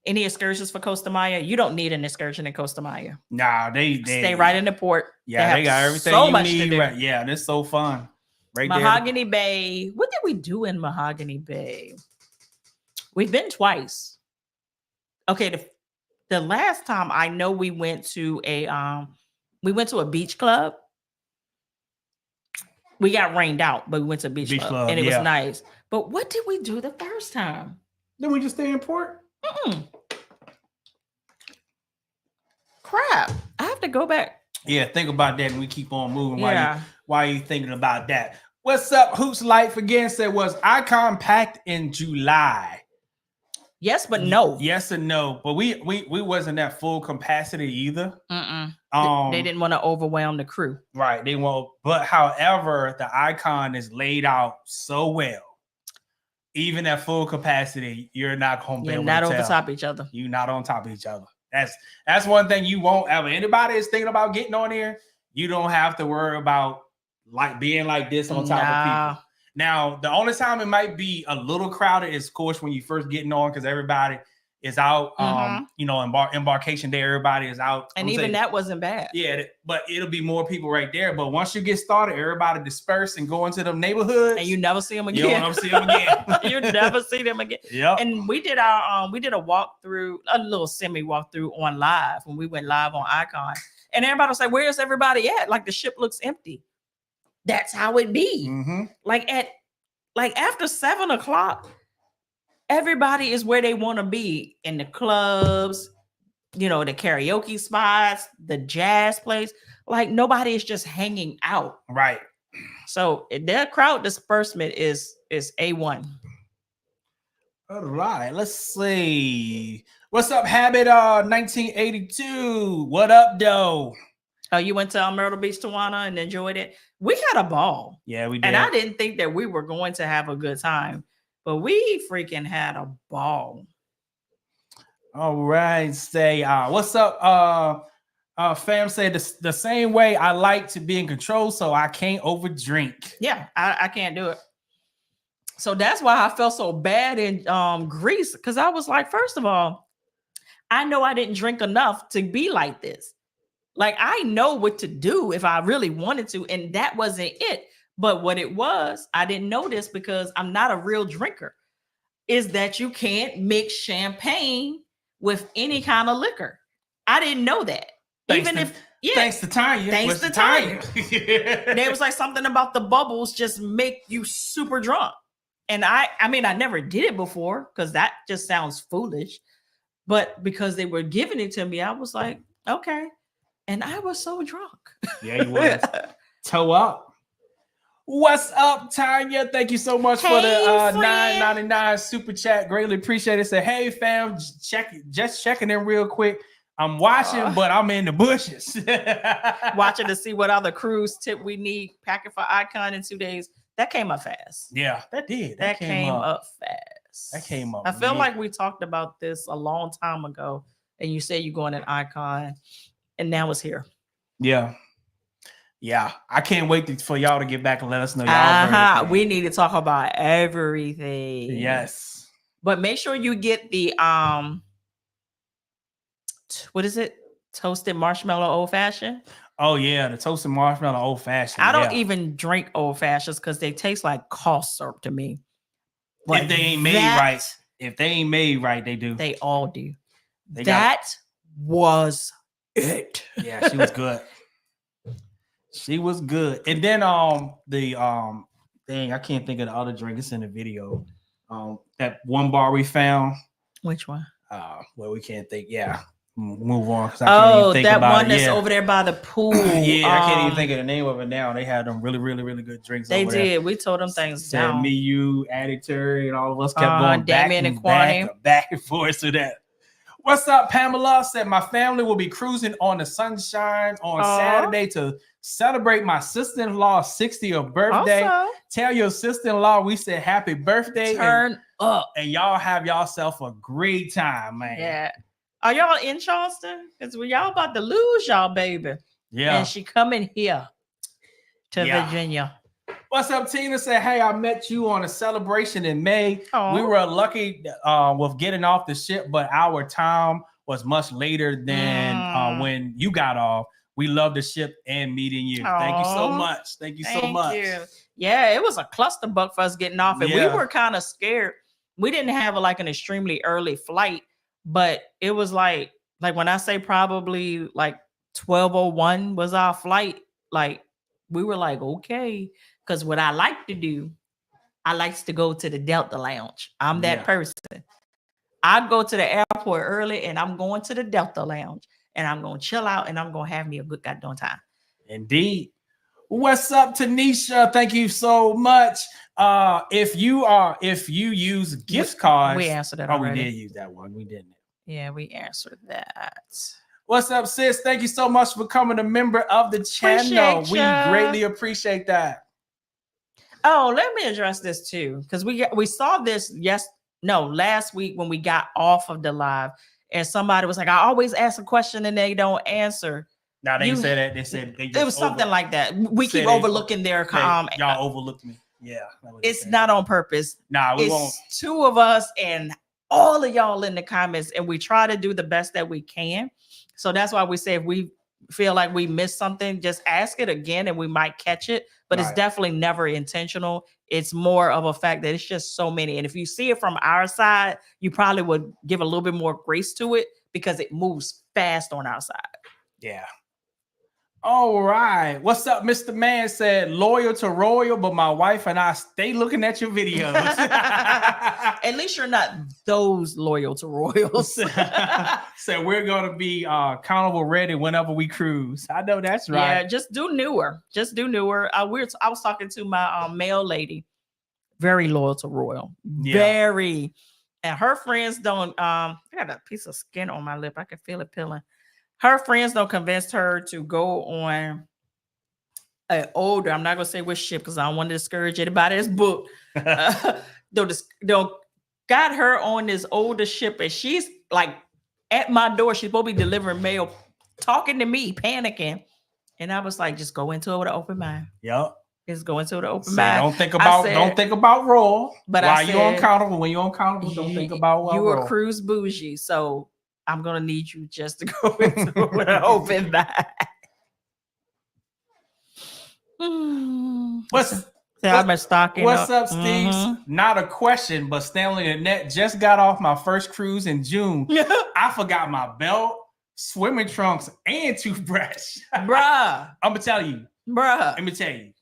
Speaker 1: Any excursions for Costa Maya? You don't need an excursion in Costa Maya.
Speaker 2: Nah, they
Speaker 1: stay right in the port.
Speaker 2: Yeah, they got everything
Speaker 1: so
Speaker 2: you
Speaker 1: much
Speaker 2: need.
Speaker 1: to do.
Speaker 2: Right. Yeah, that's so fun. Right
Speaker 1: Mahogany Bay. What did we do in Mahogany Bay? We've been twice. Okay, the last time I know we went to a beach club. We got rained out, but we went to a beach club and it was nice. But what did we do the first time?
Speaker 2: Didn't we just stay in port?
Speaker 1: Crap. I have to go back.
Speaker 2: Yeah, think about that and we keep on moving. Why are you thinking about that? What's up? Hoops Life again said, was Icon packed in July?
Speaker 1: Yes, but no.
Speaker 2: Yes and no. But we wasn't at full capacity either.
Speaker 1: They didn't want to overwhelm the crew.
Speaker 2: Right. They won't. But however, the Icon is laid out so well. Even at full capacity, you're not going to be able to tell.
Speaker 1: You're not on top of each other.
Speaker 2: You're not on top of each other. That's one thing you won't ever. Anybody is thinking about getting on here, you don't have to worry about like being like this on top of people. Now, the only time it might be a little crowded is, of course, when you first getting on because everybody is out. Embarkation day, everybody is out.
Speaker 1: And even that wasn't bad.
Speaker 2: Yeah, but it'll be more people right there. But once you get started, everybody disperse and go into them neighborhoods,
Speaker 1: and you never see them again.
Speaker 2: You don't ever see them again.
Speaker 1: You never see them again.
Speaker 2: Yeah.
Speaker 1: And we did a walkthrough, a little semi walkthrough on live when we went live on Icon, and everybody was like, "Where's everybody at? Like the ship looks empty." That's how it be. Like after 7 o'clock, everybody is where they want to be in the clubs, the karaoke spots, the jazz place. Like nobody is just hanging out.
Speaker 2: Right.
Speaker 1: So their crowd disbursement is A1.
Speaker 2: All right. Let's see. What's up, Habit 1982? What up, though?
Speaker 1: Oh, you went to Myrtle Beach, Tawana, and enjoyed it? We had a ball.
Speaker 2: Yeah, we did.
Speaker 1: And I didn't think that we were going to have a good time, but we freaking had a ball.
Speaker 2: All right. Say, what's up? Fam said the same way I like to be in control, so I can't overdrink.
Speaker 1: Yeah, I can't do it. So that's why I felt so bad in Greece, because I was like, first of all, I know I didn't drink enough to be like this. Like, I know what to do if I really wanted to, and that wasn't it. But what it was, I didn't know this because I'm not a real drinker, is that you can't mix champagne with any kind of liquor. I didn't know that.
Speaker 2: Thanks to Tanya.
Speaker 1: Thanks to Tanya. There was like something about the bubbles just make you super drunk. And I mean, I never did it before because that just sounds foolish. But because they were giving it to me, I was like, okay. And I was so drunk.
Speaker 2: Yeah, you was. Toe up. What's up, Tanya? Thank you so much for the
Speaker 1: friend.
Speaker 2: $9.99 super chat. Greatly appreciate it. Say, hey fam, just checking in real quick. I'm watching, but I'm in the bushes.
Speaker 1: Watching to see what other cruise tip we need. Packing for Icon in 2 days. That came up fast.
Speaker 2: Yeah, that did.
Speaker 1: That came up fast.
Speaker 2: That came up.
Speaker 1: I feel like we talked about this a long time ago, and you said you're going at Icon, and now it's here.
Speaker 2: Yeah. Yeah, I can't wait for y'all to get back and let us know y'all.
Speaker 1: We need to talk about everything.
Speaker 2: Yes.
Speaker 1: But make sure you get the what is it? Toasted marshmallow old fashioned.
Speaker 2: Oh yeah, the toasted marshmallow old fashioned.
Speaker 1: I don't even drink old fashions because they taste like cough syrup to me.
Speaker 2: But if they ain't made right, they do.
Speaker 1: They all do. That was it.
Speaker 2: Yeah, she was good. She was good. And then I can't think of the other drink. It's in the video. That one bar we found.
Speaker 1: Which one?
Speaker 2: Well, we can't think. Yeah. Move on. I can't even think
Speaker 1: that
Speaker 2: about
Speaker 1: one that's over there by the pool.
Speaker 2: Yeah, I can't even think of the name of it now. They had them really, really, really good drinks.
Speaker 1: They
Speaker 2: over
Speaker 1: did.
Speaker 2: There.
Speaker 1: We told them things down.
Speaker 2: Me, you, Addie, Terry, and all of us kept going back and forth to that. What's up, Pamela? Said my family will be cruising on the Sunshine on Saturday to celebrate my sister-in-law's 60th birthday. Awesome. Tell your sister-in-law we said happy birthday.
Speaker 1: Turn up.
Speaker 2: And y'all have yourself a great time, man.
Speaker 1: Yeah. Are y'all in Charleston? Because y'all about to lose y'all baby.
Speaker 2: Yeah.
Speaker 1: And she coming here to Virginia.
Speaker 2: What's up, Tina? Said, hey, I met you on a celebration in May.
Speaker 1: Aww.
Speaker 2: We were lucky with getting off the ship, but our time was much later than when you got off. We love the ship and meeting you. Aww. Thank you so much. Thank you so much.
Speaker 1: Yeah, it was a clusterbuck for us getting off, and we were kind of scared. We didn't have like an extremely early flight, but it was like when I say probably like 12:01 was our flight. Like we were like, okay. Because what I like to do, I like to go to the Delta Lounge. I'm that person. I go to the airport early and I'm going to the Delta Lounge and I'm going to chill out and I'm going to have me a good goddamn time.
Speaker 2: Indeed. What's up, Tanisha? Thank you so much. If you use gift cards.
Speaker 1: We answered that already.
Speaker 2: We did use that one. We didn't.
Speaker 1: Yeah, we answered that.
Speaker 2: What's up, sis? Thank you so much for becoming a member of the channel. We greatly appreciate that.
Speaker 1: Oh, let me address this too, because we saw this last week when we got off of the live, and somebody was like, "I always ask a question and they don't answer."
Speaker 2: Now they said that they said they just
Speaker 1: it was something like that. We keep overlooking their
Speaker 2: y'all overlooked me. Yeah,
Speaker 1: it's not on purpose.
Speaker 2: Nah, we won't.
Speaker 1: Two of us and all of y'all in the comments, and we try to do the best that we can. So that's why we say if we feel like we missed something, just ask it again and we might catch it, but it's definitely never intentional. It's more of a fact that it's just so many. And if you see it from our side, you probably would give a little bit more grace to it because it moves fast on our side.
Speaker 2: Yeah. All right. What's up, Mr. Man? Said loyal to royal, but my wife and I stay looking at your videos.
Speaker 1: At least you're not those loyal to royals.
Speaker 2: So we're gonna be Carnival ready whenever we cruise. I know that's right.
Speaker 1: Yeah, just do newer. I was talking to my mail lady, very loyal to royal, very, and her friends don't. I got a piece of skin on my lip. I can feel it peeling. Her friends don't convince her to go on an older. I'm not gonna say which ship because I don't want to discourage anybody that's booked. Don't got her on this older ship, and she's like at my door. She's supposed to be delivering mail, talking to me, panicking, and I was like, just go into it with an open mind.
Speaker 2: Yep.
Speaker 1: Just go into it with an open mind.
Speaker 2: Don't think about roll. But while you're on Carnival, when you're on Carnival, don't think about
Speaker 1: you were cruise bougie, so I'm gonna need you just to go into it with an open mind. What's up,
Speaker 2: Steve's? Not a question, but Stanley and Annette just got off my first cruise in June. I forgot my belt, swimming trunks, and toothbrush.
Speaker 1: Bruh.
Speaker 2: I'm gonna tell you.
Speaker 1: Bruh.
Speaker 2: Let me tell you.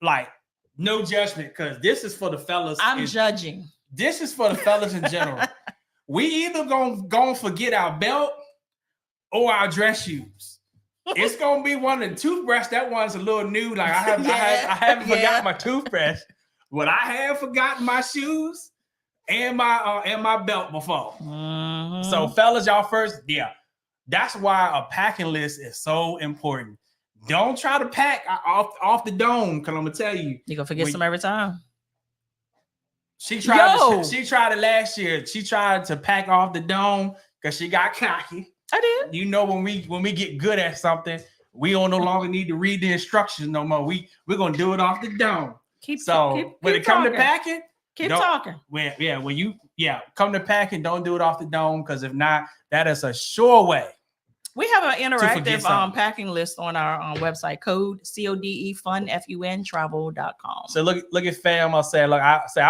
Speaker 2: Like, no judgment, because this is for the fellas.
Speaker 1: I'm judging.
Speaker 2: This is for the fellas in general. We either gonna forget our belt or our dress shoes. It's gonna be one of the toothbrush. That one's a little new. Like I haven't forgotten my toothbrush, but I have forgotten my shoes and my belt before. So fellas, y'all first, that's why a packing list is so important. Don't try to pack off the dome, because I'm gonna tell you,
Speaker 1: you're gonna forget some every time.
Speaker 2: She tried it last year. She tried to pack off the dome because she got cocky.
Speaker 1: I did.
Speaker 2: You know, when we get good at something, we don't no longer need to read the instructions no more. We're gonna do it off the dome. When it comes to packing,
Speaker 1: keep talking.
Speaker 2: When you come to packing, don't do it off the dome, because if not, that is a sure way.
Speaker 1: We have an interactive packing list on our website, CODE fun FUN travel.com.
Speaker 2: So look at fam. I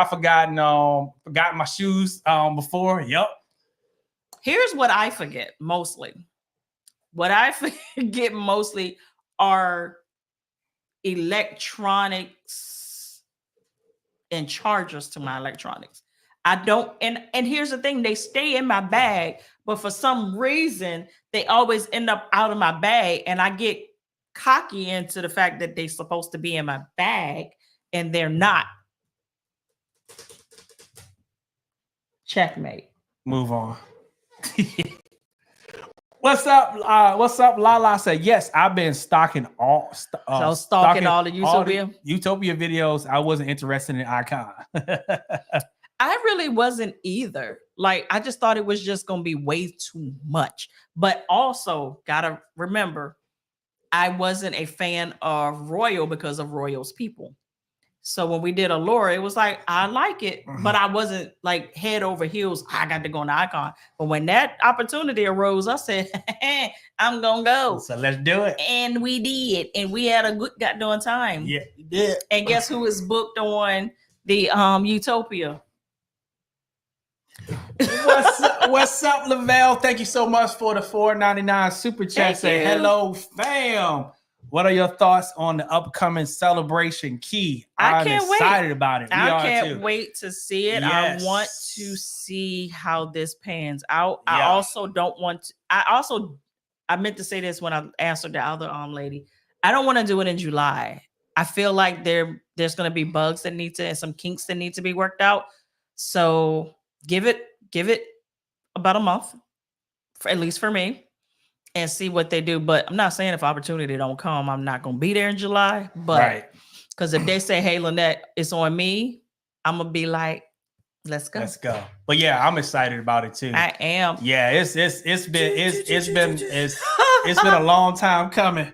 Speaker 2: forgotten my shoes before. Yep.
Speaker 1: Here's what I forget mostly. What I forget mostly are electronics and chargers to my electronics. I don't, and here's the thing, they stay in my bag, but for some reason, they always end up out of my bag, and I get cocky into the fact that they're supposed to be in my bag, and they're not. Checkmate.
Speaker 2: Move on. What's up? Lala said, yes, I've been stalking all
Speaker 1: all the
Speaker 2: Utopia videos. I wasn't interested in Icon.
Speaker 1: I really wasn't either. Like, I just thought it was just going to be way too much. But also, gotta remember, I wasn't a fan of Royal because of Royal's people. So when we did Allura, it was like, I like it, but I wasn't like head over heels. I got to go on Icon. But when that opportunity arose, I said, I'm going to go.
Speaker 2: So let's do it.
Speaker 1: And we did. And we had a good goddamn time.
Speaker 2: Yeah, we did.
Speaker 1: And guess who is booked on the Utopia?
Speaker 2: What's up, Lavelle? Thank you so much for the $4.99 super chat. Say hello, fam. What are your thoughts on the upcoming celebration, Key? I'm excited about it.
Speaker 1: I can't wait to see it. Yes. I want to see how this pans out. Yeah. I also don't want to. I meant to say this when I answered the other lady. I don't want to do it in July. I feel like there's going to be bugs that need to, and some kinks that need to be worked out. So give it about a month, at least for me, and see what they do. But I'm not saying if opportunity don't come, I'm not gonna be there in July. But because if they say, hey, Lynette, it's on me, I'm gonna be like, let's go.
Speaker 2: But yeah, I'm excited about it too.
Speaker 1: I am.
Speaker 2: Yeah, it's been a long time coming.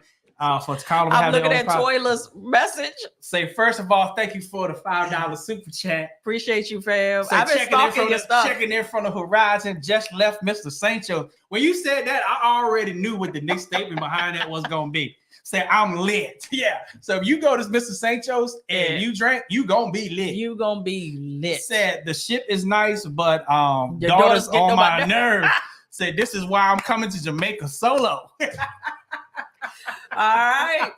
Speaker 2: For Carnival.
Speaker 1: I'm looking at Toiler's message.
Speaker 2: Say, first of all, thank you for the $5 super chat.
Speaker 1: Appreciate you, fam. I've been stalking your stuff.
Speaker 2: Checking in from the horizon. Just left Mr. Sancho. When you said that, I already knew what the next statement behind that was going to be. Say, I'm lit. Yeah. So if you go to Mr. Sancho's and you drink, you going to be lit.
Speaker 1: You going to be lit.
Speaker 2: Said, the ship is nice, but daughter's on my nerves. Said, this is why I'm coming to Jamaica solo.
Speaker 1: All right.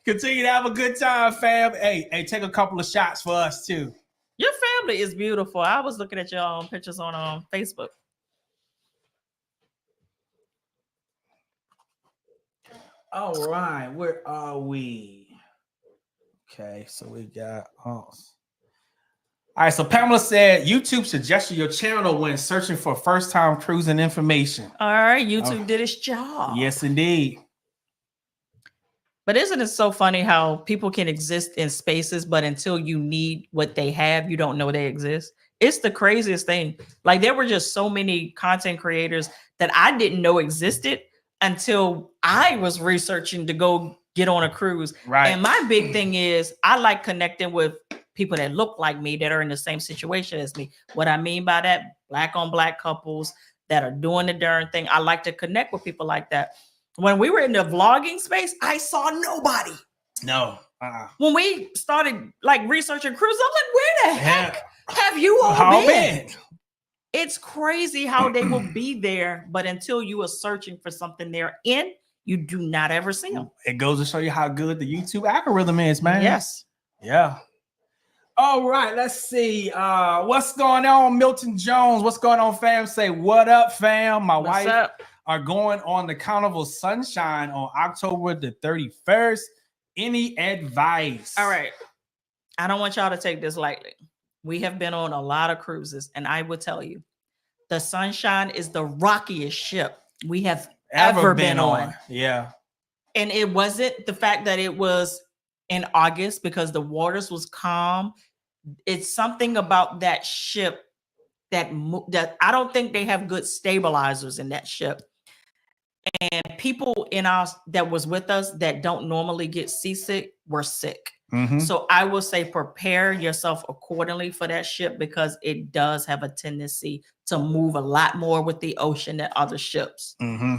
Speaker 2: Continue to have a good time, fam. Hey, take a couple of shots for us too.
Speaker 1: Your family is beautiful. I was looking at your pictures on Facebook.
Speaker 2: All right, where are we? Okay, so we got all right, so Pamela said YouTube suggested your channel when searching for first-time cruising information.
Speaker 1: All right, YouTube did its job.
Speaker 2: Yes, indeed.
Speaker 1: But isn't it so funny how people can exist in spaces, but until you need what they have, you don't know they exist? It's the craziest thing. Like, there were just so many content creators that I didn't know existed until I was researching to go get on a cruise.
Speaker 2: Right.
Speaker 1: And my big thing is I like connecting with people that look like me, that are in the same situation as me. What I mean by that, black on black couples that are doing the darn thing. I like to connect with people like that. When we were in the vlogging space, I saw nobody.
Speaker 2: No.
Speaker 1: When we started like researching cruises, I'm like, where the heck have you all been? It's crazy how they will be there, but until you are searching for something they're in, you do not ever see them.
Speaker 2: It goes to show you how good the YouTube algorithm is, man.
Speaker 1: Yes.
Speaker 2: Yeah. All right, let's see. What's going on, Milton Jones? What's going on, fam? Say what up, fam. My wife are going on the Carnival Sunshine on October the 31st. Any advice?
Speaker 1: All right. I don't want y'all to take this lightly. We have been on a lot of cruises, and I will tell you, the Sunshine is the rockiest ship we have ever been on.
Speaker 2: Yeah.
Speaker 1: And it wasn't the fact that it was in August because the waters was calm. It's something about that ship that I don't think they have good stabilizers in that ship. And people in us that was with us that don't normally get seasick were sick.
Speaker 2: Mm-hmm.
Speaker 1: So I will say prepare yourself accordingly for that ship because it does have a tendency to move a lot more with the ocean than other ships.
Speaker 2: Mm-hmm.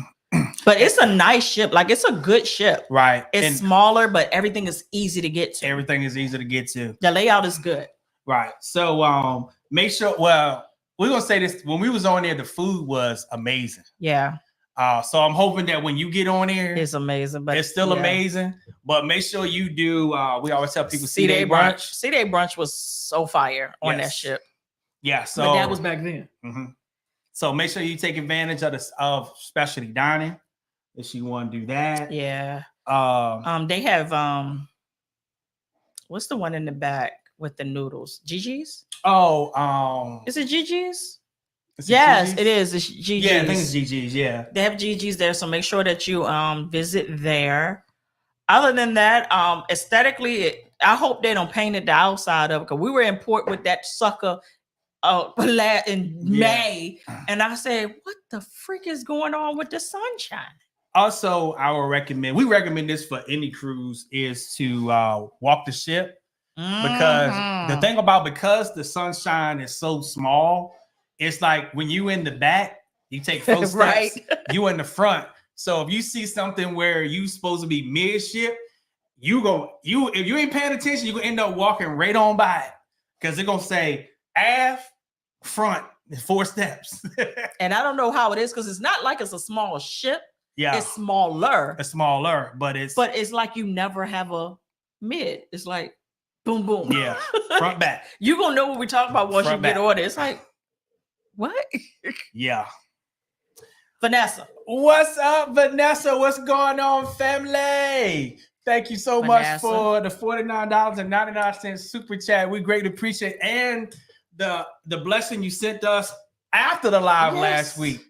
Speaker 1: But it's a nice ship. Like, it's a good ship.
Speaker 2: Right.
Speaker 1: It's smaller, but everything is easy to get to.
Speaker 2: Everything is easy to get to.
Speaker 1: The layout is good.
Speaker 2: Right. So make sure, well, we're going to say this. When we was on there, the food was amazing.
Speaker 1: Yeah.
Speaker 2: So I'm hoping that when you get on there,
Speaker 1: it's amazing, but
Speaker 2: it's still amazing. But make sure you do. We always tell people
Speaker 1: C-Day brunch. C-Day brunch was so fire on that ship.
Speaker 2: Yeah. So
Speaker 3: but that was back then.
Speaker 2: Mm-hmm. So make sure you take advantage of specialty dining if you want to do that.
Speaker 1: Yeah. They have what's the one in the back with the noodles? Gigi's?
Speaker 2: Is
Speaker 1: it Gigi's?
Speaker 2: Yes,
Speaker 1: it is. It's Gigi's.
Speaker 2: Yeah, I think it's Gigi's. Yeah,
Speaker 1: they have Gigi's there, so make sure that you visit there. Other than that, aesthetically, I hope they don't paint it the outside of it because we were in port with that sucker in May, and I said, "What the freak is going on with the Sunshine?"
Speaker 2: Also, we recommend this for any cruise is to walk the ship because the thing about because the Sunshine is so small. It's like when you in the back, you take 4 steps,
Speaker 1: right.
Speaker 2: You in the front. So if you see something where you supposed to be midship, if you ain't paying attention, you're gonna end up walking right on by it. Because they're gonna say aft, front, 4 steps.
Speaker 1: And I don't know how it is because it's not like it's a small ship.
Speaker 2: Yeah,
Speaker 1: it's smaller.
Speaker 2: But it's
Speaker 1: like you never have a mid. It's like boom, boom.
Speaker 2: Yeah, front back.
Speaker 1: You gonna know what we talk about once front you get on it. It's like, what?
Speaker 2: Yeah.
Speaker 1: Vanessa.
Speaker 2: What's up, Vanessa? What's going on, family? Thank you so much for the $49.99 super chat. We greatly appreciate it. And the blessing you sent us after the live last week.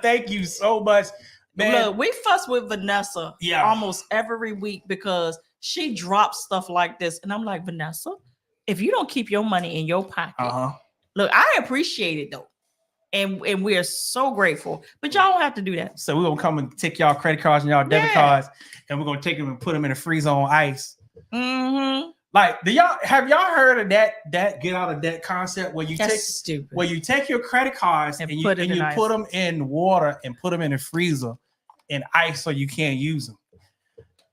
Speaker 2: Thank you so much. Man.
Speaker 1: Look, we fuss with Vanessa almost every week because she drops stuff like this. And I'm like, Vanessa, if you don't keep your money in your pocket, look, I appreciate it though. And we are so grateful. But y'all don't have to do that.
Speaker 2: So we're gonna come and take y'all credit cards and y'all debit cards, and we're gonna take them and put them in the freezer on ice.
Speaker 1: Mm-hmm.
Speaker 2: Like, have y'all heard of that get out of debt concept where you take your credit cards and you put them in water and put them in the freezer in ice so you can't use them.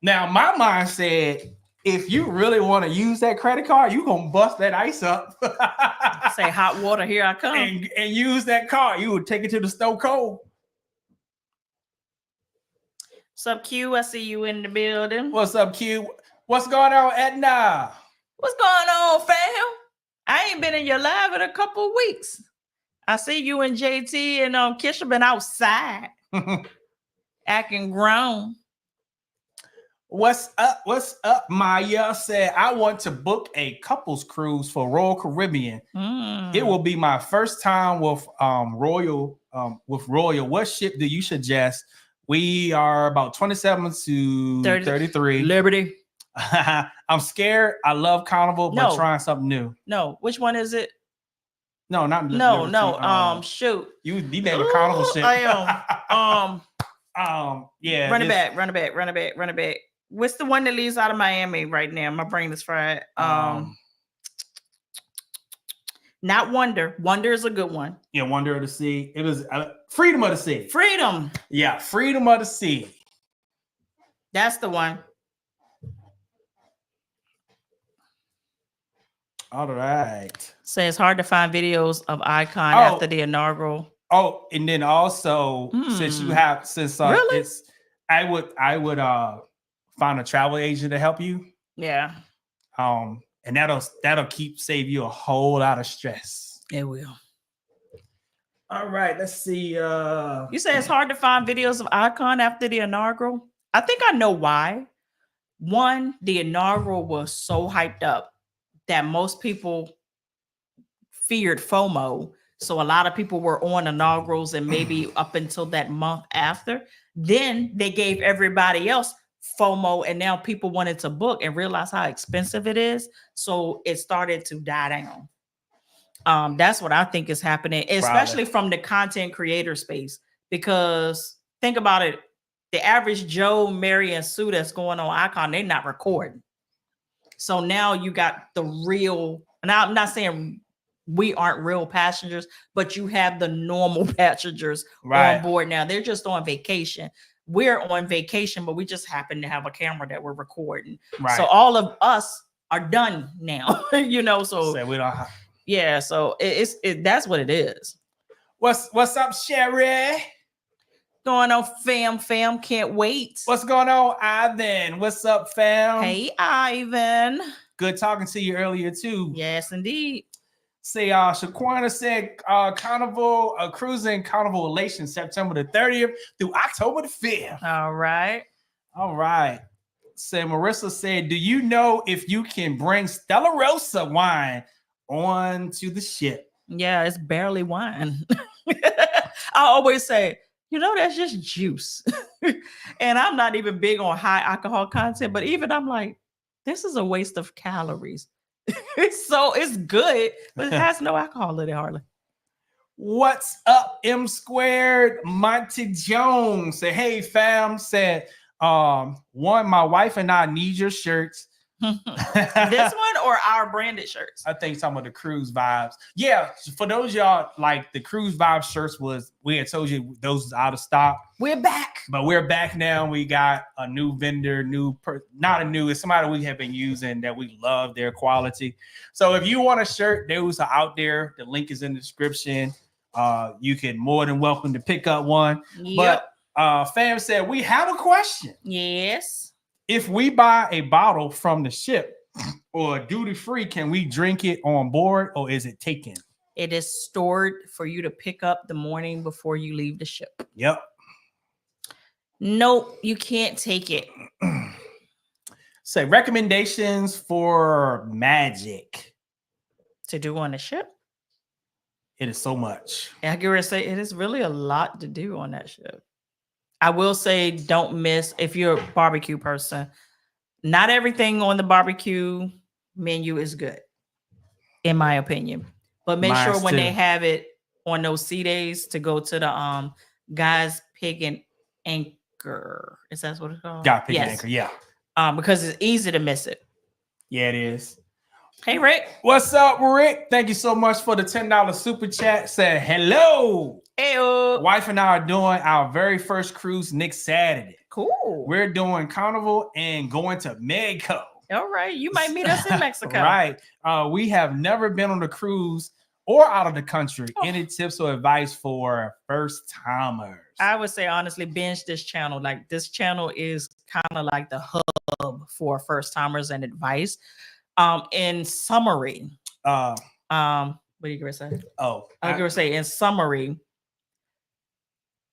Speaker 2: Now, my mind said, if you really want to use that credit card, you're going to bust that ice up.
Speaker 1: Say, hot water, here I come.
Speaker 2: And use that card. You would take it to the stove cold.
Speaker 1: What's up, Q? I see you in the building.
Speaker 2: What's up, Q? What's going on, Edna?
Speaker 1: What's going on, fam? I ain't been in your live in a couple of weeks. I see you and JT and Kisha been outside acting grown.
Speaker 2: What's up? Maya said, I want to book a couples cruise for Royal Caribbean. It will be my first time with Royal. What ship do you suggest? We are about 27 to 33.
Speaker 1: Liberty.
Speaker 2: I'm scared. I love Carnival, but trying something new.
Speaker 1: No, which one is it?
Speaker 2: No, not
Speaker 1: no,
Speaker 2: Liberty.
Speaker 1: No. Shoot.
Speaker 2: You named a Carnival ship.
Speaker 1: I am.
Speaker 2: Yeah.
Speaker 1: Run it back. What's the one that leaves out of Miami right now? My brain is fried. Not Wonder. Wonder is a good one.
Speaker 2: Yeah, Wonder of the Sea. It was Freedom of the Sea.
Speaker 1: Freedom.
Speaker 2: Yeah, Freedom of the Sea.
Speaker 1: That's the one.
Speaker 2: All right.
Speaker 1: So it's hard to find videos of Icon after the inaugural.
Speaker 2: Oh, and then also since
Speaker 1: really?
Speaker 2: I would find a travel agent to help you.
Speaker 1: Yeah.
Speaker 2: And that'll save you a whole lot of stress.
Speaker 1: It will.
Speaker 2: All right, let's see.
Speaker 1: You say it's hard to find videos of Icon after the inaugural. I think I know why. One, the inaugural was so hyped up that most people feared FOMO. So a lot of people were on inaugurals and maybe up until that month after. Then they gave everybody else FOMO, and now people wanted to book and realize how expensive it is. So it started to die down. That's what I think is happening, especially from the content creator space. Because think about it, the average Joe, Mary, and Sue that's going on Icon, they're not recording. So now you got the real, and I'm not saying we aren't real passengers, but you have the normal passengers on board now. They're just on vacation. We're on vacation, but we just happen to have a camera that we're recording. So all of us are done now, you know. So
Speaker 2: we don't have.
Speaker 1: Yeah, so it's that's what it is.
Speaker 2: What's up, Sherry?
Speaker 1: Going on, fam? Can't wait.
Speaker 2: What's going on, Ivan? What's up, fam?
Speaker 1: Hey, Ivan.
Speaker 2: Good talking to you earlier too.
Speaker 1: Yes, indeed.
Speaker 2: Say, Shaquana said, Carnival cruising Carnival Elation September the 30th through October the 5th.
Speaker 1: All right.
Speaker 2: Say, Marissa said, do you know if you can bring Stella Rosa wine onto the ship?
Speaker 1: Yeah, it's barely wine. I always say, you know, that's just juice. And I'm not even big on high alcohol content, but even I'm like, this is a waste of calories. So it's good, but it has no alcohol in it hardly.
Speaker 2: What's up, M Squared? Monty Jones said, hey fam, said one, my wife and I need your shirts.
Speaker 1: This one or our branded shirts?
Speaker 2: I think some of the cruise vibes. Yeah, for those y'all, like the cruise vibe shirts we had told you those was out of stock.
Speaker 1: We're back.
Speaker 2: But we're back now. We got a new vendor, it's somebody we have been using that we love their quality. So if you want a shirt, those are out there. The link is in the description. You can more than welcome to pick up one.
Speaker 1: Yep.
Speaker 2: But fam said, we have a question.
Speaker 1: Yes.
Speaker 2: If we buy a bottle from the ship or duty free, can we drink it on board or is it taken?
Speaker 1: It is stored for you to pick up the morning before you leave the ship.
Speaker 2: Yep.
Speaker 1: Nope, you can't take it.
Speaker 2: Say recommendations for magic
Speaker 1: to do on the ship.
Speaker 2: It is so much.
Speaker 1: I can say it is really a lot to do on that ship. I will say, don't miss, if you're a barbecue person, not everything on the barbecue menu is good, in my opinion. But make sure when they have it on those sea days to go to the Guys Pig and Anchor. Is that what it's called?
Speaker 2: Got Pig and Anchor, yeah.
Speaker 1: Because it's easy to miss it.
Speaker 2: Yeah, it is.
Speaker 1: Hey, Rick.
Speaker 2: What's up, Rick? Thank you so much for the $10 super chat. Said hello.
Speaker 1: Heyo.
Speaker 2: Wife and I are doing our very first cruise next Saturday.
Speaker 1: Cool.
Speaker 2: We're doing Carnival and going to Mexico.
Speaker 1: All right. You might meet us in Mexico.
Speaker 2: Right. We have never been on a cruise or out of the country. Any tips or advice for first timers?
Speaker 1: I would say, honestly, binge this channel. Like, this channel is kind of like the hub for first timers and advice. In summary, what are you gonna say? I'm gonna say in summary,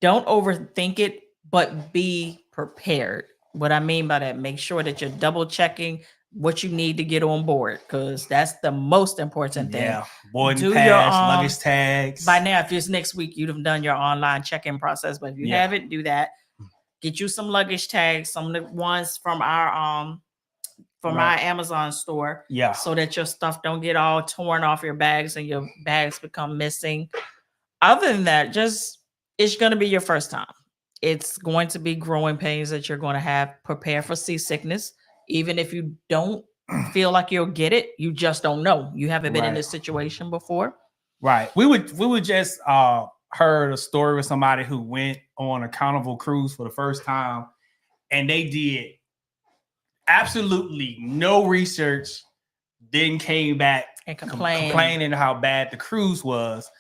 Speaker 1: don't overthink it, but be prepared. What I mean by that, make sure that you're double checking what you need to get on board, because that's the most important thing.
Speaker 2: Yeah, boarding pass, luggage tags.
Speaker 1: By now, if it's next week, you'd have done your online check-in process. But if you haven't, do that. Get you some luggage tags, some of the ones from our my Amazon store, so that your stuff don't get all torn off your bags and your bags become missing. Other than that, it's going to be your first time. It's going to be growing pains that you're going to have. Prepare for seasickness. Even if you don't feel like you'll get it, you just don't know. You haven't been in this situation before.
Speaker 2: Right. We would just heard a story with somebody who went on a Carnival cruise for the first time, and they did absolutely no research, then came back
Speaker 1: and
Speaker 2: complaining how bad the cruise was.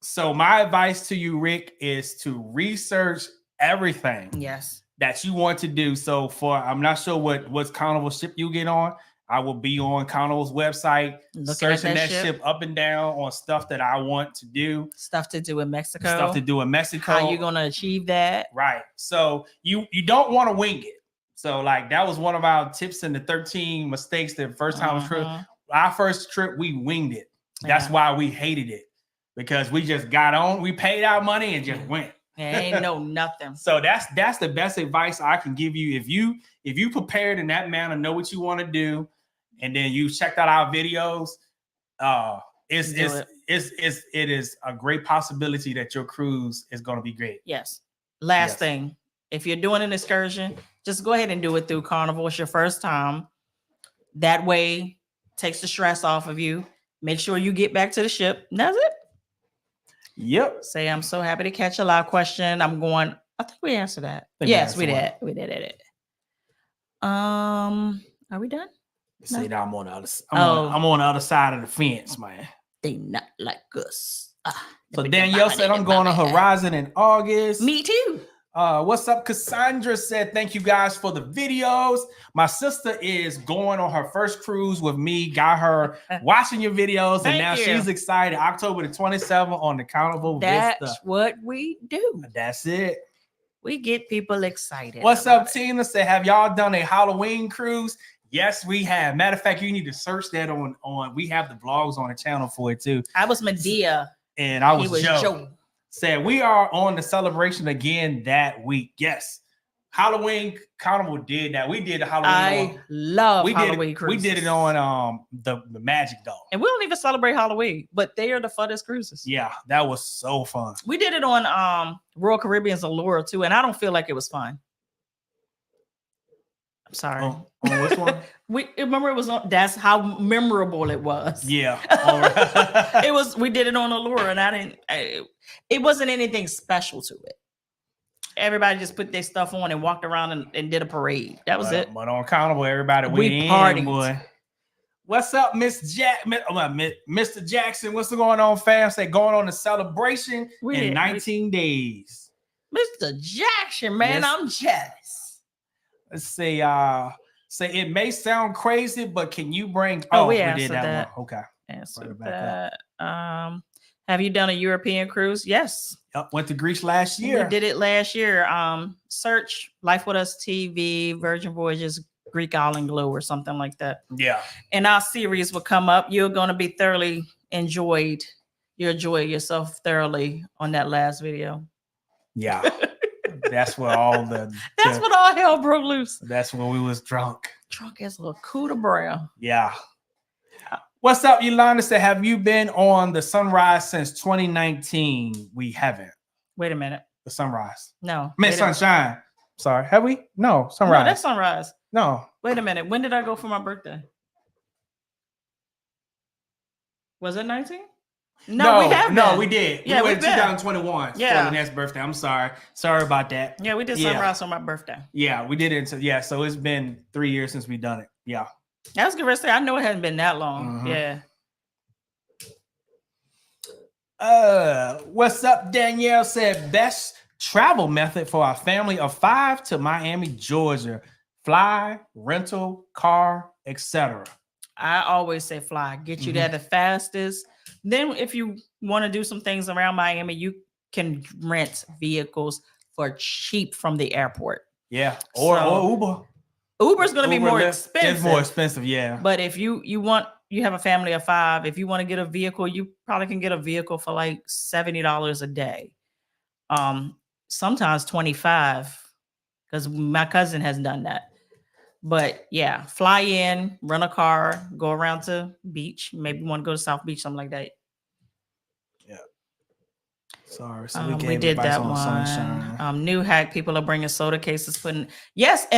Speaker 2: So my advice to you, Rick, is to research everything
Speaker 1: yes
Speaker 2: that you want to do. So I'm not sure what Carnival ship you get on. I will be on Carnival's website, searching that ship up and down on stuff that I want to do.
Speaker 1: Stuff to do in Mexico.
Speaker 2: Stuff to do in Mexico.
Speaker 1: How you gonna achieve that?
Speaker 2: Right. So you don't want to wing it. So like that was one of our tips in the 13 mistakes the first time was trip. Our first trip, we winged it. That's why we hated it. Because we just got on, we paid our money and just went.
Speaker 1: Ain't no nothing.
Speaker 2: So that's the best advice I can give you. If you prepared in that manner, know what you want to do, and then you checked out our videos, it is a great possibility that your cruise is going to be great.
Speaker 1: Yes. Last thing, if you're doing an excursion, just go ahead and do it through Carnival. It's your first time. That way, takes the stress off of you. Make sure you get back to the ship. That's it.
Speaker 2: Yep.
Speaker 1: Say, I'm so happy to catch a live question. I'm going. I think we answered that. Yes, we did. We did it. Are we done?
Speaker 2: Say that I'm on the other. I'm on the other side of the fence, man.
Speaker 1: They not like us.
Speaker 2: So Danielle said I'm going to Horizon in August.
Speaker 1: Me too.
Speaker 2: What's up? Cassandra said, thank you guys for the videos. My sister is going on her first cruise with me. Got her watching your videos, and now she's excited. October the 27th on the Carnival Vista.
Speaker 1: That's what we do.
Speaker 2: That's it.
Speaker 1: We get people excited.
Speaker 2: What's up, Tina? Said, have y'all done a Halloween cruise? Yes, we have. Matter of fact, you need to search that on. We have the vlogs on the channel for it too.
Speaker 1: I was Medea.
Speaker 2: And I was Joe. Said we are on the celebration again that week. Yes, Halloween Carnival did that. We did the Halloween.
Speaker 1: I love Halloween cruises.
Speaker 2: We did it on the Magic Dome.
Speaker 1: And we don't even celebrate Halloween, but they are the funnest cruises.
Speaker 2: Yeah, that was so fun.
Speaker 1: We did it on Royal Caribbean's Allure too, and I don't feel like it was fun. I'm sorry.
Speaker 2: On which one?
Speaker 1: Remember it was on. That's how memorable it was.
Speaker 2: Yeah, all right.
Speaker 1: It was. We did it on Allure, and it wasn't anything special to it. Everybody just put their stuff on and walked around and did a parade. That was it.
Speaker 2: But on Carnival, everybody
Speaker 1: we partied.
Speaker 2: Boy. What's up, Mr. Jackson? What's going on, fam? Say going on a celebration in 19 days.
Speaker 1: Mr. Jackson, man, yes. I'm jealous.
Speaker 2: Let's see. Say it may sound crazy, but can you bring?
Speaker 1: We did that one.
Speaker 2: Okay.
Speaker 1: Answered that. Have you done a European cruise? Yes.
Speaker 2: Yep. Went to Greece last year.
Speaker 1: We did it last year. Search Lifewithustv, Virgin Voyages, Greek Island Glow, or something like that.
Speaker 2: Yeah.
Speaker 1: And our series will come up. You're going to be thoroughly enjoyed. You enjoy yourself thoroughly on that last video.
Speaker 2: Yeah. That's where all
Speaker 1: that's what all hell broke loose.
Speaker 2: That's when we was drunk.
Speaker 1: Drunk as a little cooter brown.
Speaker 2: Yeah. What's up, Yolanda? Said, have you been on the Sunrise since 2019? We haven't.
Speaker 1: Wait a minute.
Speaker 2: The Sunrise.
Speaker 1: No.
Speaker 2: Miss Sunshine. Sorry. Have we? No. Sunrise.
Speaker 1: No, that's Sunrise.
Speaker 2: No.
Speaker 1: Wait a minute. When did I go for my birthday? Was it 19? No, we haven't.
Speaker 2: No, we did.
Speaker 1: Yeah,
Speaker 2: we went 2021 for the next birthday. I'm sorry. Sorry about that.
Speaker 1: Yeah, we did Sunrise on my birthday.
Speaker 2: Yeah, we did it. So it's been 3 years since we've done it. Yeah.
Speaker 1: I was gonna say, I know it hasn't been that long.
Speaker 2: Mm-hmm. Yeah. What's up? Danielle said best travel method for our family of 5 to Miami, Georgia. Fly, rental, car, etc.
Speaker 1: I always say fly. Get you there the fastest. Then if you want to do some things around Miami, you can rent vehicles for cheap from the airport.
Speaker 2: Yeah. Or Uber.
Speaker 1: Uber's going to be more expensive.
Speaker 2: It's more expensive, yeah.
Speaker 1: But if you have a family of 5, if you want to get a vehicle, you probably can get a vehicle for like $70 a day. Sometimes 25, because my cousin has done that. But yeah, fly in, rent a car, go around to beach. Maybe want to go to South Beach, something like that.
Speaker 2: Yeah. Sorry. So
Speaker 1: we did that one. New hack. People are bringing soda cases, and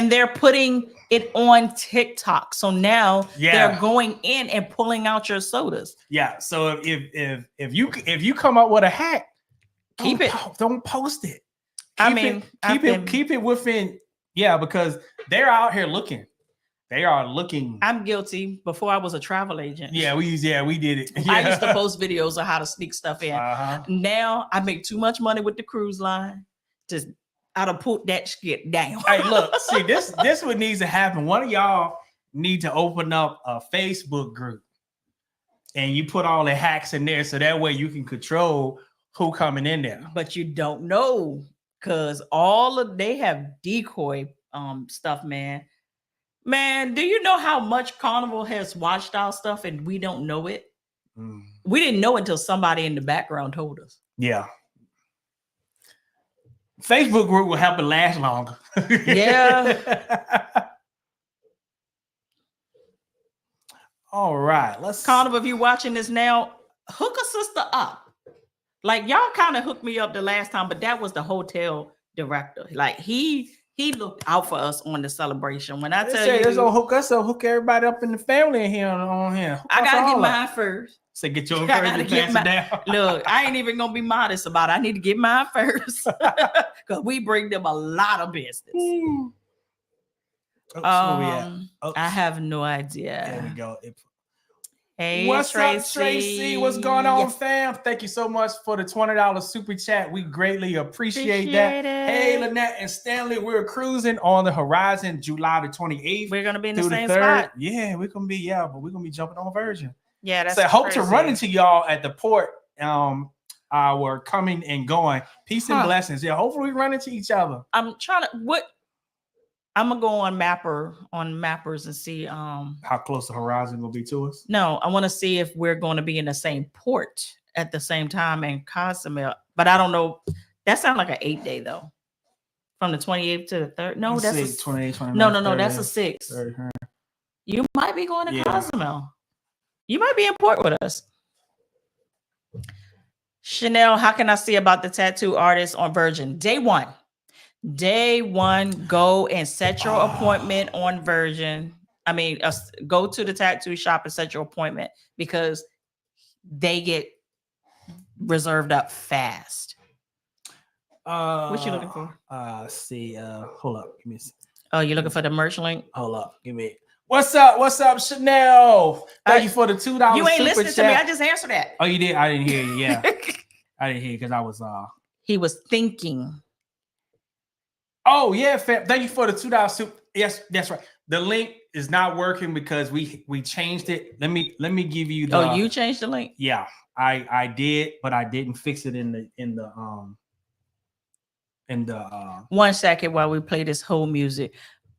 Speaker 1: they're putting it on TikTok. So now they're going in and pulling out your sodas.
Speaker 2: Yeah. So if you come up with a hack,
Speaker 1: keep it.
Speaker 2: Don't post it. Keep it within. Yeah, because they're out here looking. They are looking.
Speaker 1: I'm guilty. Before I was a travel agent.
Speaker 2: Yeah, we did it. Yeah.
Speaker 1: I used to post videos of how to sneak stuff in. Now I make too much money with the cruise line. I'd have put that shit down.
Speaker 2: Hey, look, see this what needs to happen. One of y'all need to open up a Facebook group and you put all the hacks in there so that way you can control who coming in there.
Speaker 1: But you don't know because they have decoy stuff, man. Man, do you know how much Carnival has watched our stuff and we don't know it? We didn't know until somebody in the background told us.
Speaker 2: Yeah. Facebook group will help it last longer.
Speaker 1: Yeah.
Speaker 2: All right. Let's
Speaker 1: Carnival, if you're watching this now, hook a sister up. Like y'all kind of hooked me up the last time, but that was the hotel director. Like he looked out for us on the celebration. When I tell you,
Speaker 2: let's go hook us up, hook everybody up in the family in here on here.
Speaker 1: I gotta get mine first.
Speaker 2: So get your first and pass it down.
Speaker 1: Look, I ain't even gonna be modest about it. I need to get mine first because we bring them a lot of business. I have no idea.
Speaker 2: There we go.
Speaker 1: Hey,
Speaker 2: what's
Speaker 1: Tracy.
Speaker 2: up, Tracy? What's going on, fam? Thank you so much for the $20 super chat. We greatly appreciate that. Hey, Lynette and Stanley, we're cruising on the horizon, July the 28th.
Speaker 1: We're gonna be in the same spot.
Speaker 2: Yeah, we're gonna be, but we're gonna be jumping on Virgin.
Speaker 1: Yeah, that's
Speaker 2: so I hope to run into y'all at the port. We're coming and going. Peace and blessings. Yeah, hopefully we run into each other.
Speaker 1: I'm gonna go on mappers and see
Speaker 2: how close the horizon will be to us.
Speaker 1: No, I want to see if we're going to be in the same port at the same time in Cozumel, but I don't know. That sounds like an 8-day though, from the 28th to the 3rd. No, that's a
Speaker 2: 28, 29,
Speaker 1: no,
Speaker 2: 30,
Speaker 1: that's a 6.
Speaker 2: 30.
Speaker 1: You might be going to Cozumel. You might be in port with us. Chanel, how can I see about the tattoo artist on Virgin? Day one, go and set your appointment on Virgin. I mean, go to the tattoo shop and set your appointment because they get reserved up fast. What you looking for?
Speaker 2: See, hold up. Give me a second.
Speaker 1: Oh, you're looking for the merch link?
Speaker 2: Hold up. Give me it. What's up, Chanel? Thank you for the $2.
Speaker 1: You ain't listening to me. I just answered that.
Speaker 2: Oh, you did? I didn't hear you. Yeah. I didn't hear you because I was
Speaker 1: he was thinking.
Speaker 2: Oh, yeah, fam. Thank you for the $2 soup. Yes, that's right. The link is not working because we changed it. Let me give you the
Speaker 1: you changed the link?
Speaker 2: Yeah, I did, but I didn't fix it in the
Speaker 1: 1 second while we play this whole music.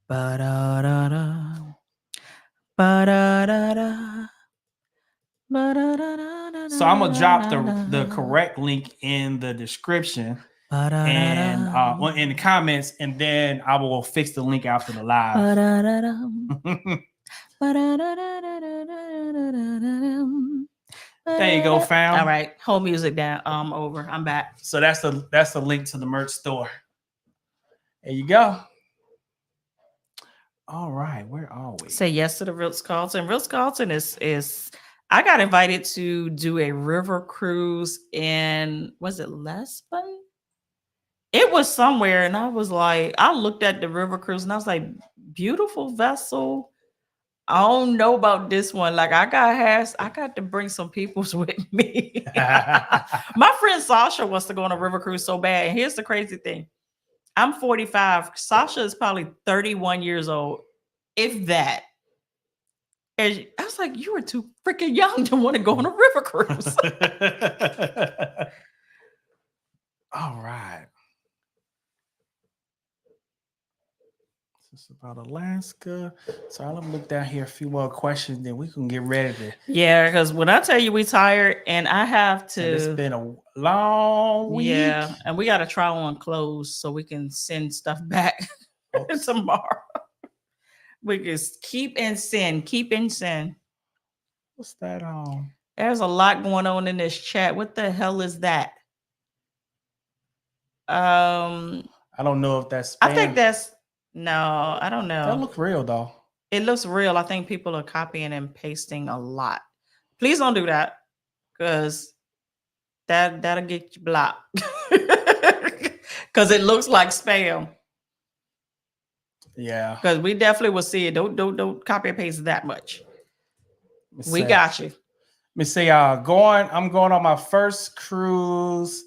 Speaker 1: Ba-da-da-da. Ba-da-da-da. Ba-da-da-da.
Speaker 2: So I'm gonna drop the correct link in the description and in the comments, and then I will fix the link after the live. There you go, fam.
Speaker 1: All right, whole music down. Over. I'm back.
Speaker 2: So that's the link to the merch store. There you go. All right, where are we?
Speaker 1: Say yes to the Ritz-Carlton. Ritz-Carlton is. I got invited to do a river cruise in, was it Lisbon? It was somewhere, and I was like, I looked at the river cruise, and I was like, beautiful vessel. I don't know about this one. Like I got to bring some peoples with me. My friend Sasha wants to go on a river cruise so bad. And here's the crazy thing. I'm 45. Sasha is probably 31 years old, if that. And I was like, you were too freaking young to want to go on a river cruise.
Speaker 2: All right. This is about Alaska. So I'm gonna look down here a few more questions, then we can get ready to.
Speaker 1: Yeah, because when I tell you we tired and I have to.
Speaker 2: And it's been a long week.
Speaker 1: Yeah, and we got to try on clothes so we can send stuff back tomorrow. We just keep and send.
Speaker 2: What's that on?
Speaker 1: There's a lot going on in this chat. What the hell is that?
Speaker 2: I don't know if that's spam.
Speaker 1: I think that's no, I don't know.
Speaker 2: That looks real though.
Speaker 1: It looks real. I think people are copying and pasting a lot. Please don't do that because that'll get you blocked. Because it looks like spam.
Speaker 2: Yeah.
Speaker 1: Because we definitely will see it. Don't copy and paste that much. We got you.
Speaker 2: Let me say, I'm going on my first cruise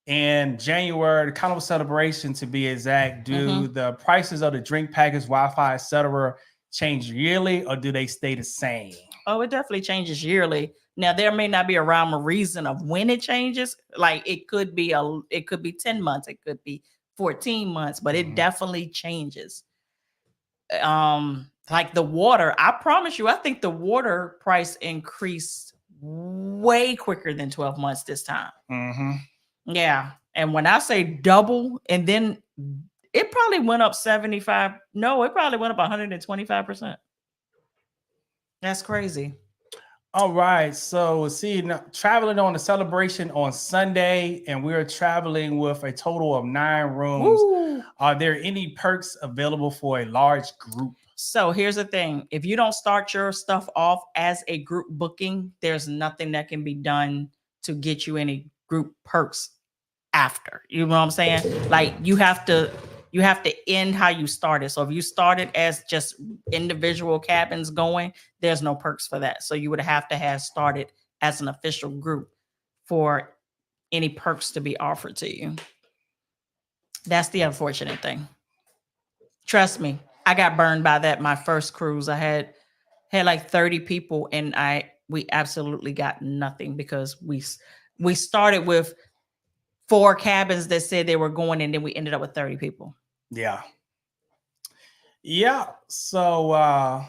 Speaker 2: in January, the Carnival celebration to be exact. The prices of the drink package, Wi-Fi, etc., change yearly, or do they stay the same?
Speaker 1: Oh, it definitely changes yearly. Now there may not be a rhyme or reason of when it changes. Like it could be 10 months, it could be 14 months, but it definitely changes. Like the water, I promise you, I think the water price increased way quicker than 12 months this time. Yeah. And when I say double, and then it probably went up 75. No, it probably went up 125%. That's crazy.
Speaker 2: All right. So see, traveling on the celebration on Sunday, and we're traveling with a total of 9 rooms.
Speaker 1: Woo.
Speaker 2: Are there any perks available for a large group?
Speaker 1: So here's the thing. If you don't start your stuff off as a group booking, there's nothing that can be done to get you any group perks after. You know what I'm saying? Like you have to end how you started. So if you started as just individual cabins going, there's no perks for that. So you would have to have started as an official group for any perks to be offered to you. That's the unfortunate thing. Trust me, I got burned by that. My first cruise, I had like 30 people, and we absolutely got nothing because we started with 4 cabins that said they were going, and then we ended up with 30 people.
Speaker 2: Yeah. So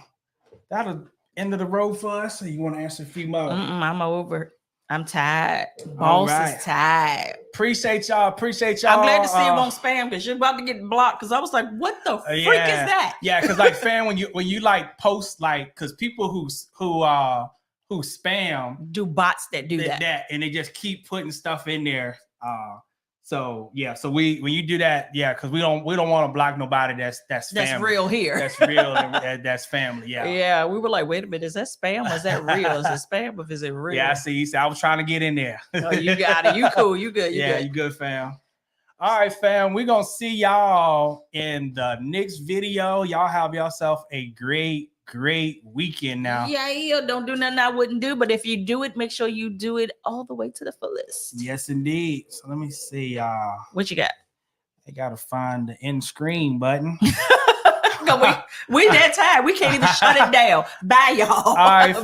Speaker 2: that'll end of the road for us. So you want to answer a few more?
Speaker 1: I'm over. I'm tired. Boss is tired.
Speaker 2: Appreciate y'all.
Speaker 1: I'm glad to see it won't spam because you're about to get blocked. Because I was like, what the freak is that?
Speaker 2: Yeah, because like fam, when you like post, like, because people who spam
Speaker 1: do bots that do that,
Speaker 2: and they just keep putting stuff in there. So when you do that, because we don't want to block nobody that's family.
Speaker 1: Real here.
Speaker 2: That's real. That's family.
Speaker 1: Yeah. We were like, wait a minute, is that spam or is that real? Is it spam or is it real?
Speaker 2: Yeah, I see. I was trying to get in there.
Speaker 1: Oh, you got it. You cool. You good.
Speaker 2: You good, fam. All right, fam. We're gonna see y'all in the next video. Y'all have yourself a great weekend now.
Speaker 1: Yeah, don't do nothing I wouldn't do, but if you do it, make sure you do it all the way to the fullest.
Speaker 2: Yes, indeed. So let me see.
Speaker 1: What you got?
Speaker 2: I gotta find the end screen button.
Speaker 1: We that tired. We can't even shut it down. Bye, y'all.
Speaker 2: All right, fam.